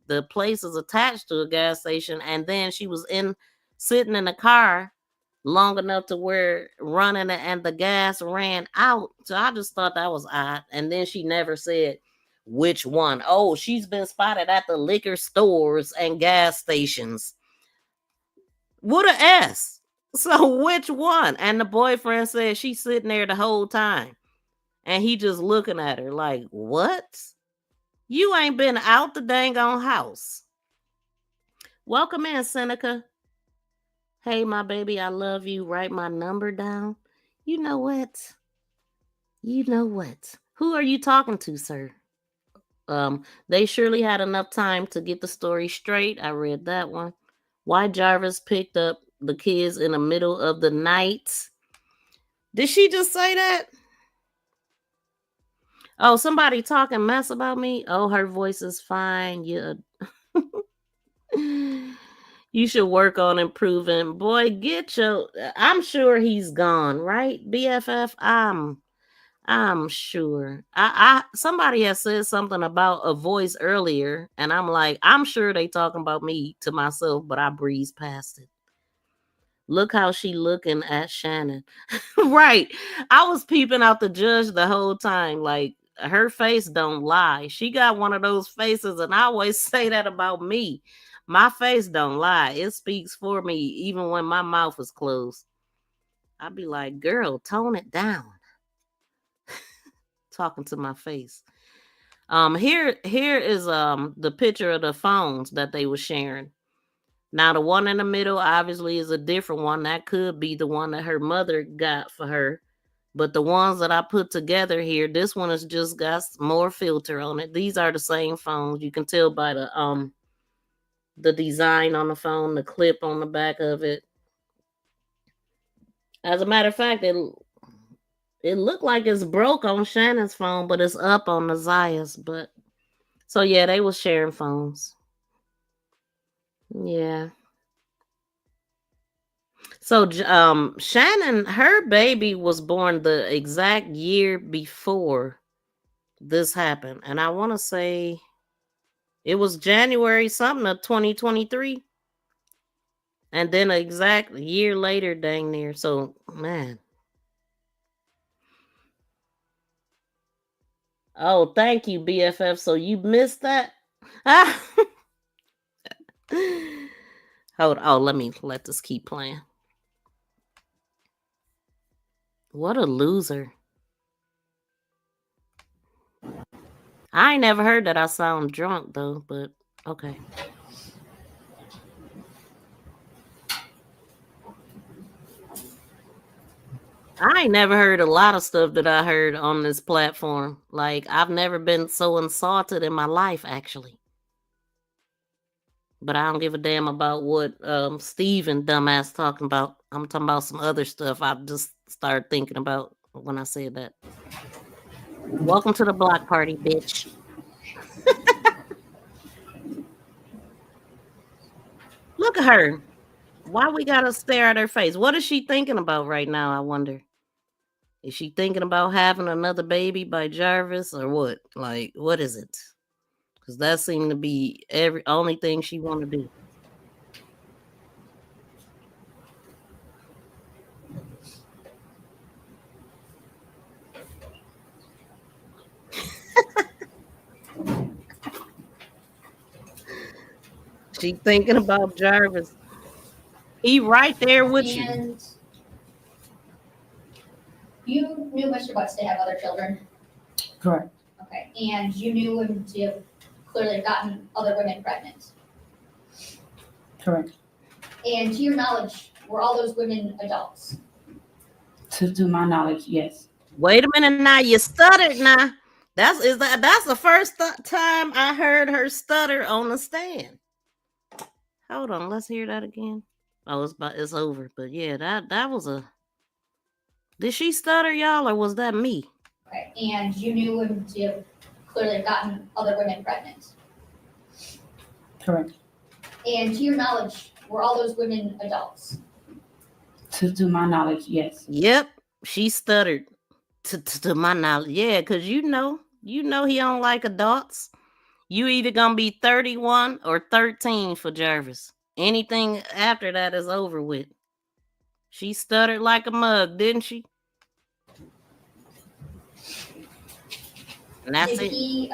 the place is attached to a gas station. And then she was sitting in the car long enough to where running and the gas ran out. So I just thought that was odd. And then she never said which one. Oh, she's been spotted at the liquor stores and gas stations. What a S. So which one? And the boyfriend said she's sitting there the whole time. And he just looking at her like, what? You ain't been out the dang on house. Welcome in, Seneca. Hey, my baby, I love you. Write my number down. You know what? You know what? Who are you talking to, sir? They surely had enough time to get the story straight. I read that one. Why Jarvis picked up the kids in the middle of the night. Did she just say that? Oh, somebody talking mess about me? Oh, her voice is fine. Yeah. You should work on improving. Boy, get your... I'm sure he's gone, right? BFF, I'm sure. Somebody has said something about a voice earlier, and I'm like, I'm sure they talking about me to myself, but I breezed past it. Look how she looking at Shannon. Right. I was peeping out the judge the whole time. Like, her face don't lie. She got one of those faces, and I always say that about me. My face don't lie. It speaks for me, even when my mouth is closed. I'd be like, girl, tone it down. Talking to my face. Here is the picture of the phones that they were sharing. Now the one in the middle obviously is a different one. That could be the one that her mother got for her. But the ones that I put together here, this one has just got more filter on it. These are the same phones. You can tell by the design on the phone, the clip on the back of it. As a matter of fact, it looked like it's broke on Shannon's phone, but it's up on the ZIYAH's. But so yeah, they were sharing phones. Yeah. So Shannon, her baby was born the exact year before this happened. And I want to say it was January something of 2023. And then an exact year later, dang near. So, man. Oh, thank you, BFF. So you missed that? Hold on. Oh, let this keep playing. What a loser. I ain't never heard that I sound drunk, though, but okay. I ain't never heard a lot of stuff that I heard on this platform. Like, I've never been so insulted in my life, actually. But I don't give a damn about what Steven dumbass talking about. I'm talking about some other stuff I just started thinking about when I said that. Welcome to the block party, bitch. Look at her. Why we gotta stare at her face? What is she thinking about right now, I wonder? Is she thinking about having another baby by Jarvis or what? Like, what is it? Because that seemed to be only thing she want to do. She thinking about Jarvis. He right there with you. And you knew Mr. Butts to have other children. Correct. Okay. And you knew him to have clearly gotten other women pregnant. Correct. And to your knowledge, were all those women adults? To my knowledge, yes. Wait a minute now, you stuttered now. That's the first time I heard her stutter on the stand. Hold on, let's hear that again. Oh, it's over. But yeah, that was a... Did she stutter, y'all, or was that me? Okay. And you knew him to have clearly gotten other women pregnant. Correct. And to your knowledge, were all those women adults? To my knowledge, yes. Yep, she stuttered. To my knowledge, yeah, because you know he don't like adults. You either gonna be 31 or 13 for Jarvis. Anything after that is over with. She stuttered like a mug, didn't she? And that's Did it. he,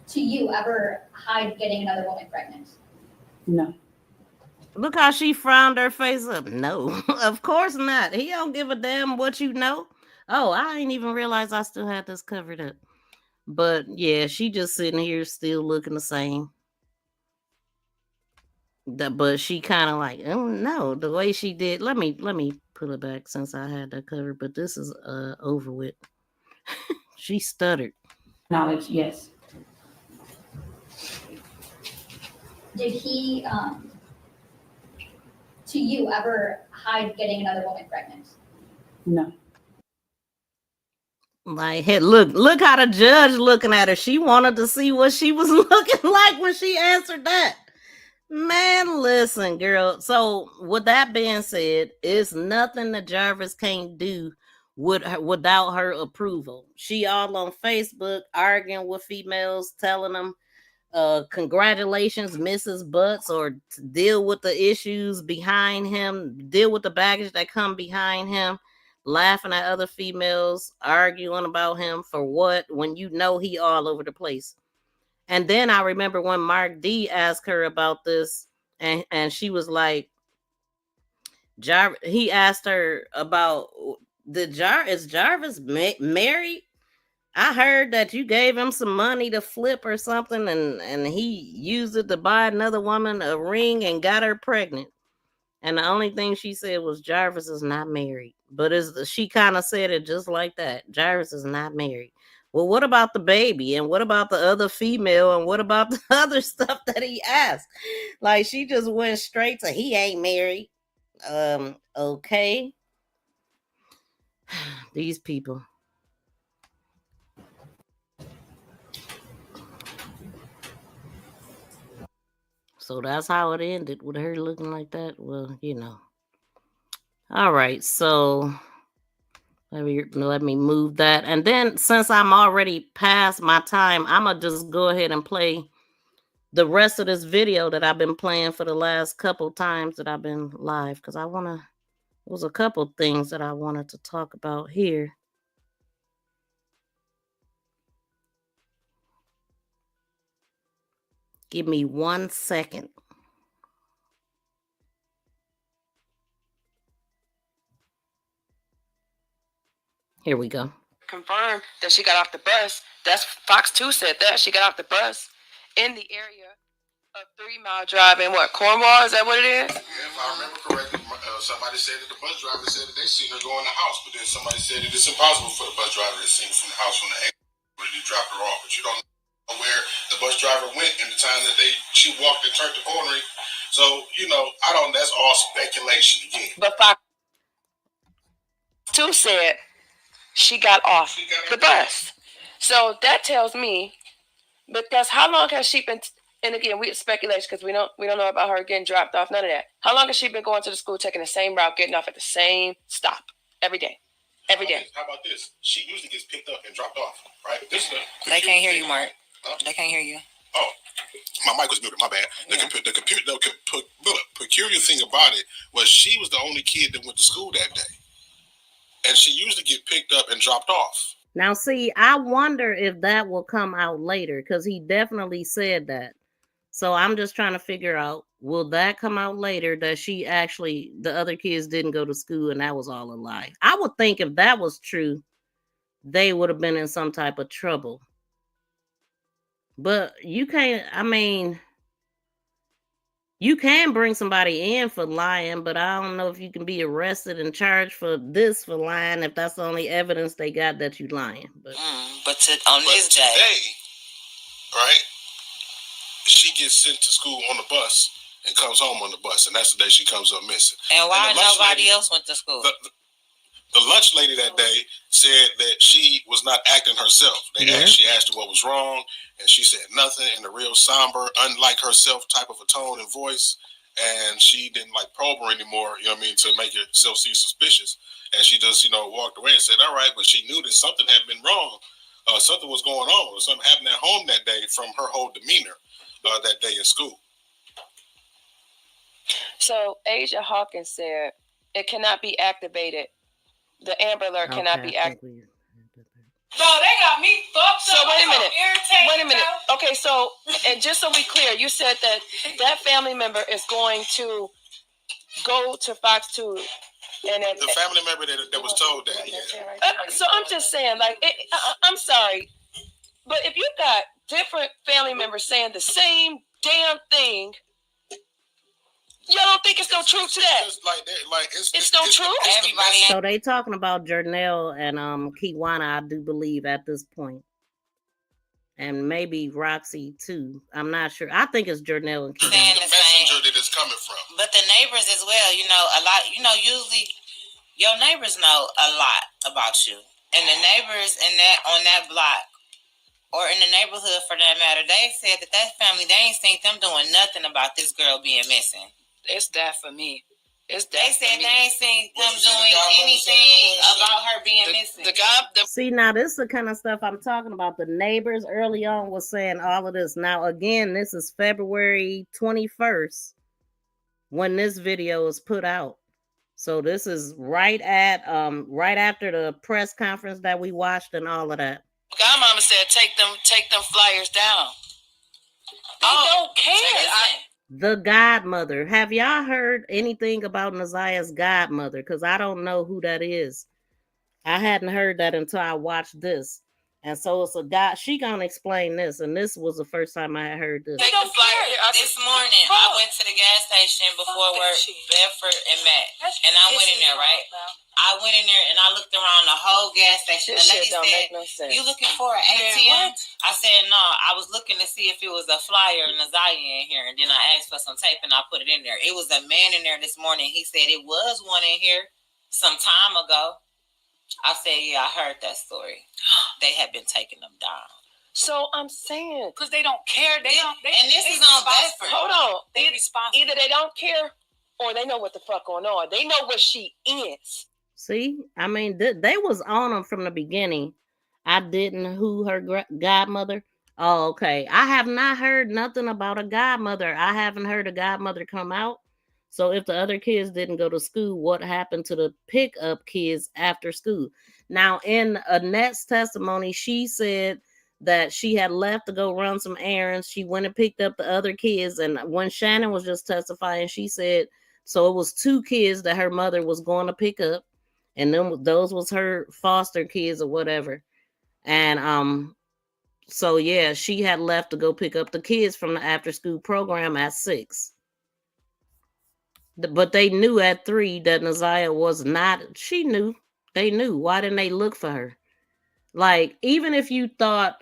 to you, ever hide getting another woman pregnant? No. Look how she frowned her face up. No, of course not. He don't give a damn what you know. Oh, I ain't even realize I still had this covered up. But yeah, she just sitting here still looking the same. But she kind of like, oh no, the way she did. Let me pull it back since I had that covered. But this is over with. She stuttered. Knowledge, yes. Did he, to you, ever hide getting another woman pregnant? No. Like, hey, look how the judge looking at her. She wanted to see what she was looking like when she answered that. Man, listen, girl. So with that being said, it's nothing that Jarvis can't do without her approval. She all on Facebook arguing with females, telling them congratulations, Mrs. Butts, or to deal with the issues behind him, deal with the baggage that come behind him, laughing at other females, arguing about him for what, when you know he all over the place. And then I remember when Mark D asked her about this, and she was like, he asked her about is Jarvis married? I heard that you gave him some money to flip or something, and he used it to buy another woman a ring and got her pregnant. And the only thing she said was Jarvis is not married. But she kind of said it just like that. Jarvis is not married. Well, what about the baby? And what about the other female? And what about the other stuff that he asked? Like, she just went straight to he ain't married. Okay. These people. So that's how it ended with her looking like that. Well, you know. All right, so let me move that. And then since I'm already past my time, I'm going to just go ahead and play the rest of this video that I've been playing for the last couple times that I've been live. Because there was a couple things that I wanted to talk about here. Give me 1 second. Here we go. Confirmed that she got off the bus. That's Fox 2 said that. She got off the bus in the area of 3 Mile Drive in what, Cornwall? Is that what it is? Yeah, if I remember correctly, somebody said that the bus driver said that they seen her go in the house, but then somebody said that it's impossible for the bus driver to see her from the house from the angle where they dropped her off. But you don't know where the bus driver went in the time that she walked and turned the corner. So, that's all speculation again. But Fox 2 said she got off the bus. So that tells me, because how long has she been, and again, we speculation because we don't know about her getting dropped off, none of that. How long has she been going to the school, taking the same route, getting off at the same stop every day? Every day. How about this? She usually gets picked up and dropped off, right? They can't hear you, Mark. They can't hear you. Oh, my mic was muted. My bad. The peculiar thing about it was she was the only kid that went to school that day, and she usually get picked up and dropped off. Now, see, I wonder if that will come out later because he definitely said that. So I'm just trying to figure out, will that come out later that the other kids didn't go to school and that was all a lie? I would think if that was true, they would have been in some type of trouble. But you can't, you can bring somebody in for lying, but I don't know if you can be arrested and charged for lying if that's the only evidence they got that you lying. But on this day, right? She gets sent to school on the bus and comes home on the bus, and that's the day she comes up missing. And why nobody else went to school? The lunch lady that day said that she was not acting herself. She asked her what was wrong, and she said nothing in a real somber, unlike herself type of a tone and voice. And she didn't probe her anymore, to make herself seem suspicious. And she just, walked away and said, all right, but she knew that something had been wrong. Something was going on, or something happened at home that day from her whole demeanor that day in school. So Asia Hawkins said it cannot be activated. The Amber Alert cannot be activated. So they got me fucked So up. wait a minute. Wait Wait a minute. Okay, so and just so we clear, you said that that family member is going to go to Fox 2 and The family member that was told that, yeah. So I'm just saying, like, I'm sorry, but if you got different family members saying the same damn thing, y'all don't think it's no truth to that? It's no truth. Everybody. So they talking about Jernell and Kiwana, I do believe at this point, and maybe Roxy too. I'm not sure. I think it's Jernell and Kiwana. The messenger that it's coming from. But the neighbors as well, you know, a lot, you know, usually your neighbors know a lot about you. And the neighbors in that on that block or in the neighborhood for that matter, they said that family, they ain't seen them doing nothing about this girl being missing. It's that for me. It's that they said they ain't seen them doing anything about her being missing. See, now this is the kind of stuff I'm talking about. The neighbors early on was saying all of this. Now, again, this is February 21st when this video is put out. So this is right after the press conference that we watched and all of that. Godmama said, take them flyers down. They don't care. The godmother. Have y'all heard anything about Naziah's godmother? Because I don't know who that is. I hadn't heard that until I watched this. And so it's a guy. She gonna explain this. And this was the first time I had heard this. Take the flyer. This morning, I went to the gas station before work, Bedford and Matt. And I went in there, right? I went in there and I looked around the whole gas station. The lady said, "You looking for an ATM?" I said, "No, I was looking to see if it was a flyer and Naziah in here." And then I asked for some tape and I put it in there. It was a man in there this morning. He said it was one in here some time ago. I said, "Yeah, I heard that story. They had been taking them down." So I'm saying, because they don't care. They don't. And this is on Bedford. Hold on. Either they don't care or they know what the fuck going on. They know where she is. See, I mean, they was on them from the beginning. I didn't who her godmother. Oh, okay. I have not heard nothing about a godmother. I haven't heard a godmother come out. So if the other kids didn't go to school, what happened to the pickup kids after school? Now, in Annette's testimony, she said that she had left to go run some errands. She went and picked up the other kids. And when Shannon was just testifying, she said, so it was 2 kids that her mother was going to pick up. And then those was her foster kids or whatever. And so yeah, she had left to go pick up the kids from the after school program at 6. But they knew at 3 that Naziah was not. She knew. They knew. Why didn't they look for her? Like, even if you thought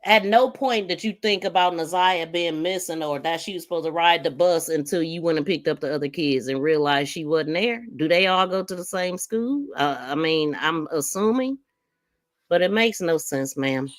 at no point did you think about Naziah being missing or that she was supposed to ride the bus until you went and picked up the other kids and realized she wasn't there. Do they all go to the same school? I mean, I'm assuming, but it makes no sense, ma'am.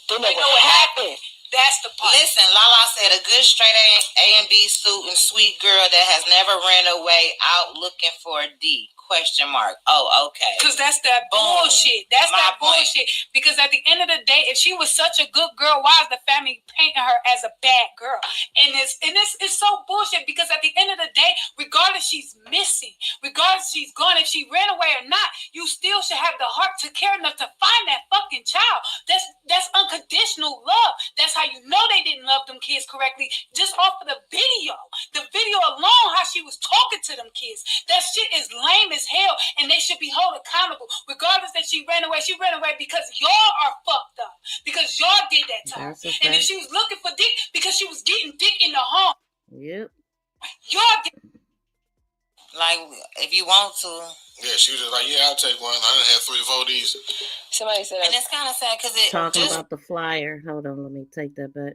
They know what happened. That's the part. Listen, Lala said a good straight A and B student, sweet girl that has never ran away out looking for a D. Question mark. Oh, okay. Because that's that bullshit. That's my that bullshit. Point. Because at the end of the day, if she was such a good girl, why is the family painting her as a bad girl? And it's so bullshit because at the end of the day, regardless she's missing, regardless she's gone, if she ran away or not, you still should have the heart to care enough to find that fucking child. That's unconditional love. That's how you know they didn't love them kids correctly. Just off of the video. The video alone, how she was talking to them kids. That shit is lame as hell, and they should be held accountable. Regardless that she ran away because y'all are fucked up. Because y'all did that to her. And if she was looking for dick, because she was getting dick in the home. Yep. Y'all did. Like, if you want to. Yeah, she was just like, yeah, I'll take one. I done had 3 or 4 of these. Somebody said, and it's kind of sad because it talking about the flyer. Hold on, let me take that back.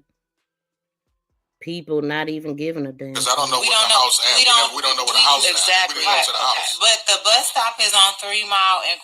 People not even giving a damn. Because I don't know what the house is. We don't know what the house is. Exactly. We go to the house. But the bus stop is on 3 Mile and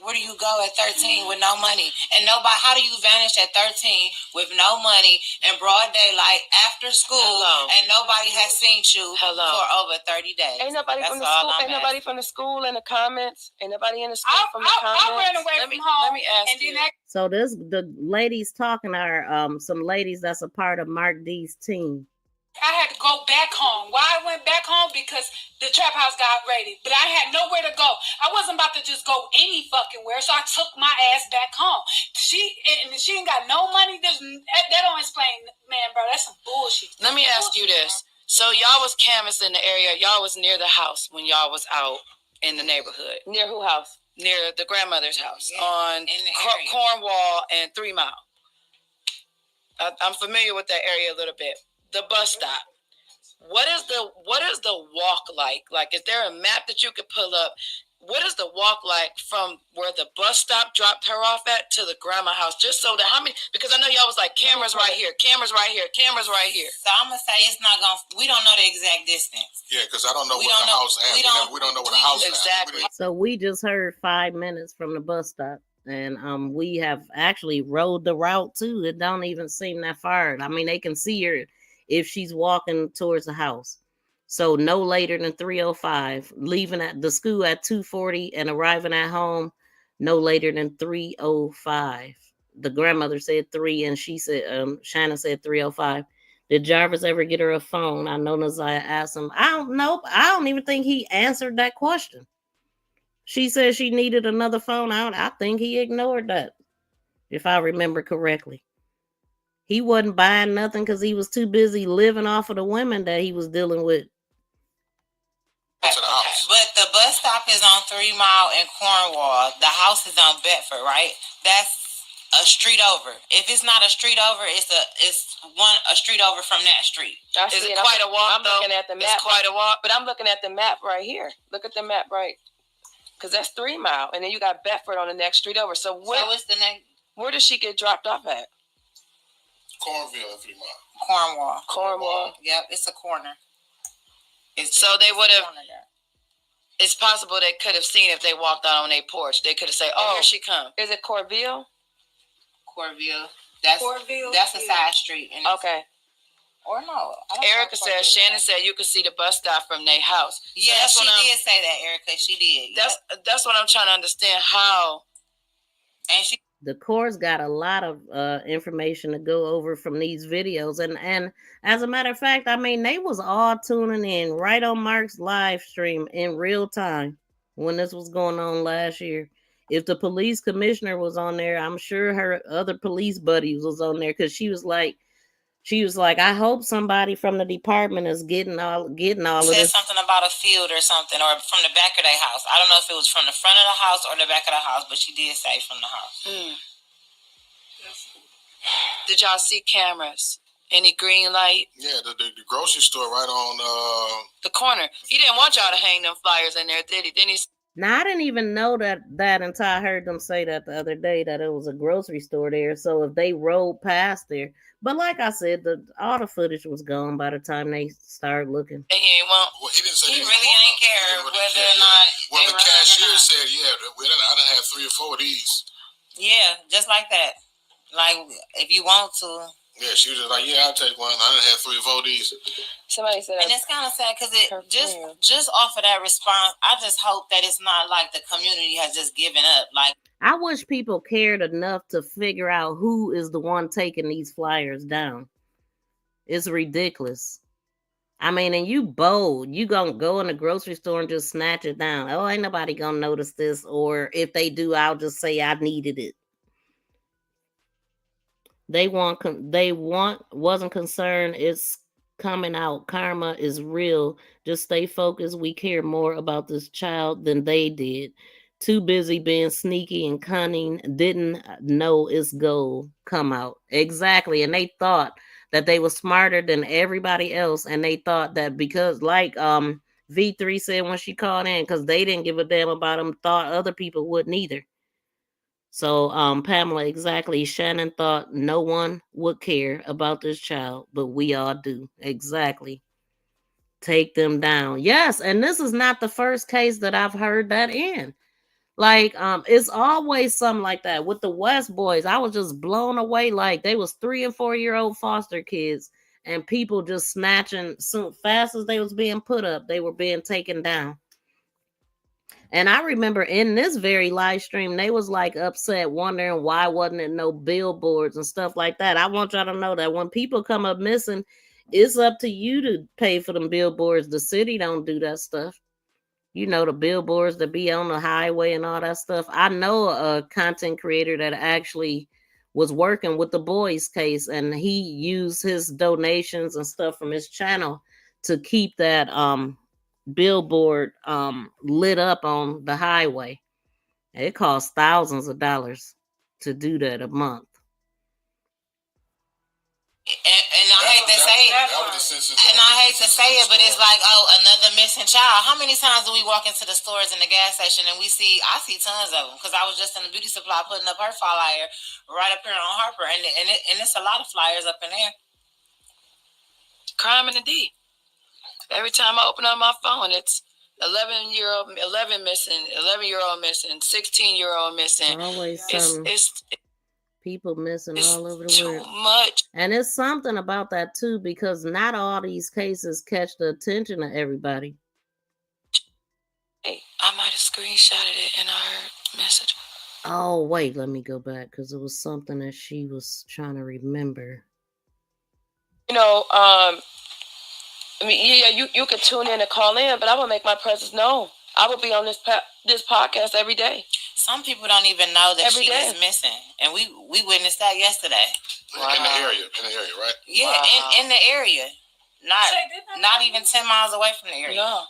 where do you go at 13 with no money? And nobody, how do you vanish at 13 with no money in broad daylight after school and nobody has seen you for over 30 days? Ain't nobody from the school. Ain't nobody from the school in the comments. Ain't nobody in the school from the comments. I ran away from home. Let me ask you. So the ladies talking are some ladies that's a part of Mark D's team. I had to go back home. Why I went back home? Because the trap house got raided. But I had nowhere to go. I wasn't about to just go any fucking where, so I took my ass back home. She ain't got no money. That don't explain, man, bro. That's some bullshit. Let me ask you this. So y'all was canvassing the area. Y'all was near the house when y'all was out in the neighborhood. Near who house? Near the grandmother's house on Cornwall and 3 Mile. I'm familiar with that area a little bit. The bus stop. What is the walk like? Like, is there a map that you could pull up? What is the walk like from where the bus stop dropped her off at to the grandma house? Just so that because I know y'all was like cameras right here, cameras right here, cameras right here. So I'm gonna say it's not gonna. We don't know the exact distance. Yeah, because I don't know what the house at. We don't know what the house exactly. So we just heard 5 minutes from the bus stop. And we have actually rode the route too. It don't even seem that far. I mean, they can see her if she's walking towards the house. So no later than 3:05, leaving at the school at 2:40 and arriving at home no later than 3:05. The grandmother said 3 and she said Shannon said 3:05. Did Jarvis ever get her a phone? I know Naziah asked him. I don't know. I don't even think he answered that question. She said she needed another phone. I think he ignored that, if I remember correctly. He wasn't buying nothing because he was too busy living off of the women that he was dealing with. To the house. But the bus stop is on 3 Mile and Cornwall. The house is on Bedford, right? That's a street over. If it's not a street over, it's a street over from that street. Is it quite a walk? I'm looking at the map. It's quite a walk, but I'm looking at the map right here. Look at the map right. Because that's 3 Mile, and then you got Bedford on the next street over. So what's the next? Where does she get dropped off at? Cornville at 3 Mile. Cornwall. Cornwall. Yep, it's a corner. So they would have. It's possible they could have seen if they walked out on their porch. They could have said, "Oh, here she comes." Is it Corville? Corville. That's a side street. Okay. Or no. Erica said, Shannon said you could see the bus stop from their house. Yeah, so she did say that, Erica. She did. That's what I'm trying to understand. How? And the court's got a lot of information to go over from these videos. And as a matter of fact, I mean, they was all tuning in right on Mark's live stream in real time when this was going on last year. If the police commissioner was on there, I'm sure her other police buddies was on there because she was like, I hope somebody from the department is getting all of this. Said something about a field or something, or from the back of their house. I don't know if it was from the front of the house or the back of the house, but she did say from the house. Did y'all see cameras? Any green light? Yeah, the grocery store right on the corner. He didn't want y'all to hang them flyers in there, did he? Didn't he? Now, I didn't even know that until I heard them say that the other day, that it was a grocery store there. So if they rode past there, but like I said, all the footage was gone by the time they started looking. Well, he didn't say he really ain't care whether or not. Well, the cashier said, "Yeah, I done had 3 or 4 of these." Yeah, just like that. Like if you want to. Yeah, she was just like, "Yeah, I'll take one. I done had 3 or 4 of these." Somebody said, and it's kind of sad because it just off of that response, I just hope that it's not like the community has just given up. Like, I wish people cared enough to figure out who is the one taking these flyers down. It's ridiculous. I mean, and you bold. You gonna go in the grocery store and just snatch it down. Oh, ain't nobody gonna notice this. Or if they do, I'll just say I needed it. They wasn't concerned. It's coming out. Karma is real. Just stay focused. We care more about this child than they did. Too busy being sneaky and cunning. Didn't know its goal come out. Exactly. And they thought that they were smarter than everybody else. And they thought that because, like V3 said when she called in, because they didn't give a damn about them, thought other people wouldn't either. So, Pamela, exactly. Shannon thought no one would care about this child, but we all do. Exactly. Take them down. Yes, and this is not the first case that I've heard that in. Like, it's always something like that. With the West boys, I was just blown away. Like, they was 3 and 4 year old foster kids, and people just snatching so fast as they was being put up, they were being taken down. And I remember in this very live stream, they was like upset, wondering why wasn't it no billboards and stuff like that. I want y'all to know that when people come up missing, it's up to you to pay for them billboards. The city don't do that stuff. You know, the billboards that be on the highway and all that stuff. I know a content creator that actually was working with the boys case, and he used his donations and stuff from his channel to keep that billboard lit up on the highway. It costs thousands of dollars to do that a month. And I hate to say it, but it's like, oh, another missing child. How many times do we walk into the stores and the gas station and I see tons of them, because I was just in the beauty supply putting up her flyer right up here on Harper, and it's a lot of flyers up in there. Crime in the D. Every time I open up my phone, it's 11 missing, 11-year-old missing, 16-year-old missing. Always It's people missing all over the world. too much. And it's something about that too, because not all these cases catch the attention of everybody. Hey, I might have screenshotted it in our message. Oh, wait, let me go back, because it was something that she was trying to remember. You know, I mean, yeah, you could tune in and call in, but I will make my presence known. I will be on this podcast every day. Some people don't even know that she is missing, and we witnessed that yesterday. Wow. In the area, right? Yeah, wow. in the area, not even 10 miles away from the area. No,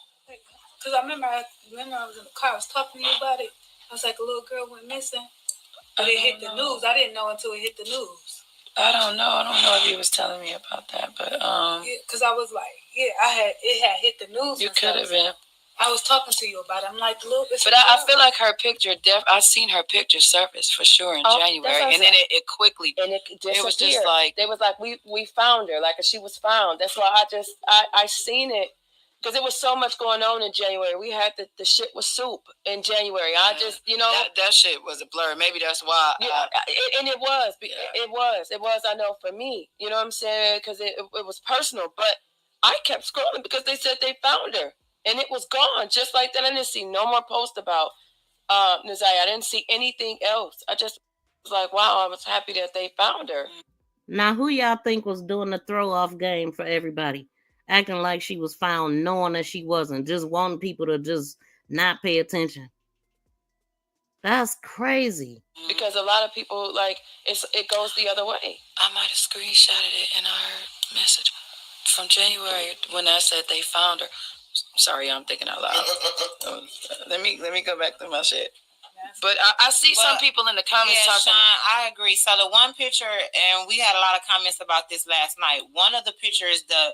because I remember I was in the car. I was talking to you about it. I was like, a little girl went missing, but it hit the news. I didn't know until it hit the news. I don't know if he was telling me about that, but because I was like, it had hit the news. You could have been. I was talking to you about it. I'm like, look, but I feel like her picture, I seen her picture surface for sure in January, and then it quickly, and it was just like, they was like, we found her, like she was found. That's why I seen it, because there was so much going on in January. We had the shit was soup in January. I just, that shit was a blur. Maybe that's why. Yeah, and it was. It was. I know for me, you know what I'm saying, because it was personal. But I kept scrolling because they said they found her. And it was gone, just like that. I didn't see no more posts about Neziah. I didn't see anything else. I just was like, wow, I was happy that they found her. Now, who y'all think was doing the throw-off game for everybody? Acting like she was found, knowing that she wasn't. Just wanting people to just not pay attention. That's crazy. Because a lot of people, like, it goes the other way. I might have screenshotted it in our message from January when I said they found her. Sorry, I'm thinking out loud. Let me go back to my shit. But I see some people in the comments talking. Sean, I agree. So the one picture, and we had a lot of comments about this last night. One of the pictures, the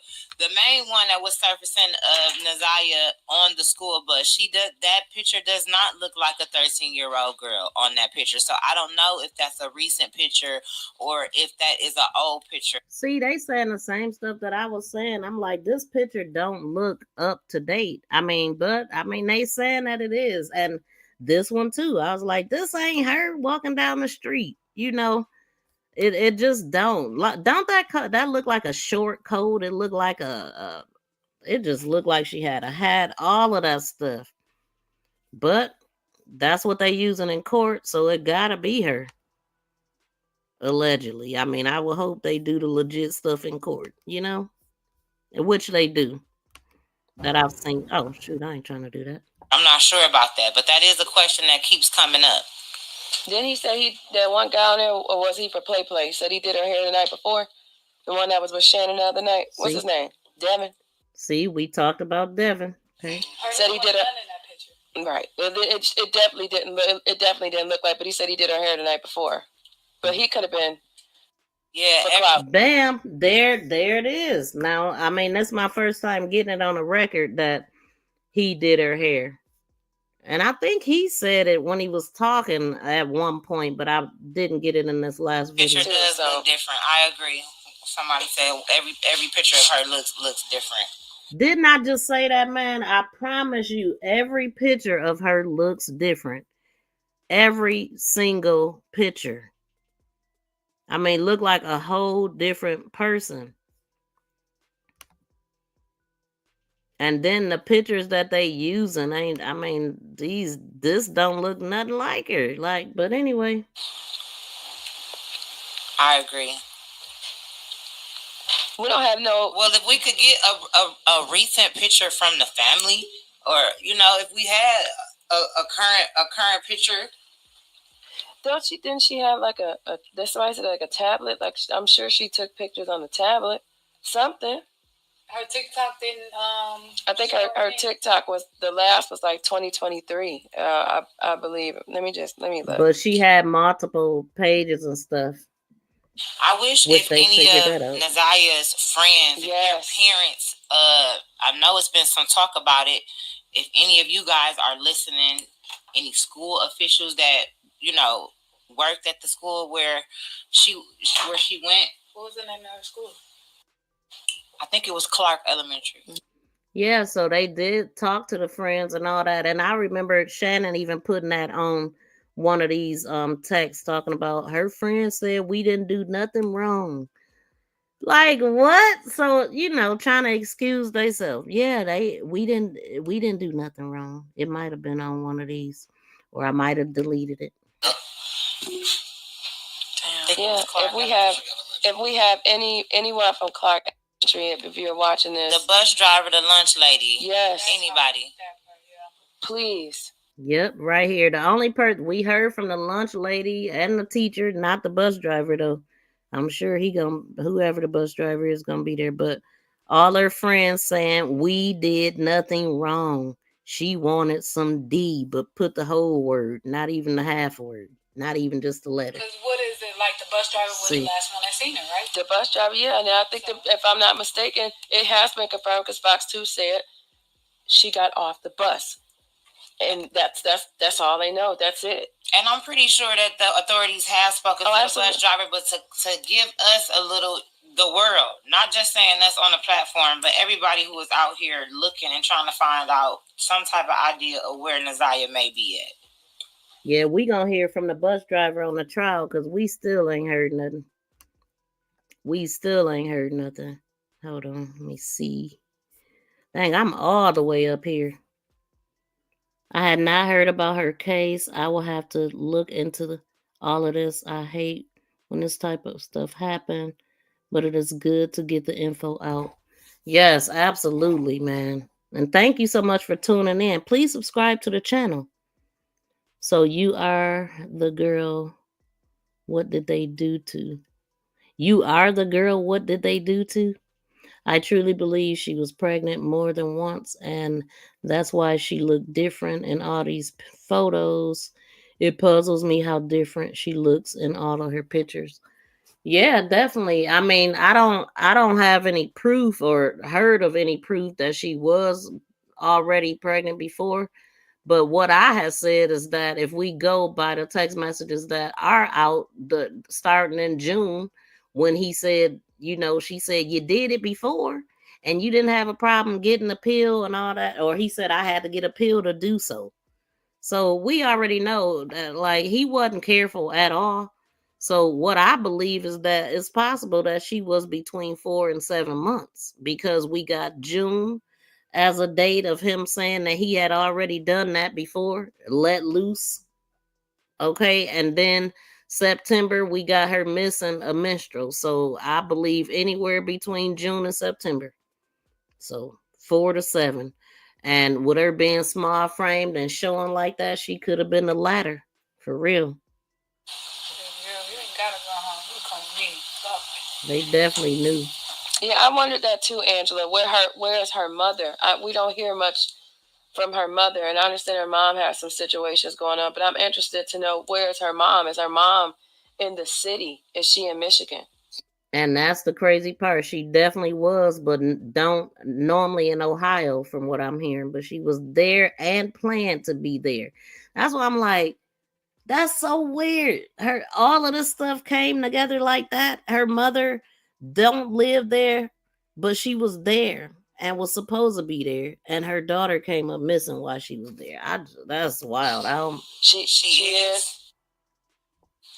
main one that was surfacing of Neziah on the school bus, that picture does not look like a 13-year-old girl on that picture. So I don't know if that's a recent picture or if that is an old picture. See, they saying the same stuff that I was saying. I'm like, this picture don't look up to date. But they saying that it is, and this one too. I was like, this ain't her walking down the street. It just don't that look like a short coat. It looked like it just looked like she had a hat, all of that stuff. But that's what they using in court, so it gotta be her. Allegedly. I mean, I would hope they do the legit stuff in court, which they do. That I've seen. Oh shoot, I ain't trying to do that. I'm not sure about that, but that is a question that keeps coming up. Didn't he say that one guy on there, or was he for Play? Said he did her hair the night before? The one that was with Shannon the other night? What's his name? Devin? See, we talked about Devin. Okay. Said he did her. Right. It definitely didn't. It definitely didn't look like. But he said he did her hair the night before. But he could have been. Yeah. Bam. There it is. Now, I mean, that's my first time getting it on a record that he did her hair. And I think he said it when he was talking at one point, but I didn't get it in this last video. Picture does look different. I agree. Somebody said every picture of her looks different. Didn't I just say that, man? I promise you, every picture of her looks different. Every single picture. I mean, look like a whole different person. And then the pictures that they using this don't look nothing like her. But anyway. I agree. We don't have no. Well, if we could get a recent picture from the family, or if we had a current picture. Didn't she have like that's why I said like a tablet? Like I'm sure she took pictures on the tablet. Something. Her TikTok didn't. I think her TikTok was the last was like 2023. I believe. Let me look. But she had multiple pages and stuff. I wish if any of Naziah's friends, parents, I know it's been some talk about it. If any of you guys are listening, any school officials that worked at the school where she went. What was the name of her school? I think it was Clark Elementary. Yeah, so they did talk to the friends and all that. And I remember Shannon even putting that on one of these texts talking about her friends said we didn't do nothing wrong. Like what? So, trying to excuse themselves. Yeah, we didn't do nothing wrong. It might have been on one of these, or I might have deleted it. Yeah, if we have anyone from Clark, if you're watching this, the bus driver, the lunch lady, yes, anybody, please. Yep, right here. The only person we heard from the lunch lady and the teacher, not the bus driver though. I'm sure whoever the bus driver is gonna be there, but all her friends saying we did nothing wrong. She wanted some D, but put the whole word, not even the half word, not even just the letter. Because what is it like? The bus driver was the last one that seen her, right? The bus driver, yeah. And I think if I'm not mistaken, it has been confirmed because Fox 2 said she got off the bus. And that's all they know. That's it. And I'm pretty sure that the authorities have spoken to the bus driver, but to give us the world, not just saying that's on the platform, but everybody who is out here looking and trying to find out some type of idea of where Naziah may be at. Yeah, we gonna hear from the bus driver on the trial because we still ain't heard nothing. Hold on, let me see. Dang, I'm all the way up here. I had not heard about her case. I will have to look into all of this. I hate when this type of stuff happen, but it is good to get the info out. Yes, absolutely, man. And thank you so much for tuning in. Please subscribe to the channel. So you are the girl. What did they do to? You are the girl. What did they do to? I truly believe she was pregnant more than once, and that's why she looked different in all these photos. It puzzles me how different she looks in all of her pictures. Yeah, definitely. I mean, I don't have any proof or heard of any proof that she was already pregnant before. But what I have said is that if we go by the text messages that are out, starting in June, when he said, she said you did it before and you didn't have a problem getting a pill and all that, or he said I had to get a pill to do so. So we already know that like he wasn't careful at all. So what I believe is that it's possible that she was between 4 and 7 months because we got June as a date of him saying that he had already done that before, let loose. Okay, and then September, we got her missing a menstrual. So I believe anywhere between June and September. So 4 to 7. And with her being small framed and showing like that, she could have been the latter. For real. They definitely knew. Yeah, I wondered that too, Angela. Where is her mother? We don't hear much from her mother, and I understand her mom has some situations going on, but I'm interested to know where is her mom? Is her mom in the city? Is she in Michigan? And that's the crazy part. She definitely was, but don't normally in Ohio from what I'm hearing, but she was there and planned to be there. That's why I'm like, that's so weird. All of this stuff came together like that. Her mother don't live there, but she was there and was supposed to be there, and her daughter came up missing while she was there. That's wild. She is.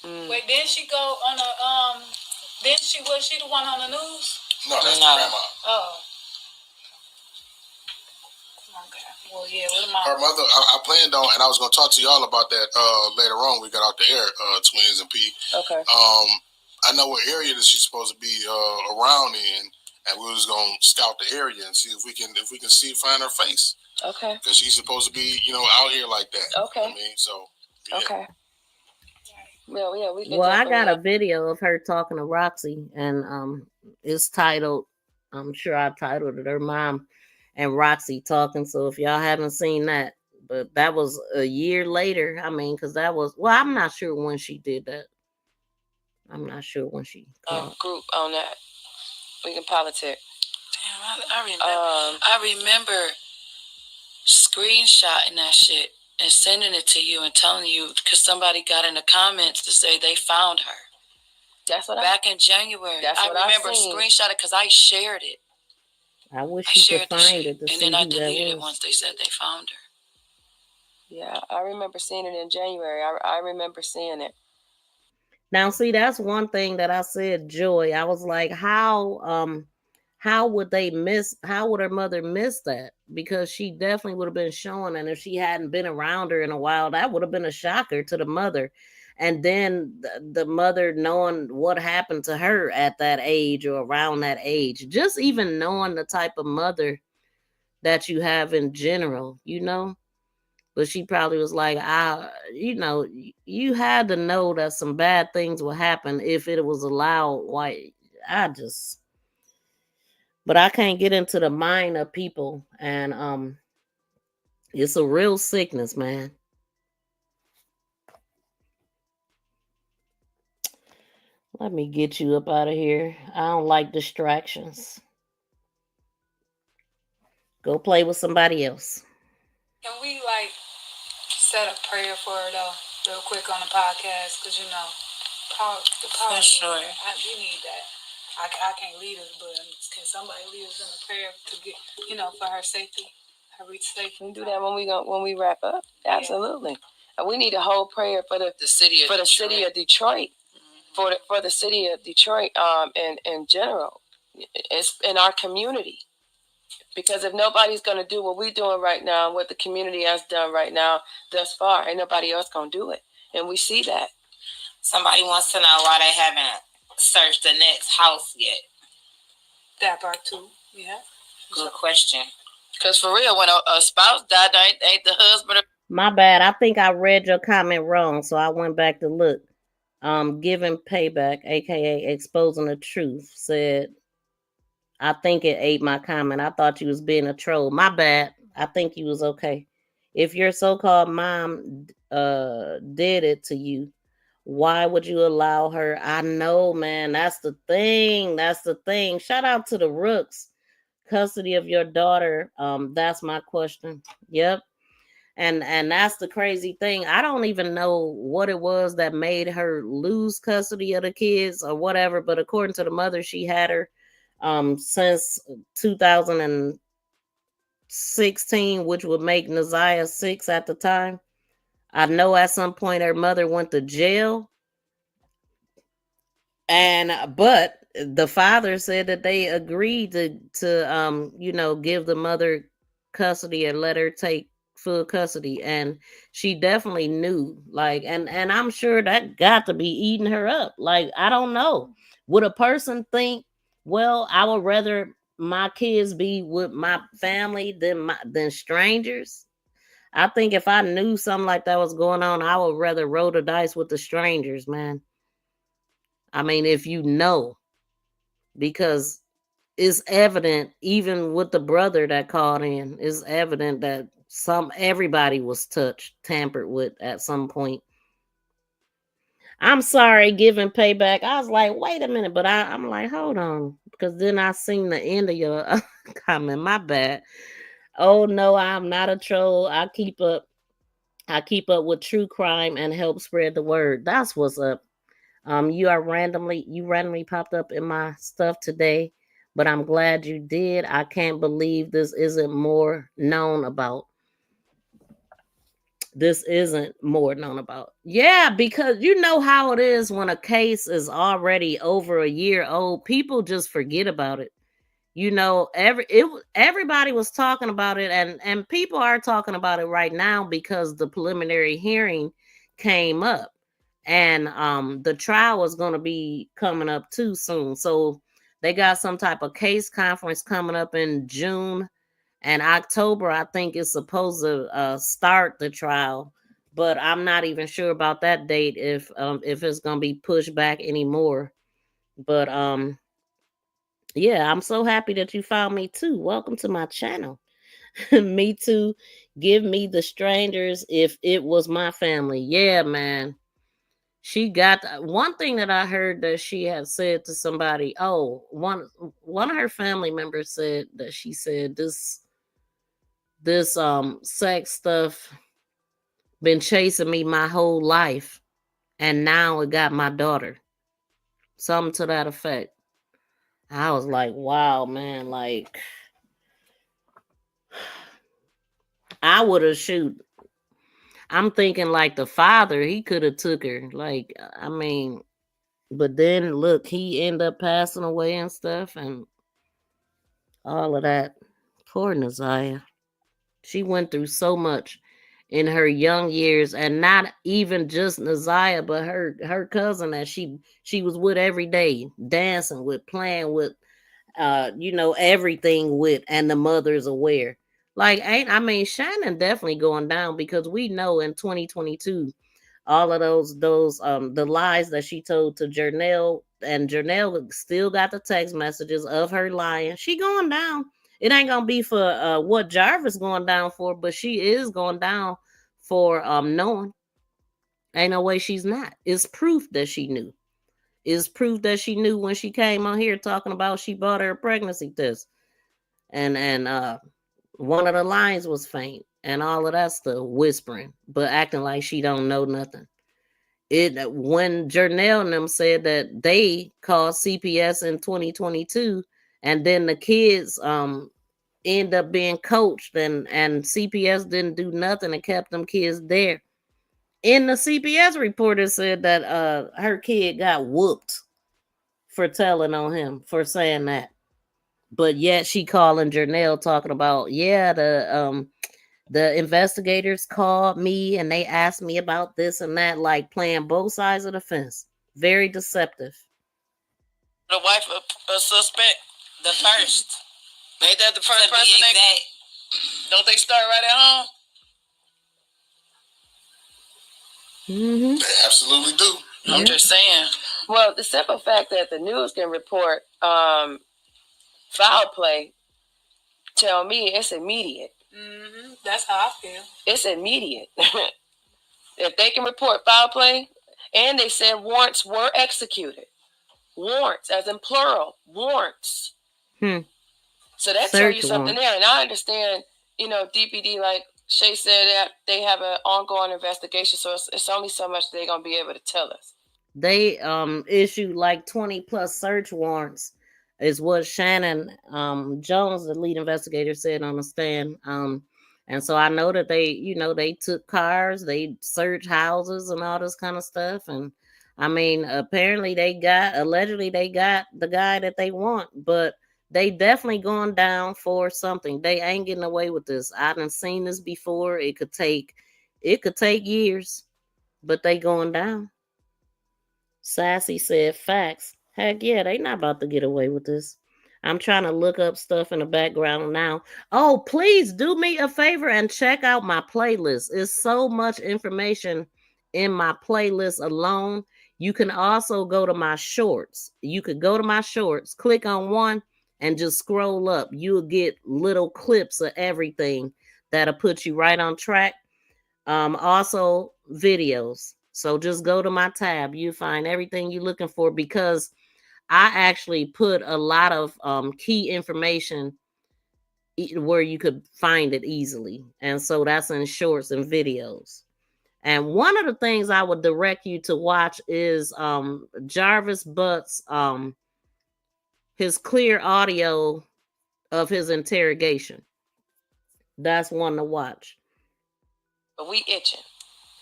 Wait, didn't she go on a was she the one on the news? No, that's the grandma. Oh. Okay. Well, yeah. Her mother, I planned on, and I was going to talk to y'all about that later on. We got out the air, Twins and P. Okay. I know what area that she's supposed to be around in, and we was gonna scout the area and see if we can find her face. Okay. Because she's supposed to be, out here like that. Okay. I mean, so. Yeah. Okay. Well, yeah, we can. Well, I got a video of her talking to Roxy, and it's titled, I'm sure I titled it, her mom and Roxy talking. So if y'all haven't seen that, but that was a year later. I mean, because that was, well, I'm not sure when she did that. I'm not sure when she group on that. We can politic. Damn, I remember screenshotting that shit and sending it to you and telling you because somebody got in the comments to say they found her. That's what back in January. That's what I remember screenshot it because I shared it. I wish you could find it to see and then I who that deleted it was. once they said they found her. Yeah, I remember seeing it in January. I remember seeing it. Now, see, that's one thing that I said, Joy. I was like, how would her mother miss that? Because she definitely would have been showing, and if she hadn't been around her in a while, that would have been a shocker to the mother. And then the mother knowing what happened to her at that age or around that age, just even knowing the type of mother that you have in general, But she probably was like, you had to know that some bad things will happen if it was allowed. But I can't get into the mind of people. And it's a real sickness, man. Let me get you up out of here. I don't like distractions. Go play with somebody else. Can we set a prayer for her though, real quick on the podcast? Because the power. For sure. We need that. I can't lead us, but can somebody lead us in a prayer to get, for her safety, her safety? We can do that when we wrap up. Absolutely. And we need a whole prayer for the city of Detroit. For the city of Detroit, in general, it's in our community. Because if nobody's going to do what we're doing right now, what the community has done right now thus far, ain't nobody else going to do it. And we see that. Somebody wants to know why they haven't searched the next house yet. That part too. Yeah. Good question. Because for real, when a spouse died, ain't the husband. My bad. I think I read your comment wrong, so I went back to look. Giving payback, aka exposing the truth, said, I think it ate my comment. I thought you was being a troll. My bad. I think you was okay. If your so-called mom did it to you, why would you allow her? I know, man. That's the thing. Shout out to the Rooks. Custody of your daughter. That's my question. Yep. And that's the crazy thing. I don't even know what it was that made her lose custody of the kids or whatever. But according to the mother, she had her since 2016, which would make Neziah 6 at the time. I know at some point her mother went to jail. But the father said that they agreed to give the mother custody and let her take full custody. And she definitely knew, and I'm sure that got to be eating her up. I don't know. Would a person think, well, I would rather my kids be with my family than strangers? I think if I knew something like that was going on, I would rather roll the dice with the strangers, man. I mean, if you know, because it's evident, even with the brother that called in, it's evident that everybody was touched, tampered with at some point. I'm sorry, giving payback. I was like, wait a minute, but I'm like, hold on, because then I seen the end of your comment. My bad. Oh no, I'm not a troll. I keep up with true crime and help spread the word. That's what's up. You randomly popped up in my stuff today, but I'm glad you did. I can't believe this isn't more known about. Yeah, because you know how it is when a case is already over a year old, people just forget about it. Everybody was talking about it, and people are talking about it right now because the preliminary hearing came up, and the trial is going to be coming up too soon. So They got some type of case conference coming up in June and October. I think is supposed to start the trial, but I'm not even sure about that date if it's gonna be pushed back anymore. But yeah, I'm so happy that you found me too. Welcome to my channel. Me too. Give me the strangers if it was my family. Yeah, man. She got one thing that I heard that she had said to somebody. Oh, one of her family members said that she said this sex stuff been chasing me my whole life, and now it got my daughter. Something to that effect. I was like, wow, man, like I would have shoot. I'm thinking like the father, he could have took her. Like, I mean, but then look, he ended up passing away and stuff and all of that. Poor Naziah. She went through so much in her young years, and not even just Naziah, but her cousin that she was with every day, dancing with, playing with, everything with, and the mother's aware. Like, Shannon definitely going down because we know in 2022, all of those the lies that she told to Jernell, and Jernell still got the text messages of her lying. She going down. It ain't gonna be for what Jarvis going down for, but she is going down for knowing. Ain't no way she's not. It's proof that she knew. It's proof that she knew when she came on here talking about she bought her a pregnancy test. And one of the lines was faint and all of that stuff, whispering, but acting like she don't know nothing. When Jernell and them said that they called CPS in 2022, and then the kids end up being coached, and CPS didn't do nothing and kept them kids there. In the CPS report, it said that her kid got whooped for telling on him for saying that. But yet she calling Jernell talking about, yeah, the investigators called me and they asked me about this and that, like playing both sides of the fence. Very deceptive. The wife of a suspect, The first. ain't that the first To be person exact. don't they start right at home? Mm-hmm. They absolutely do. I'm just saying. Well, the simple fact that the news can report foul play tell me it's immediate. Mm-hmm. That's how I feel. It's immediate. If they can report foul play, and they said warrants were executed. Warrants, as in plural, warrants. So that tells you something there. And I understand, DPD, like Shay said, that they have an ongoing investigation. So it's only so much they're going to be able to tell us. They issued like 20 plus search warrants, is what Shannon Jones, the lead investigator, said on the stand. And so I know that they took cars, they searched houses and all this kind of stuff. And apparently allegedly they got the guy that they want, but they definitely going down for something. They ain't getting away with this. I done seen this before. It could take years, but they going down. Sassy said facts. Heck yeah, they not about to get away with this. I'm trying to look up stuff in the background now. Oh, please do me a favor and check out my playlist. It's so much information in my playlist alone. You can also go to my shorts. You could go to my shorts, click on one, and just scroll up. You'll get little clips of everything that'll put you right on track. Also videos. So just go to my tab. You find everything you're looking for, because I actually put a lot of key information where you could find it easily. And so that's in shorts and videos. And one of the things I would direct you to watch is Jarvis Butt's his clear audio of his interrogation. That's one to watch. But we itching.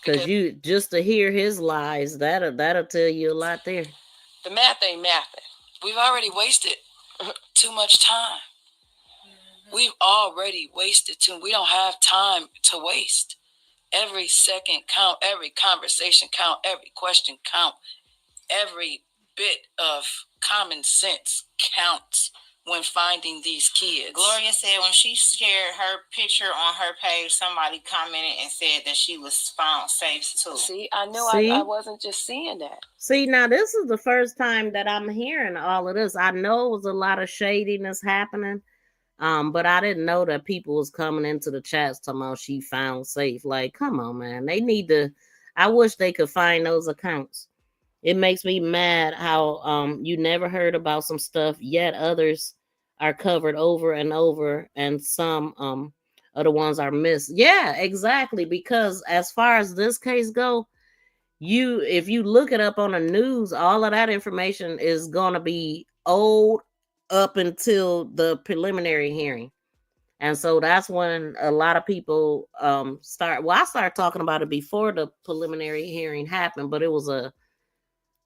Because you just to hear his lies, that'll tell you a lot there. The math ain't mathing. We've already wasted too much time. We've already wasted we don't have time to waste. Every second count, every conversation count, every question count, every bit of common sense counts when finding these kids. Gloria said when she shared her picture on her page, somebody commented and said that she was found safe too. See, I knew See? I wasn't just seeing that. See, now this is the first time that I'm hearing all of this. I know it was a lot of shadiness happening, but I didn't know that people was coming into the chats talking about she found safe. Like, come on, man. They need to. I wish they could find those accounts. It makes me mad how you never heard about some stuff, yet others are covered over and over, and some of the ones are missed. Yeah, exactly. Because as far as this case go, if you look it up on the news, all of that information is gonna be old up until the preliminary hearing. And so that's when a lot of people I started talking about it before the preliminary hearing happened, but it was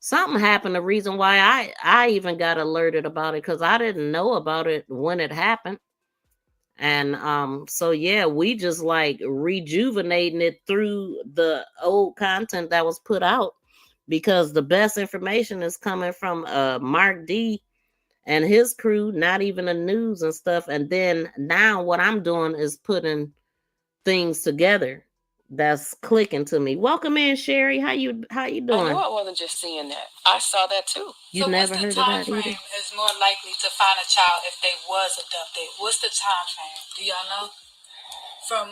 something happened. The reason why I even got alerted about it, because I didn't know about it when it happened. And so yeah, we just like rejuvenating it through the old content that was put out, because the best information is coming from Mark D and his crew, not even the news and stuff. And then now what I'm doing is putting things together that's clicking to me. Welcome in, Sherry. How you doing? I knew I wasn't just seeing that. I saw that too. You never heard of that either? Is more likely to find a child if they was adopted. What's the time frame? Do y'all know? From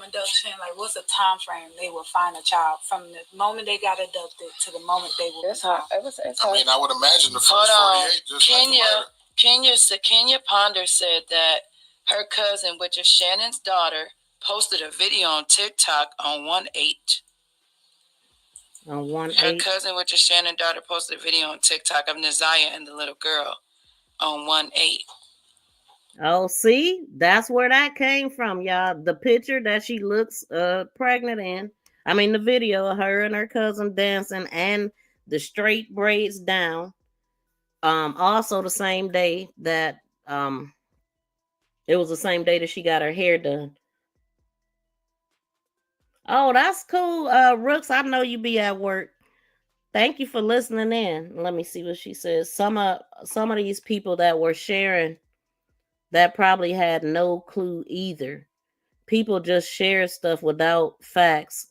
abduction, like what's the time frame they will find a child from the moment they got abducted to the moment they will? That's how it was. I mean, I would imagine the first 48 just Kenya Ponder said that her cousin, which is Shannon's daughter, posted a video on TikTok on 1/8. On 1/8. Her cousin, which is Shannon's daughter, posted a video on TikTok of Neziah and the little girl on 1/8. Oh, see, that's where that came from, y'all. The picture that she looks pregnant in. I mean, the video of her and her cousin dancing and the straight braids down. Also the same day that it was the same day that she got her hair done. Oh, that's cool. Rooks, I know you be at work. Thank you for listening in. Let me see what she says. Some of these people that were sharing that probably had no clue either. People just share stuff without facts.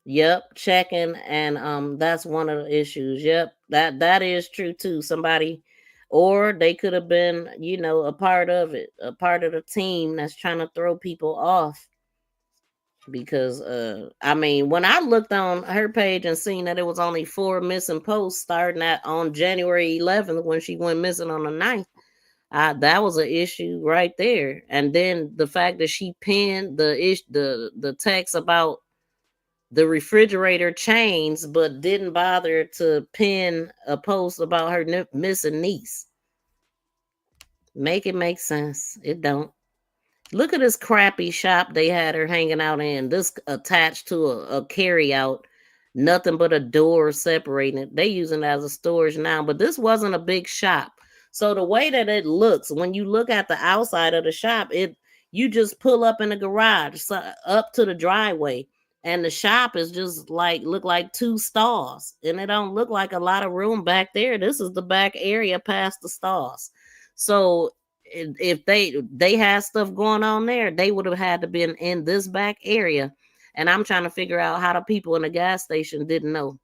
Yep, checking, and that's one of the issues. Yep, that is true too. Somebody, or they could have been, a part of it, a part of the team that's trying to throw people off. Because I mean, when I looked on her page and seen that it was only 4 missing posts starting on January 11th when she went missing on the 9th, that was an issue right there. And then the fact that she pinned the text about the refrigerator chains, but didn't bother to pin a post about her missing niece. Make it make sense. It don't. Look at this crappy shop they had her hanging out in. This attached to a carry out. Nothing but a door separating it. They using it as a storage now, but this wasn't a big shop. So the way that it looks, when you look at the outside of the shop, you just pull up in the garage, up to the driveway, and the shop is just look like 2 stalls, and it don't look like a lot of room back there. This is the back area past the stalls. So if they had stuff going on there, they would have had to been in this back area. And I'm trying to figure out how the people in the gas station didn't know.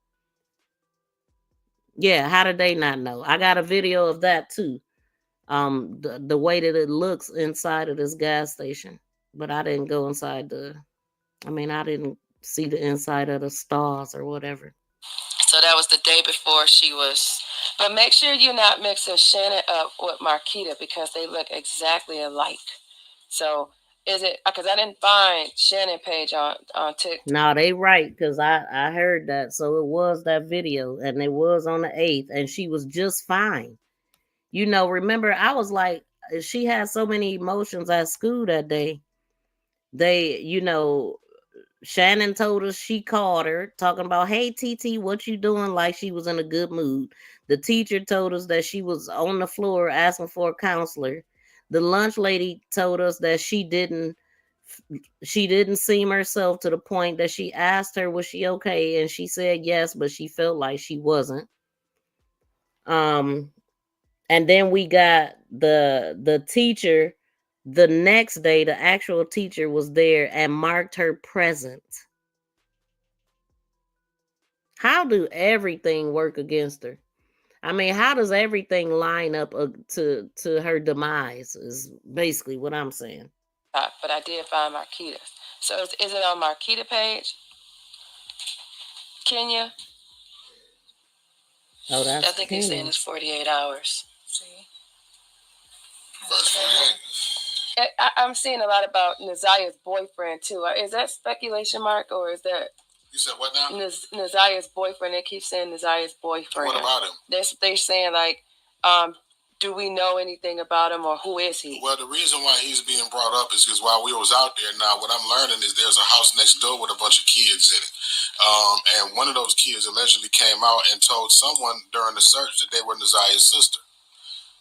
Yeah, how did they not know? I got a video of that too. The way that it looks inside of this gas station, but I didn't go inside I didn't see the inside of the stalls or whatever. So that was the day before she was. But make sure you're not mixing Shannon up with Marquita, because they look exactly alike. So is it, because I didn't find Shannon page on TikTok. No, they right, because I heard that. So it was that video, and it was on the 8th, and she was just fine. Remember, I was like, she had so many emotions at school that day. Shannon told us, she called her talking about, hey, TT, what you doing? Like she was in a good mood. The teacher told us that she was on the floor asking for a counselor. The lunch lady told us that she didn't seem herself, to the point that she asked her, was she okay? And she said yes, but she felt like she wasn't. And then we got the teacher. The next day, the actual teacher was there and marked her present. How do everything work against her? I mean, how does everything line up to her demise? Is basically what I'm saying. But I did find Marquita. So is it on Marquita page? Kenya? Oh, that's I think he's saying it's 48 hours. See? I'm seeing a lot about Naziah's boyfriend too. Is that speculation, Mark, or is that? You said what now? Naziah's boyfriend. They keep saying Naziah's boyfriend. What about him? They're saying like, do we know anything about him or who is he? Well, the reason why he's being brought up is because while we was out there, now what I'm learning is there's a house next door with a bunch of kids in it. And one of those kids allegedly came out and told someone during the search that they were Naziah's sister.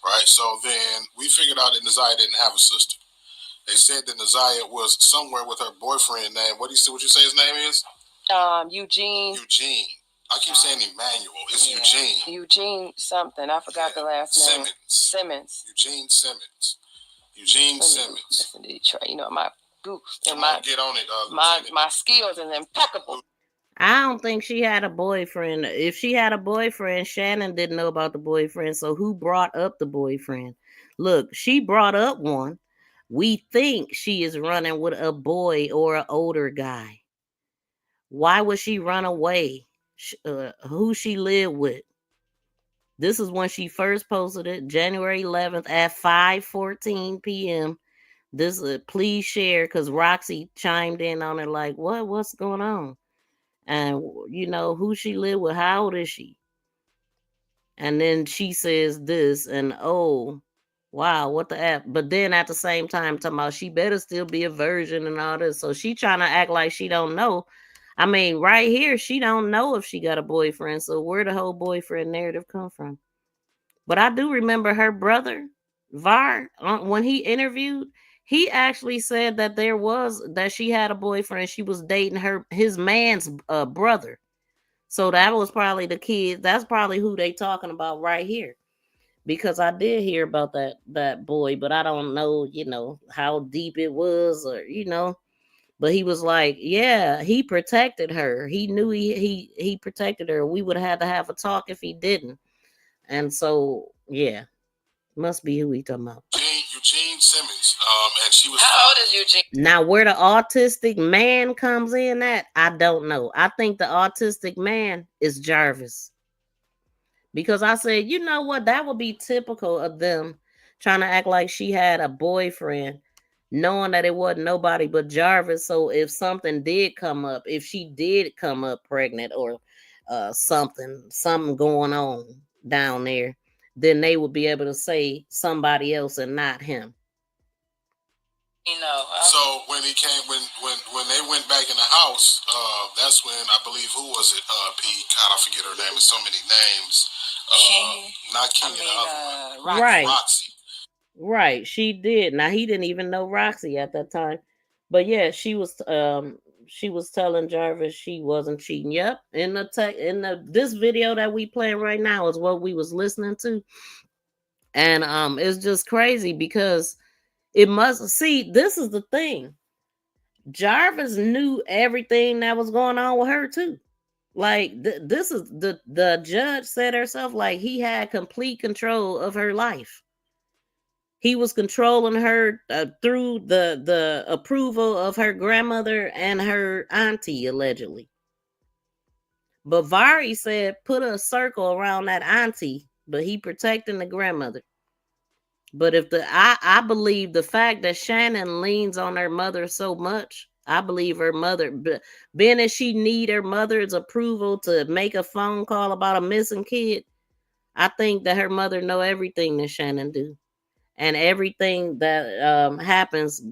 Right? So then we figured out that Naziah didn't have a sister. They said that Naziah was somewhere with her boyfriend named, what you say his name is? Eugene. Eugene. I keep saying Emmanuel. It's Eugene. Eugene something. I forgot the last name. Simmons. Eugene Simmons. Eugene Simmons. Listen to Detroit. You know, my goose and get on it. My skills is impeccable. I don't think she had a boyfriend. If she had a boyfriend, Shannon didn't know about the boyfriend. So who brought up the boyfriend? Look, she brought up one. We think she is running with a boy or an older guy. Why would she run away? Who she lived with? This is when she first posted it, January 11th at 5:14 p.m. This please share, because Roxy chimed in on it like, what's going on? And you know who she lived with, how old is she? And then she says this, and oh wow, what the app. But then at the same time talking about she better still be a virgin and all this. So she trying to act like she don't know. I mean, right here, she don't know if she got a boyfriend. So where the whole boyfriend narrative come from? But I do remember her brother, Var, when he interviewed, he actually said that she had a boyfriend. She was dating his man's brother. So that was probably the kid. That's probably who they talking about right here. Because I did hear about that boy, but I don't know, how deep it was or, But he was like, yeah, he protected her. He knew he protected her. We would have had to have a talk if he didn't. And so, yeah, must be who he talking about. Eugene Simmons. And she was. How old is Eugene? Now, where the autistic man comes in at, I don't know. I think the autistic man is Jarvis. Because I said, you know what? That would be typical of them trying to act like she had a boyfriend, knowing that it wasn't nobody but Jarvis. So if something did come up, if she did come up pregnant or something going on down there, then they would be able to say somebody else and not him. So when he came, when they went back in the house, that's when I believe, who was it? Pete, God, I forget her name. There's so many names. Not Kenya, the other one. Right. Roxy. Right, she did. Now he didn't even know Roxy at that time, but yeah, she was telling Jarvis she wasn't cheating. Yep, this video that we playing right now is what we was listening to, and it's just crazy because it must see. This is the thing. Jarvis knew everything that was going on with her too. Like this is the judge said herself, like he had complete control of her life. He was controlling her through the approval of her grandmother and her auntie, allegedly. But Vari said put a circle around that auntie, but he protecting the grandmother. But if I believe the fact that Shannon leans on her mother so much, I believe her mother, being that she need her mother's approval to make a phone call about a missing kid, I think that her mother know everything that Shannon do. And everything that happens,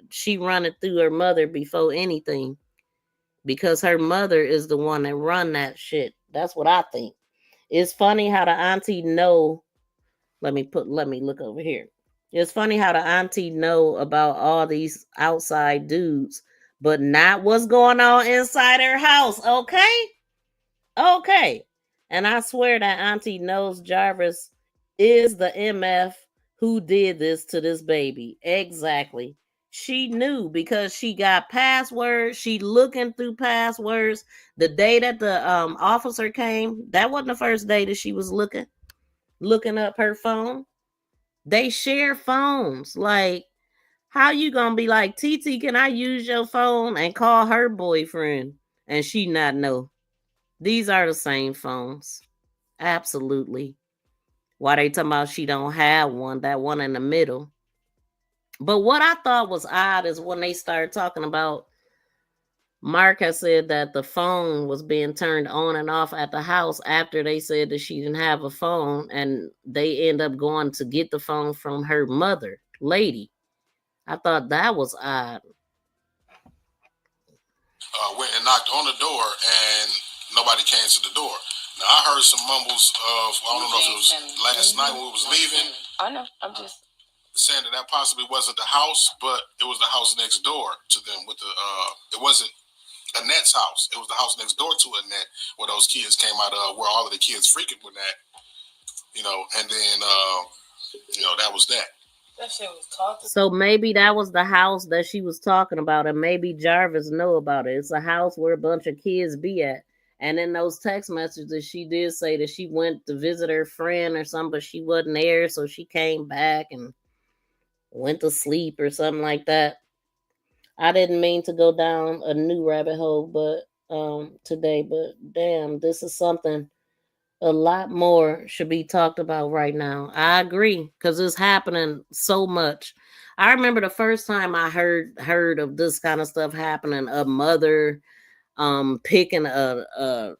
she run it through her mother before anything. Because her mother is the one that run that shit. That's what I think. It's funny how the auntie know. Let me look over here. It's funny how the auntie know about all these outside dudes, but not what's going on inside her house. Okay. And I swear that Auntie knows Jarvis is the MF who did this to this baby. Exactly. She knew because she got passwords. She looking through passwords. The day that the officer came, that wasn't the first day that she was looking up her phone. They share phones. Like, how you gonna be like, TT, can I use your phone and call her boyfriend and she not know? These are the same phones. Absolutely. Why they talking about she don't have one, that one in the middle. But what I thought was odd is when they started talking about, Mark has said that the phone was being turned on and off at the house after they said that she didn't have a phone, and they end up going to get the phone from her mother, lady. I thought that was odd. Went and knocked on the door, and nobody came to the door. Now I heard some mumbles of, I don't know if it was last night when we was leaving. I know. I'm just saying that possibly wasn't the house, but it was the house next door to them. With the it wasn't Annette's house. It was the house next door to Annette, where those kids came out of, where all of the kids freaking with that, and then that was that. That shit was talking. So maybe that was the house that she was talking about, and maybe Jarvis know about it. It's a house where a bunch of kids be at. And in those text messages, she did say that she went to visit her friend or something, but she wasn't there, so she came back and went to sleep or something like that. I didn't mean to go down a new rabbit hole, but today, but damn, this is something a lot more should be talked about right now. I agree, because it's happening so much. I remember the first time I heard of this kind of stuff happening, a mother picking a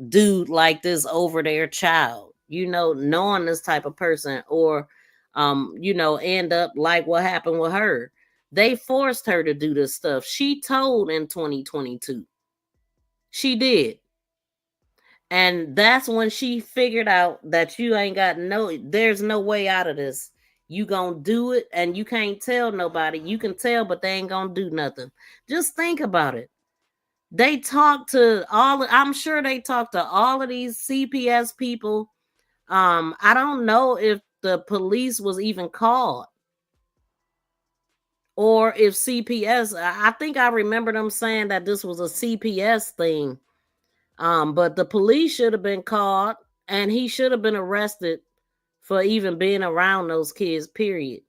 dude like this over their child, knowing this type of person, or end up like what happened with her. They forced her to do this stuff. She told in 2022. She did. And that's when she figured out that you ain't got there's no way out of this. You gonna do it and you can't tell nobody. You can tell, but they ain't gonna do nothing. Just think about it. They talked to I'm sure they talked to all of these CPS people. I don't know if the police was even called, or if CPS, I think I remember them saying that this was a CPS thing. But the police should have been called, and he should have been arrested for even being around those kids, period.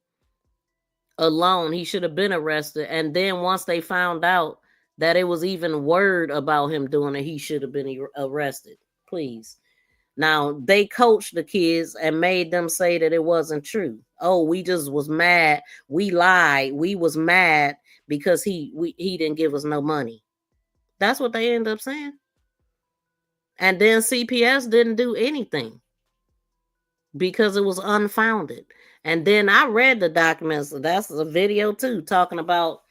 Alone, he should have been arrested. And then once they found out that it was even word about him doing it, he should have been arrested. Please. Now, they coached the kids and made them say that it wasn't true. Oh, we just was mad. We lied. We was mad because he didn't give us no money. That's what they ended up saying. And then CPS didn't do anything because it was unfounded. And then I read the documents. That's a video too, talking about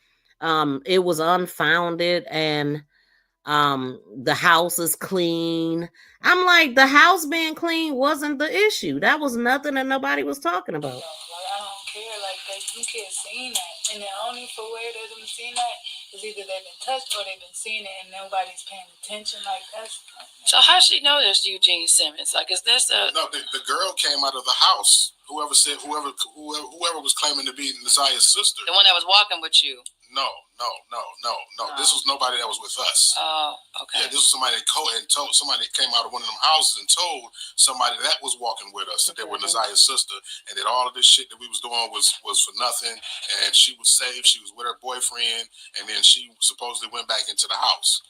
it was unfounded and the house is clean. I'm like, the house being clean wasn't the issue. That was nothing that nobody was talking about. Like, I don't care. Like, them kids seen that. And the only for where they didn't seen that is either they've been touched or they've been seeing it and nobody's paying attention. Like, that's... So how she know this Eugene Simmons? Like, is this a... No, the girl came out of the house. Whoever was claiming to be Naziah's sister. The one that was walking with you? No. This was nobody that was with us. Oh, okay. Yeah, this was somebody that told somebody that came out of one of them houses and told somebody that was walking with us that they were Naziah's sister, and that all of this shit that we was doing was for nothing, and she was safe. She was with her boyfriend, and then she supposedly went back into the house.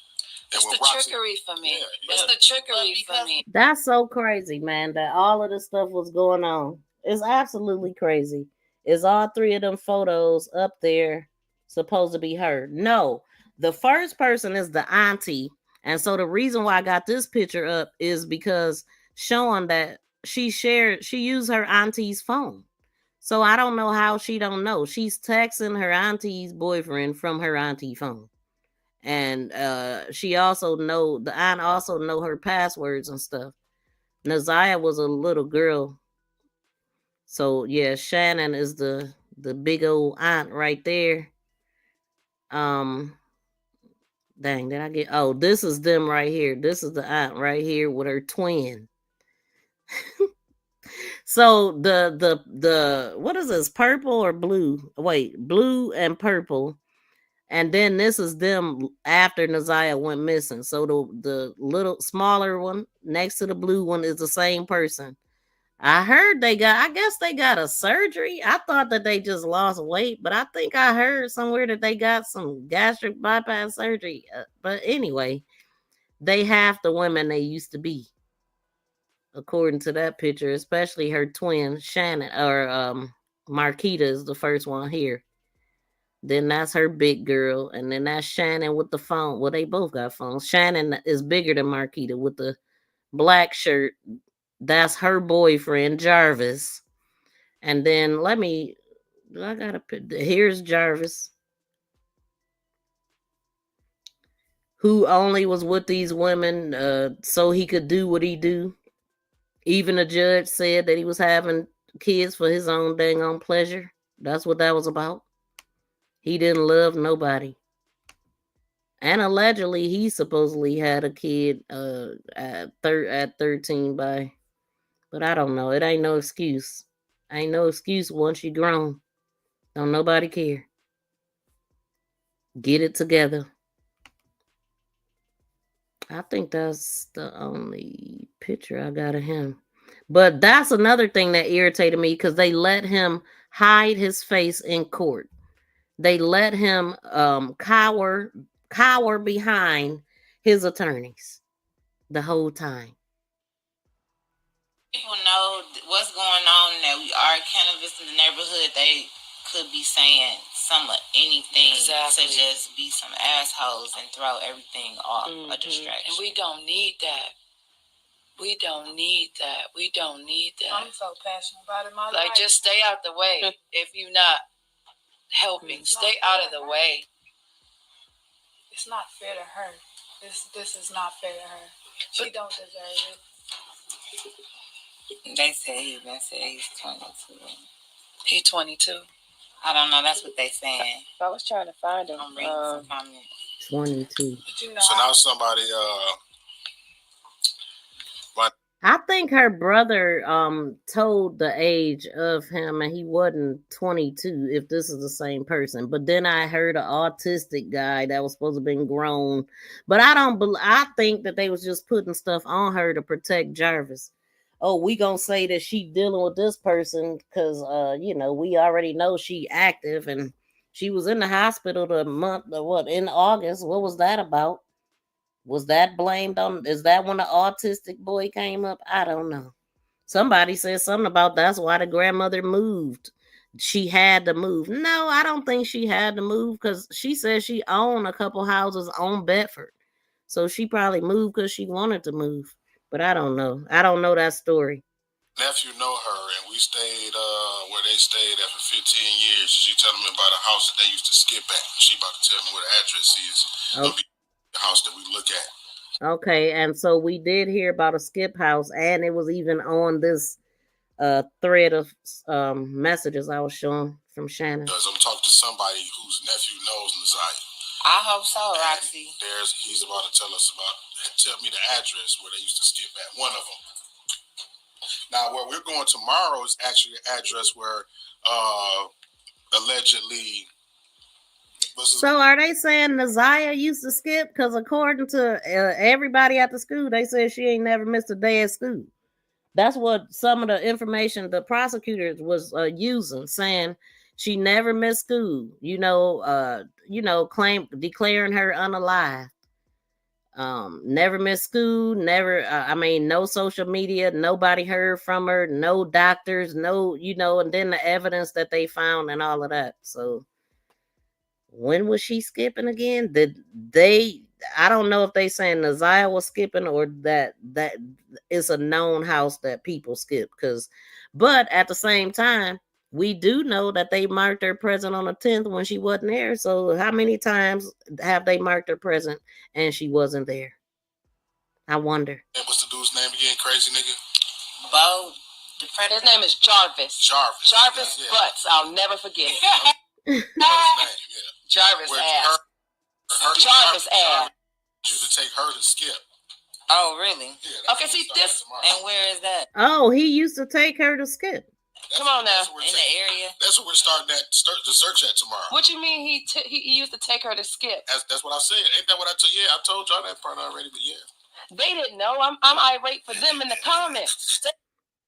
It's the trickery for me. It's the trickery for me. That's so crazy, man, that all of this stuff was going on. It's absolutely crazy. Is all three of them photos up there supposed to be her? No. The first person is the auntie. And so the reason why I got this picture up is because showing that she used her auntie's phone. So I don't know how she don't know. She's texting her auntie's boyfriend from her auntie phone. And the aunt also know her passwords and stuff. Naziah was a little girl. So yeah, Shannon is the big old aunt right there. Dang, did I get? Oh, this is them right here. This is the aunt right here with her twin. So the what is this? Purple or blue? Wait, blue and purple. And then this is them after Naziah went missing. So the little smaller one next to the blue one is the same person. I heard I guess they got a surgery. I thought that they just lost weight, but I think I heard somewhere that they got some gastric bypass surgery. But anyway, they half the women they used to be, according to that picture, especially her twin, Shannon, or Marquita is the first one here. Then that's her big girl, and then that's Shannon with the phone. Well, they both got phones. Shannon is bigger than Marquita with the black shirt. That's her boyfriend, Jarvis. And then here's Jarvis, who only was with these women so he could do what he do. Even the judge said that he was having kids for his own dang on pleasure. That's what that was about. He didn't love nobody. And allegedly, he supposedly had a kid at 13 but I don't know. It ain't no excuse. Ain't no excuse once you grown. Don't nobody care. Get it together. I think that's the only picture I got of him. But that's another thing that irritated me because they let him hide his face in court. They let him cower behind his attorneys the whole time. People know what's going on, that we are cannabis in the neighborhood. They could be saying some of anything to just be some assholes and throw everything off a distraction. And we don't need that. We don't need that. We don't need that. I'm so passionate about it. Like, just stay out the way if you're not helping. Stay out of the way. It's not fair to her. This is not fair to her. She don't deserve it. They say he's 22. He's 22. I don't know. That's what they saying. I was trying to find him. I'm reading some comments. 22. So now somebody I think her brother told the age of him, and he wasn't 22 if this is the same person. But then I heard an autistic guy that was supposed to have been grown. But I think that they was just putting stuff on her to protect Jarvis. Oh, we gonna say that she dealing with this person because we already know she active, and she was in the hospital in August. What was that about? Was that blamed on? Is that when the autistic boy came up? I don't know. Somebody said something about that's why the grandmother moved. She had to move. No, I don't think she had to move because she said she owned a couple houses on Bedford. So she probably moved because she wanted to move. But I don't know. I don't know that story. nephew know her, and we stayed where they stayed at for 15 years. She telling me about a house that they used to skip at. She about to tell me what the address is. It'll be the house that we look at. Okay, and so we did hear about a skip house, and it was even on this thread of messages I was showing from Shannon. Because I'm talking to somebody whose nephew knows Naziah. I hope so, Roxy. He's about to tell me the address where they used to skip at, one of them. Now, where we're going tomorrow is actually an address where allegedly. So are they saying Naziah used to skip? Because according to everybody at the school, they said she ain't never missed a day at school. That's what some of the information the prosecutors was using, saying she never missed school. Declaring her unalive. Never missed school. Never. No social media. Nobody heard from her. No doctors. No, and then the evidence that they found and all of that. So. When was she skipping again? I don't know if they saying Naziah was skipping or that is a known house that people skip. But at the same time, we do know that they marked her present on the 10th when she wasn't there. So how many times have they marked her present and she wasn't there? I wonder. And what's the dude's name again? Crazy nigga? Bo. His name is Jarvis. Jarvis Butts. I'll never forget it. Jarvis ass. Jarvis ass. Used to take her to Skip. Oh, really? Yeah, Okay, see this. And where is that? Oh, he used to take her to Skip. Come on now. In the area? That's what we're starting the search at tomorrow. What you mean he used to take her to Skip? That's what I said. Ain't that what I told you? Yeah, I told y'all that part already, but yeah. They didn't know. I'm irate for them in the comments.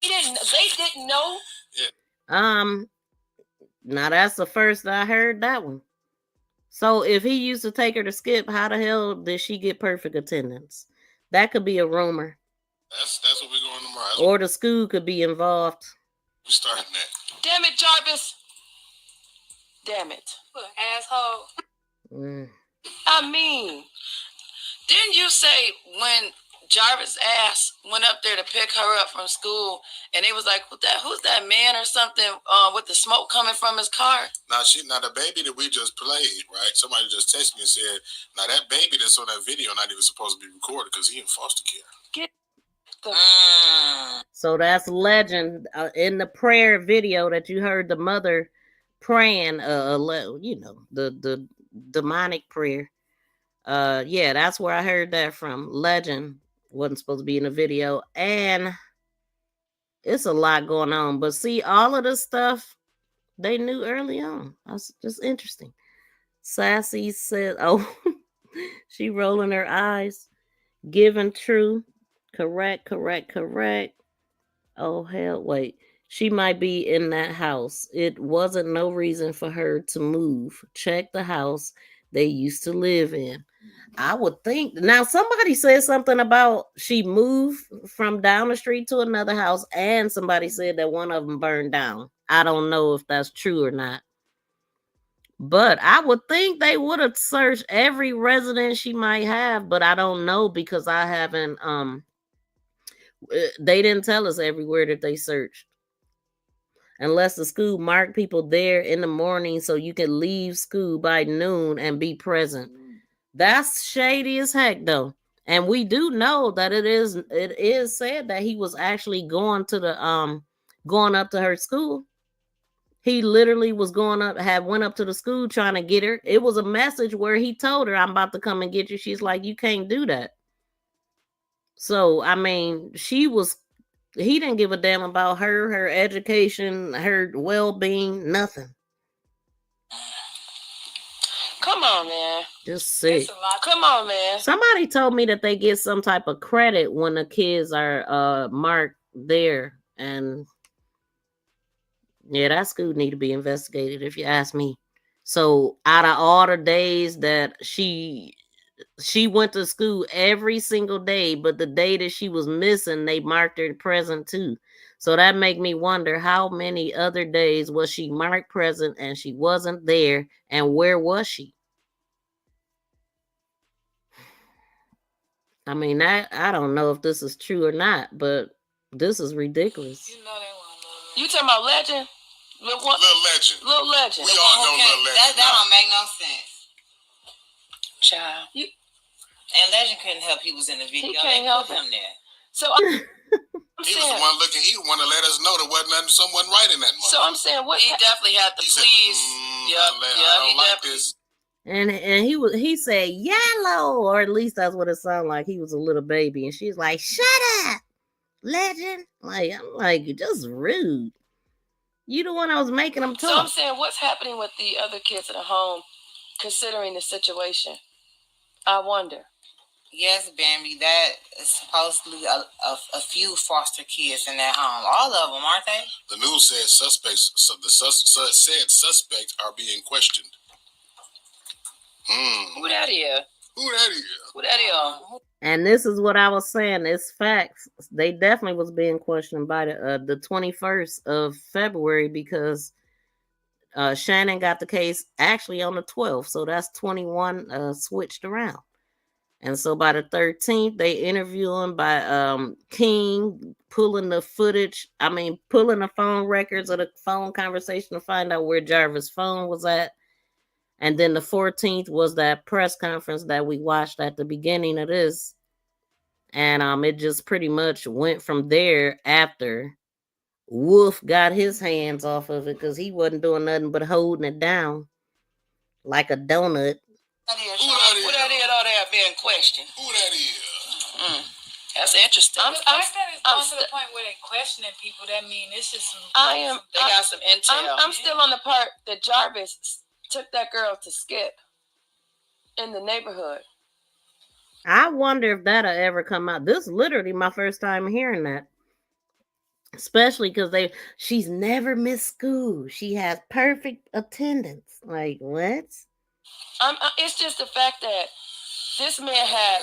They didn't know. Yeah. Now that's the first I heard that one. So if he used to take her to Skip, how the hell did she get perfect attendance? That could be a rumor. That's what we're going tomorrow. Or the school could be involved. We're starting that. Damn it, Jarvis. Damn it. What asshole. I mean, didn't you say when Jarvis' ass went up there to pick her up from school, and it was like, who's that man or something with the smoke coming from his car? Now the baby that we just played, right? Somebody just texted me and said, now that baby that's on that video not even supposed to be recorded because he in foster care. So that's legend. In the prayer video that you heard the mother praying, the demonic prayer. Yeah, that's where I heard that from. Legend wasn't supposed to be in the video, and it's a lot going on. But see, all of this stuff they knew early on. That's just interesting. Sassy said, "Oh, she rolling her eyes, giving true, correct. Oh hell, wait." She might be in that house. It wasn't no reason for her to move. Check the house they used to live in. I would think. Now, somebody said something about she moved from down the street to another house, and somebody said that one of them burned down. I don't know if that's true or not. But I would think they would have searched every resident she might have, but I don't know because I haven't, they didn't tell us everywhere that they searched. Unless the school marked people there in the morning so you could leave school by noon and be present. That's shady as heck, though. And we do know that it is said that he was actually going up to her school. He literally was went up to the school trying to get her. It was a message where he told her, "I'm about to come and get you." She's like, "You can't do that." So, I mean, he didn't give a damn about her education, her well-being, nothing. Come on, man. Just sick. Come on, man. Somebody told me that they get some type of credit when the kids are marked there. And yeah, that school need to be investigated if you ask me. So out of all the days that she went to school every single day, but the day that she was missing, they marked her present too. So that make me wonder how many other days was she marked present and she wasn't there, and where was she? I mean, I don't know if this is true or not, but this is ridiculous. You talking about Legend? Little Legend. Little Legend. We all know Little Legend. That don't make no sense. Child. And Legend couldn't help. He was in the video. He can't help him there. So he was the one looking. He the one to let us know there wasn't someone right in that moment. So I'm saying, what he definitely had to please. I don't like this. And he said yellow, or at least that's what it sounded like. He was a little baby, and she's like, "Shut up, Legend." I'm like, just rude. You the one I was making them talk. So I'm saying, what's happening with the other kids at home, considering the situation? I wonder. Yes, Bambi, that is supposedly a few foster kids in that home. All of them, aren't they? The news said suspects. So the said suspects are being questioned. Who that is? And this is what I was saying. It's facts. They definitely was being questioned by the 21st of February because Shannon got the case actually on the 12th. So that's 21 switched around. And so by the 13th, they interview him by King pulling the footage. Pulling the phone records of the phone conversation to find out where Jarvis' phone was at. And then the 14th was that press conference that we watched at the beginning of this. And it just pretty much went from there after Wolf got his hands off of it because he wasn't doing nothing but holding it down like a donut. Who that being questioned. Who that is? That's interesting. The fact that it's gone to the point where they're questioning people, that mean it's just some. They got some intel. I'm still on the part that Jarvis took that girl to Skip in the neighborhood. I wonder if that'll ever come out. This is literally my first time hearing that. Especially because she's never missed school. She has perfect attendance. Like, what? It's just the fact that this man had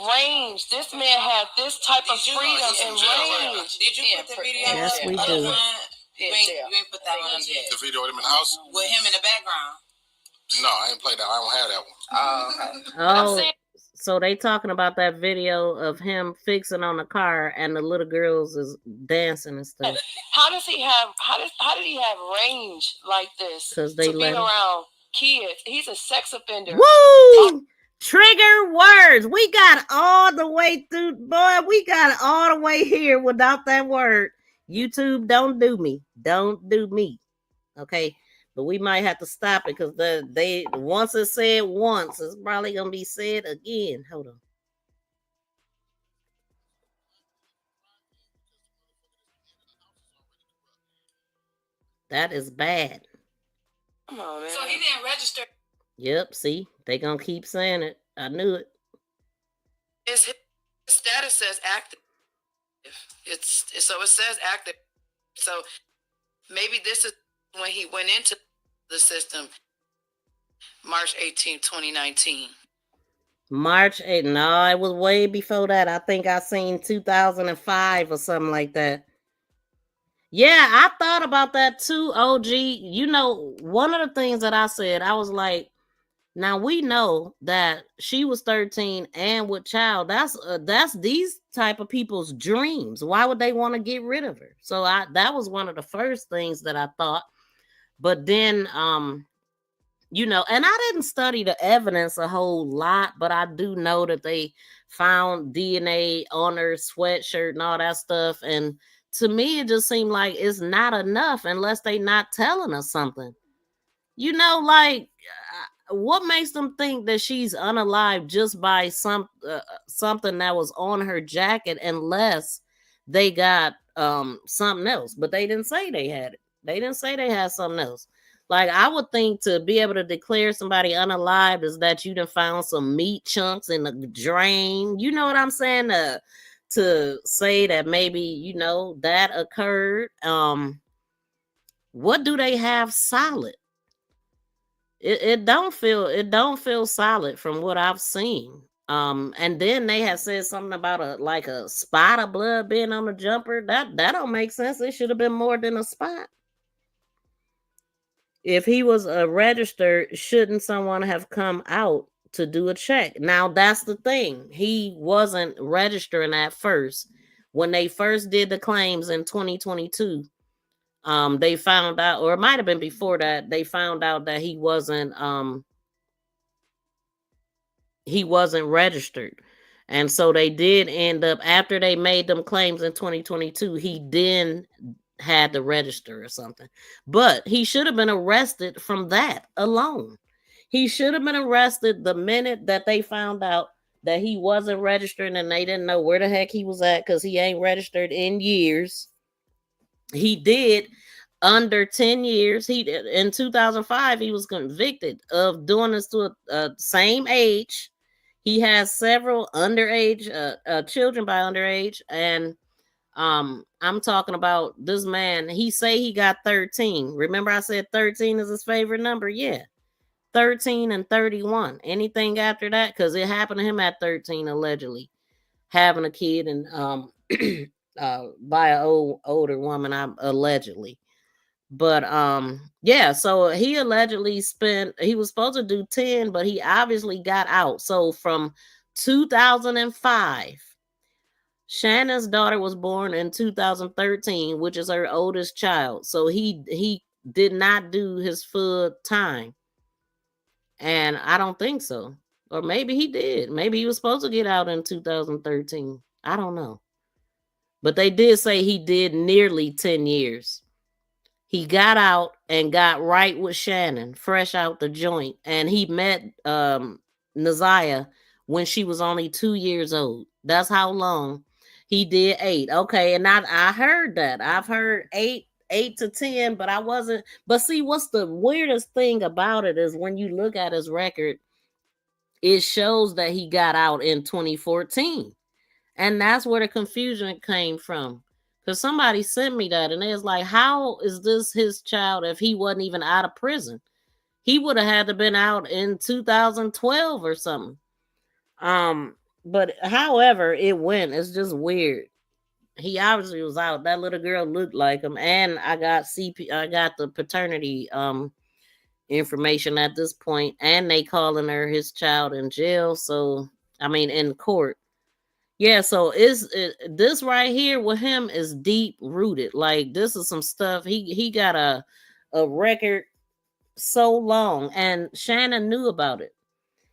range. This man had this type of freedom and range. Did you put the video? Yes, we do. You ain't put that one up yet. The video of him in the house? With him in the background. No, I ain't played that. I don't have that one. Oh, okay. So they talking about that video of him fixing on the car and the little girls is dancing and stuff. How did he have range like this? Because they to be around kids. He's a sex offender. Woo! Trigger words. We got all the way through, boy. We got it all the way here without that word. YouTube, don't do me. Don't do me. Okay. But we might have to stop it because they once it's said once, it's probably gonna be said again. Hold on. That is bad. Come on, man. So he didn't register. Yep, see, they gonna keep saying it. I knew it. His status says active. So it says active. So maybe this is when he went into the system, March 18, 2019. March 8th. No, it was way before that. I think I seen 2005 or something like that. Yeah, I thought about that too, OG. You know, one of the things that I said, I was like, now we know that she was 13 and with child. That's these type of people's dreams. Why would they want to get rid of her? So that was one of the first things that I thought. But then, you know, and I didn't study the evidence a whole lot, but I do know that they found DNA on her sweatshirt and all that stuff. And to me, it just seemed like it's not enough unless they not telling us something. You know, like what makes them think that she's unalive just by something that was on her jacket, unless they got something else? But they didn't say they had it. They didn't say they had something else. Like, I would think to be able to declare somebody unalive is that you done found some meat chunks in the drain. You know what I'm saying? To say that maybe, you know, that occurred. What do they have solid? It don't feel solid from what I've seen. And then they have said something about a spot of blood being on the jumper. That don't make sense. It should have been more than a spot. If he was registered, shouldn't someone have come out to do a check? Now, that's the thing. He wasn't registering at first. When they first did the claims in 2022, they found out, or it might have been before that, they found out that he wasn't registered. And so they did end up, after they made them claims in 2022, he then had to register or something. But he should have been arrested from that alone. He should have been arrested the minute that they found out that he wasn't registered and they didn't know where the heck he was at because he ain't registered in years. He did under 10 years. In 2005, he was convicted of doing this to a same age. He has several underage children by underage, and I'm talking about this man. He say he got 13. Remember I said 13 is his favorite number? Yeah. 13 and 31. Anything after that? Because it happened to him at 13, allegedly. Having a kid and by an older woman, allegedly. But yeah, so he allegedly he was supposed to do 10, but he obviously got out. So from 2005, Shannon's daughter was born in 2013, which is her oldest child. So he did not do his full time. And I don't think so. Or maybe he did. Maybe he was supposed to get out in 2013. I don't know. But they did say he did nearly 10 years. He got out and got right with Shannon, fresh out the joint. And he met Naziah when she was only 2 years old. That's how long he did 8. Okay, and I heard that. I've heard 8 to 10, but I wasn't. But see, what's the weirdest thing about it is when you look at his record, it shows that he got out in 2014. And that's where the confusion came from. Because somebody sent me that and they was like, how is this his child if he wasn't even out of prison? He would have had to been out in 2012 or something. But however it went, it's just weird. He obviously was out. That little girl looked like him. And I got the paternity information at this point, and they calling her his child in jail. So I mean in court. Yeah, so this right here with him is deep rooted. Like this is some stuff. He got a record so long, and Shannon knew about it.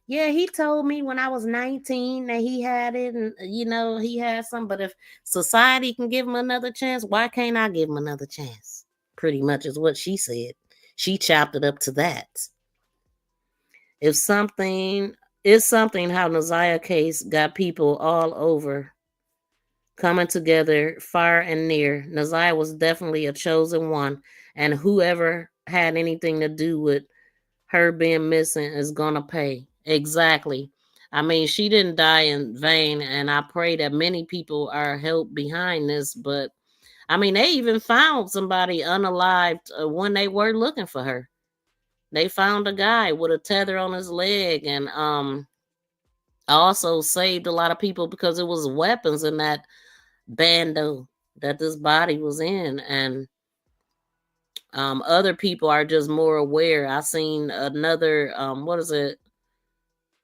Yeah, he told me when I was 19 that he had it, and he had some. But if society can give him another chance, why can't I give him another chance? Pretty much is what she said. She chopped it up to that. It's something how Naziah case got people all over coming together far and near. Naziah was definitely a chosen one, and whoever had anything to do with her being missing is gonna pay. Exactly. I mean, she didn't die in vain, and I pray that many people are helped behind this. But I mean, they even found somebody unalived when they were looking for her. They found a guy with a tether on his leg, and also saved a lot of people because it was weapons in that bando that this body was in. And other people are just more aware. I seen another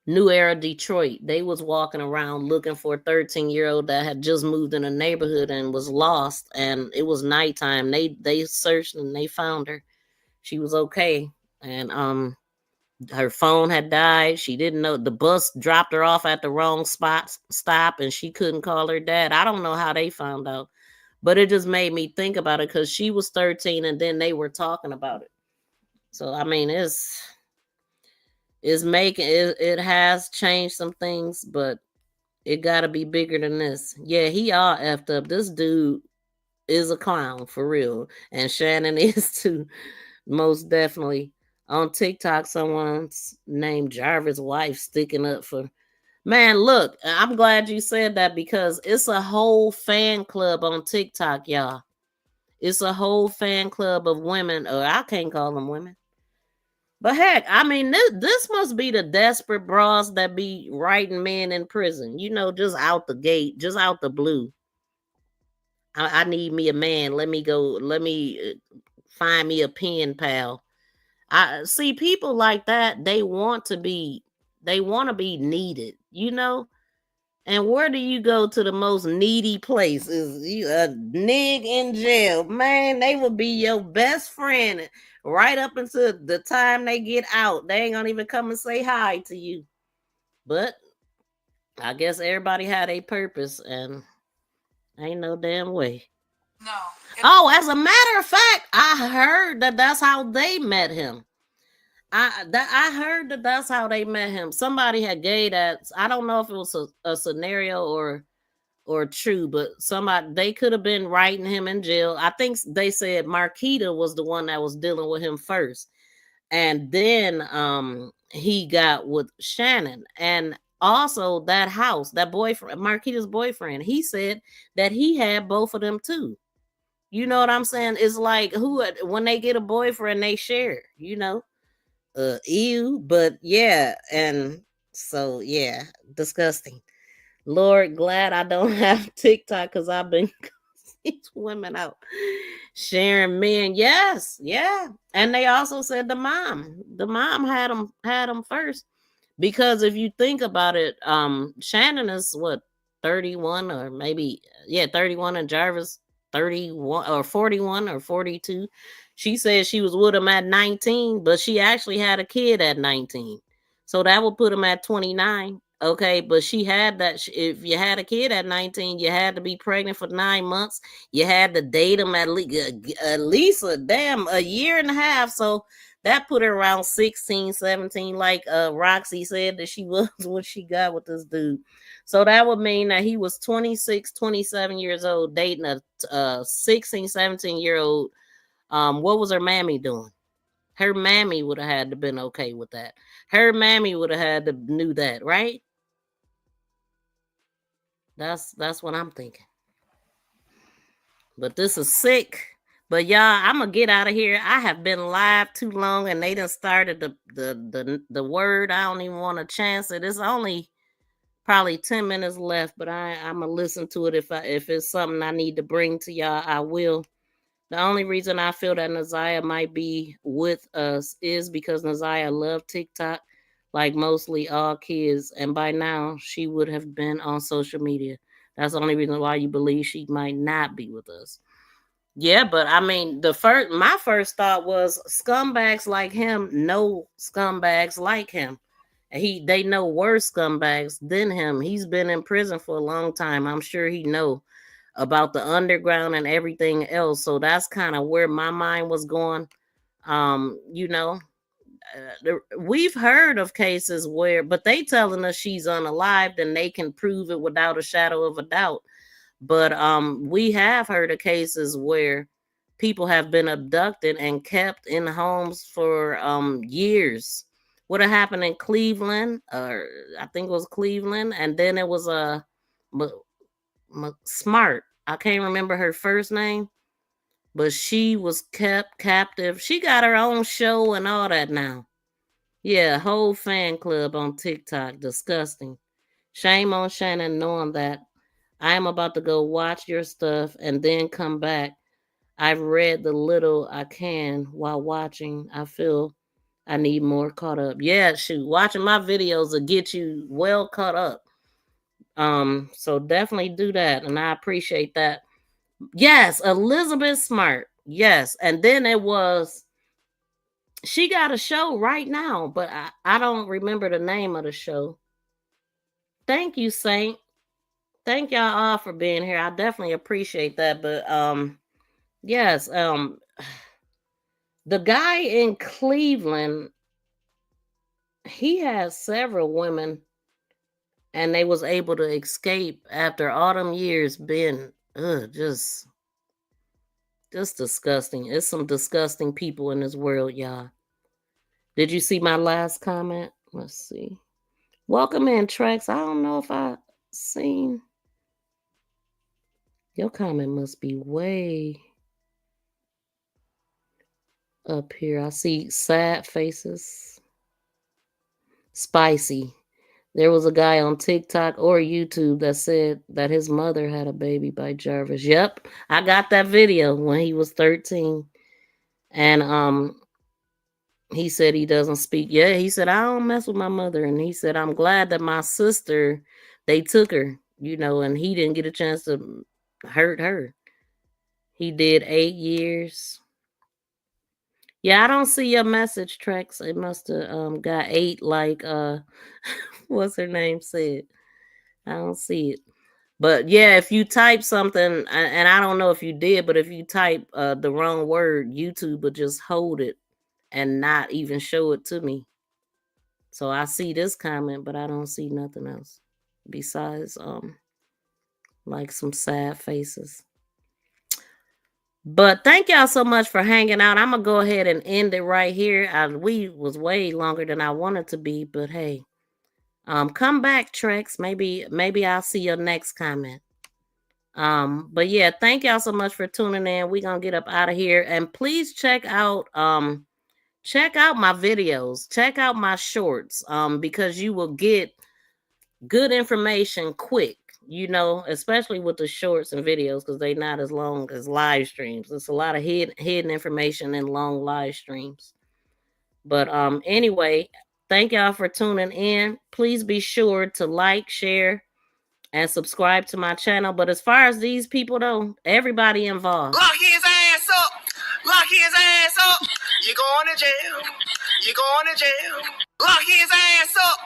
New Era Detroit. They was walking around looking for a 13-year-old that had just moved in a neighborhood and was lost, and it was nighttime. They searched and they found her. She was okay, and her phone had died. She didn't know, the bus dropped her off at the wrong stop, and she couldn't call her dad. I don't know how they found out, but it just made me think about it because she was 13 and then they were talking about it. So I mean, it has changed some things, but it got to be bigger than this. Yeah, he all effed up. This dude is a clown for real, and Shannon is too, most definitely. On TikTok, someone's named Jarvis' wife sticking up for. Man, look, I'm glad you said that because it's a whole fan club on TikTok, y'all. It's a whole fan club of women, or I can't call them women. But heck, I mean, this must be the desperate bras that be writing men in prison. Just out the gate, just out the blue. I need me a man. Let me find me a pen pal. I see people like that. They want to be needed, And where do you go to the most needy place? Is you a nig in jail? Man, they will be your best friend right up until the time they get out. They ain't gonna even come and say hi to you. But I guess everybody had a purpose, and ain't no damn way. No. Oh, as a matter of fact, I heard that that's how they met him. I heard that that's how they met him. Somebody had gave that. I don't know if it was a scenario or true, but they could have been writing him in jail. I think they said Marquita was the one that was dealing with him first, and then he got with Shannon, and also that house, that boyfriend, Marquita's boyfriend. He said that he had both of them too. You know what I'm saying? It's like when they get a boyfriend, they share. Ew, but yeah, and so yeah, disgusting. Lord, glad I don't have TikTok because I've been these women out sharing men. Yes, yeah, and they also said the mom had them first, because if you think about it, Shannon is what 31 or maybe 31, and Jarvis 31 or 41 or 42. She said she was with him at 19, but she actually had a kid at 19. So that would put him at 29. Okay, but she had that. If you had a kid at 19, you had to be pregnant for 9 months. You had to date him at least a year and a half. So That put her around 16, 17, like Roxy said that she was when she got with this dude. So that would mean that he was 26, 27 years old dating a 16, 17-year-old. What was her mammy doing? Her mammy would have had to been okay with that. Her mammy would have had to knew that, right? That's what I'm thinking. But this is sick. But y'all, I'm gonna get out of here. I have been live too long, and they done started the word. I don't even want to chance it. It's only probably 10 minutes left, but I'm gonna listen to it. If it's something I need to bring to y'all, I will. The only reason I feel that Naziah might be with us is because Naziah loved TikTok, like mostly all kids, and by now she would have been on social media. That's the only reason why you believe she might not be with us. Yeah, but I mean, my first thought was scumbags like him know scumbags like him. They know worse scumbags than him. He's been in prison for a long time. I'm sure he know about the underground and everything else. So that's kind of where my mind was going. We've heard of cases where, but they telling us she's unalived and they can prove it without a shadow of a doubt. But we have heard of cases where people have been abducted and kept in homes for years. What happened in Cleveland, or I think it was Cleveland, and then it was a Smart. I can't remember her first name, but she was kept captive. She got her own show and all that now. Yeah, whole fan club on TikTok. Disgusting. Shame on Shannon knowing that. I am about to go watch your stuff and then come back. I've read the little I can while watching. I feel I need more caught up. Yeah, shoot. Watching my videos will get you well caught up. So definitely do that. And I appreciate that. Yes, Elizabeth Smart. Yes. And then she got a show right now, but I don't remember the name of the show. Thank you, Saint. Thank y'all all for being here. I definitely appreciate that. But yes, the guy in Cleveland, he has several women and they was able to escape after all them years being just disgusting. It's some disgusting people in this world, y'all. Did you see my last comment? Let's see. Welcome in, Trex. I don't know if I seen your comment. Must be way up here. I see sad faces. Spicy. There was a guy on TikTok or YouTube that said that his mother had a baby by Jarvis. Yep, I got that video when he was 13. And he said he doesn't speak. Yeah, he said, I don't mess with my mother. And he said, I'm glad that my sister, they took her, and he didn't get a chance to hurt her. He did 8 years. Yeah, I don't see your message, Trex. It must have got 8 like what's her name said. I don't see it. But yeah, if you type something, and I don't know if you did, but if you type the wrong word, YouTube will just hold it and not even show it to me. So I see this comment, but I don't see nothing else besides like some sad faces. But thank y'all so much for hanging out. I'm gonna go ahead and end it right here. We was way longer than I wanted to be, but hey, come back, Trex. Maybe I'll see your next comment. But yeah, thank y'all so much for tuning in. We're gonna get up out of here, and please check out my videos, check out my shorts, because you will get good information quick, especially with the shorts and videos, because they're not as long as live streams. It's a lot of hidden information in long live streams. But anyway, thank y'all for tuning in. Please be sure to like, share, and subscribe to my channel. But as far as these people, though, everybody involved. Lock his ass up. Lock his ass up. You're going to jail. You're going to jail. Lock his ass up.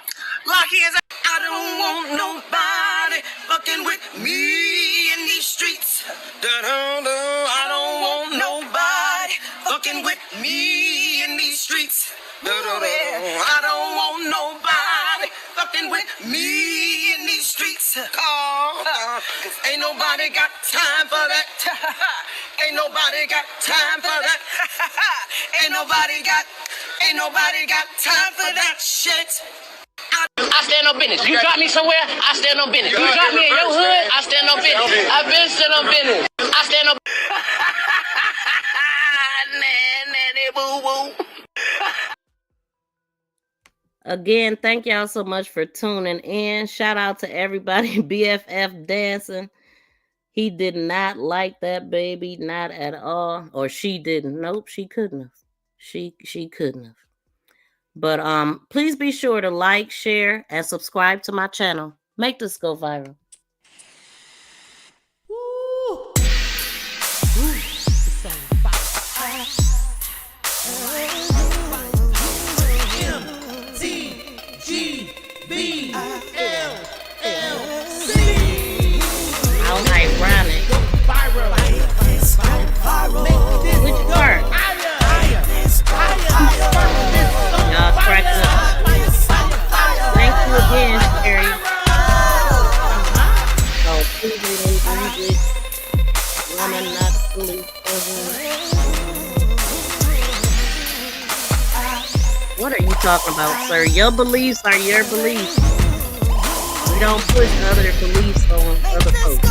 Lock his ass. I don't want nobody fucking with me in these streets. I don't want nobody fucking with me in these streets. nobody got time for that. Ain't nobody got time for that. Ain't nobody got time for that shit. I stand on business. You got me somewhere, I stand on business. You got me in your hood, I stand on business. I've been stand on business. I stand on nanny boo boo. Again, thank y'all so much for tuning in. Shout out to everybody. BFF dancing. He did not like that baby, not at all. Or she didn't. Nope, she couldn't have. She couldn't have. But please be sure to like, share, and subscribe to my channel. Make this go viral. How ironic. Which part? Y'all cracked up. Thank you again, Sherry. Oh, please read it. Woman not fully What are you talking about, sir? Your beliefs are your beliefs. We don't push other beliefs on other folks.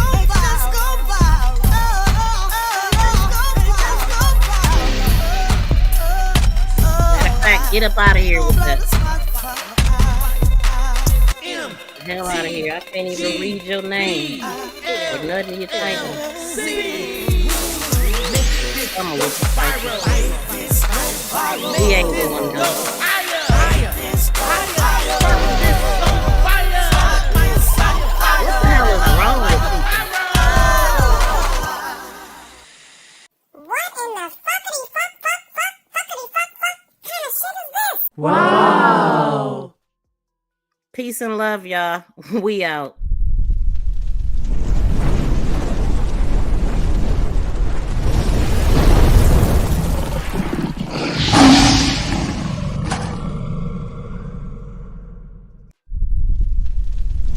Matter of fact, get up out of here with that. The hell out of here. I can't even read your name. Or nothing you're typing. Come on with the typing. He ain't going though. What the hell is wrong with people? What in the fuckity fuck kind of shit is this? Wow. Peace and love, y'all. We out.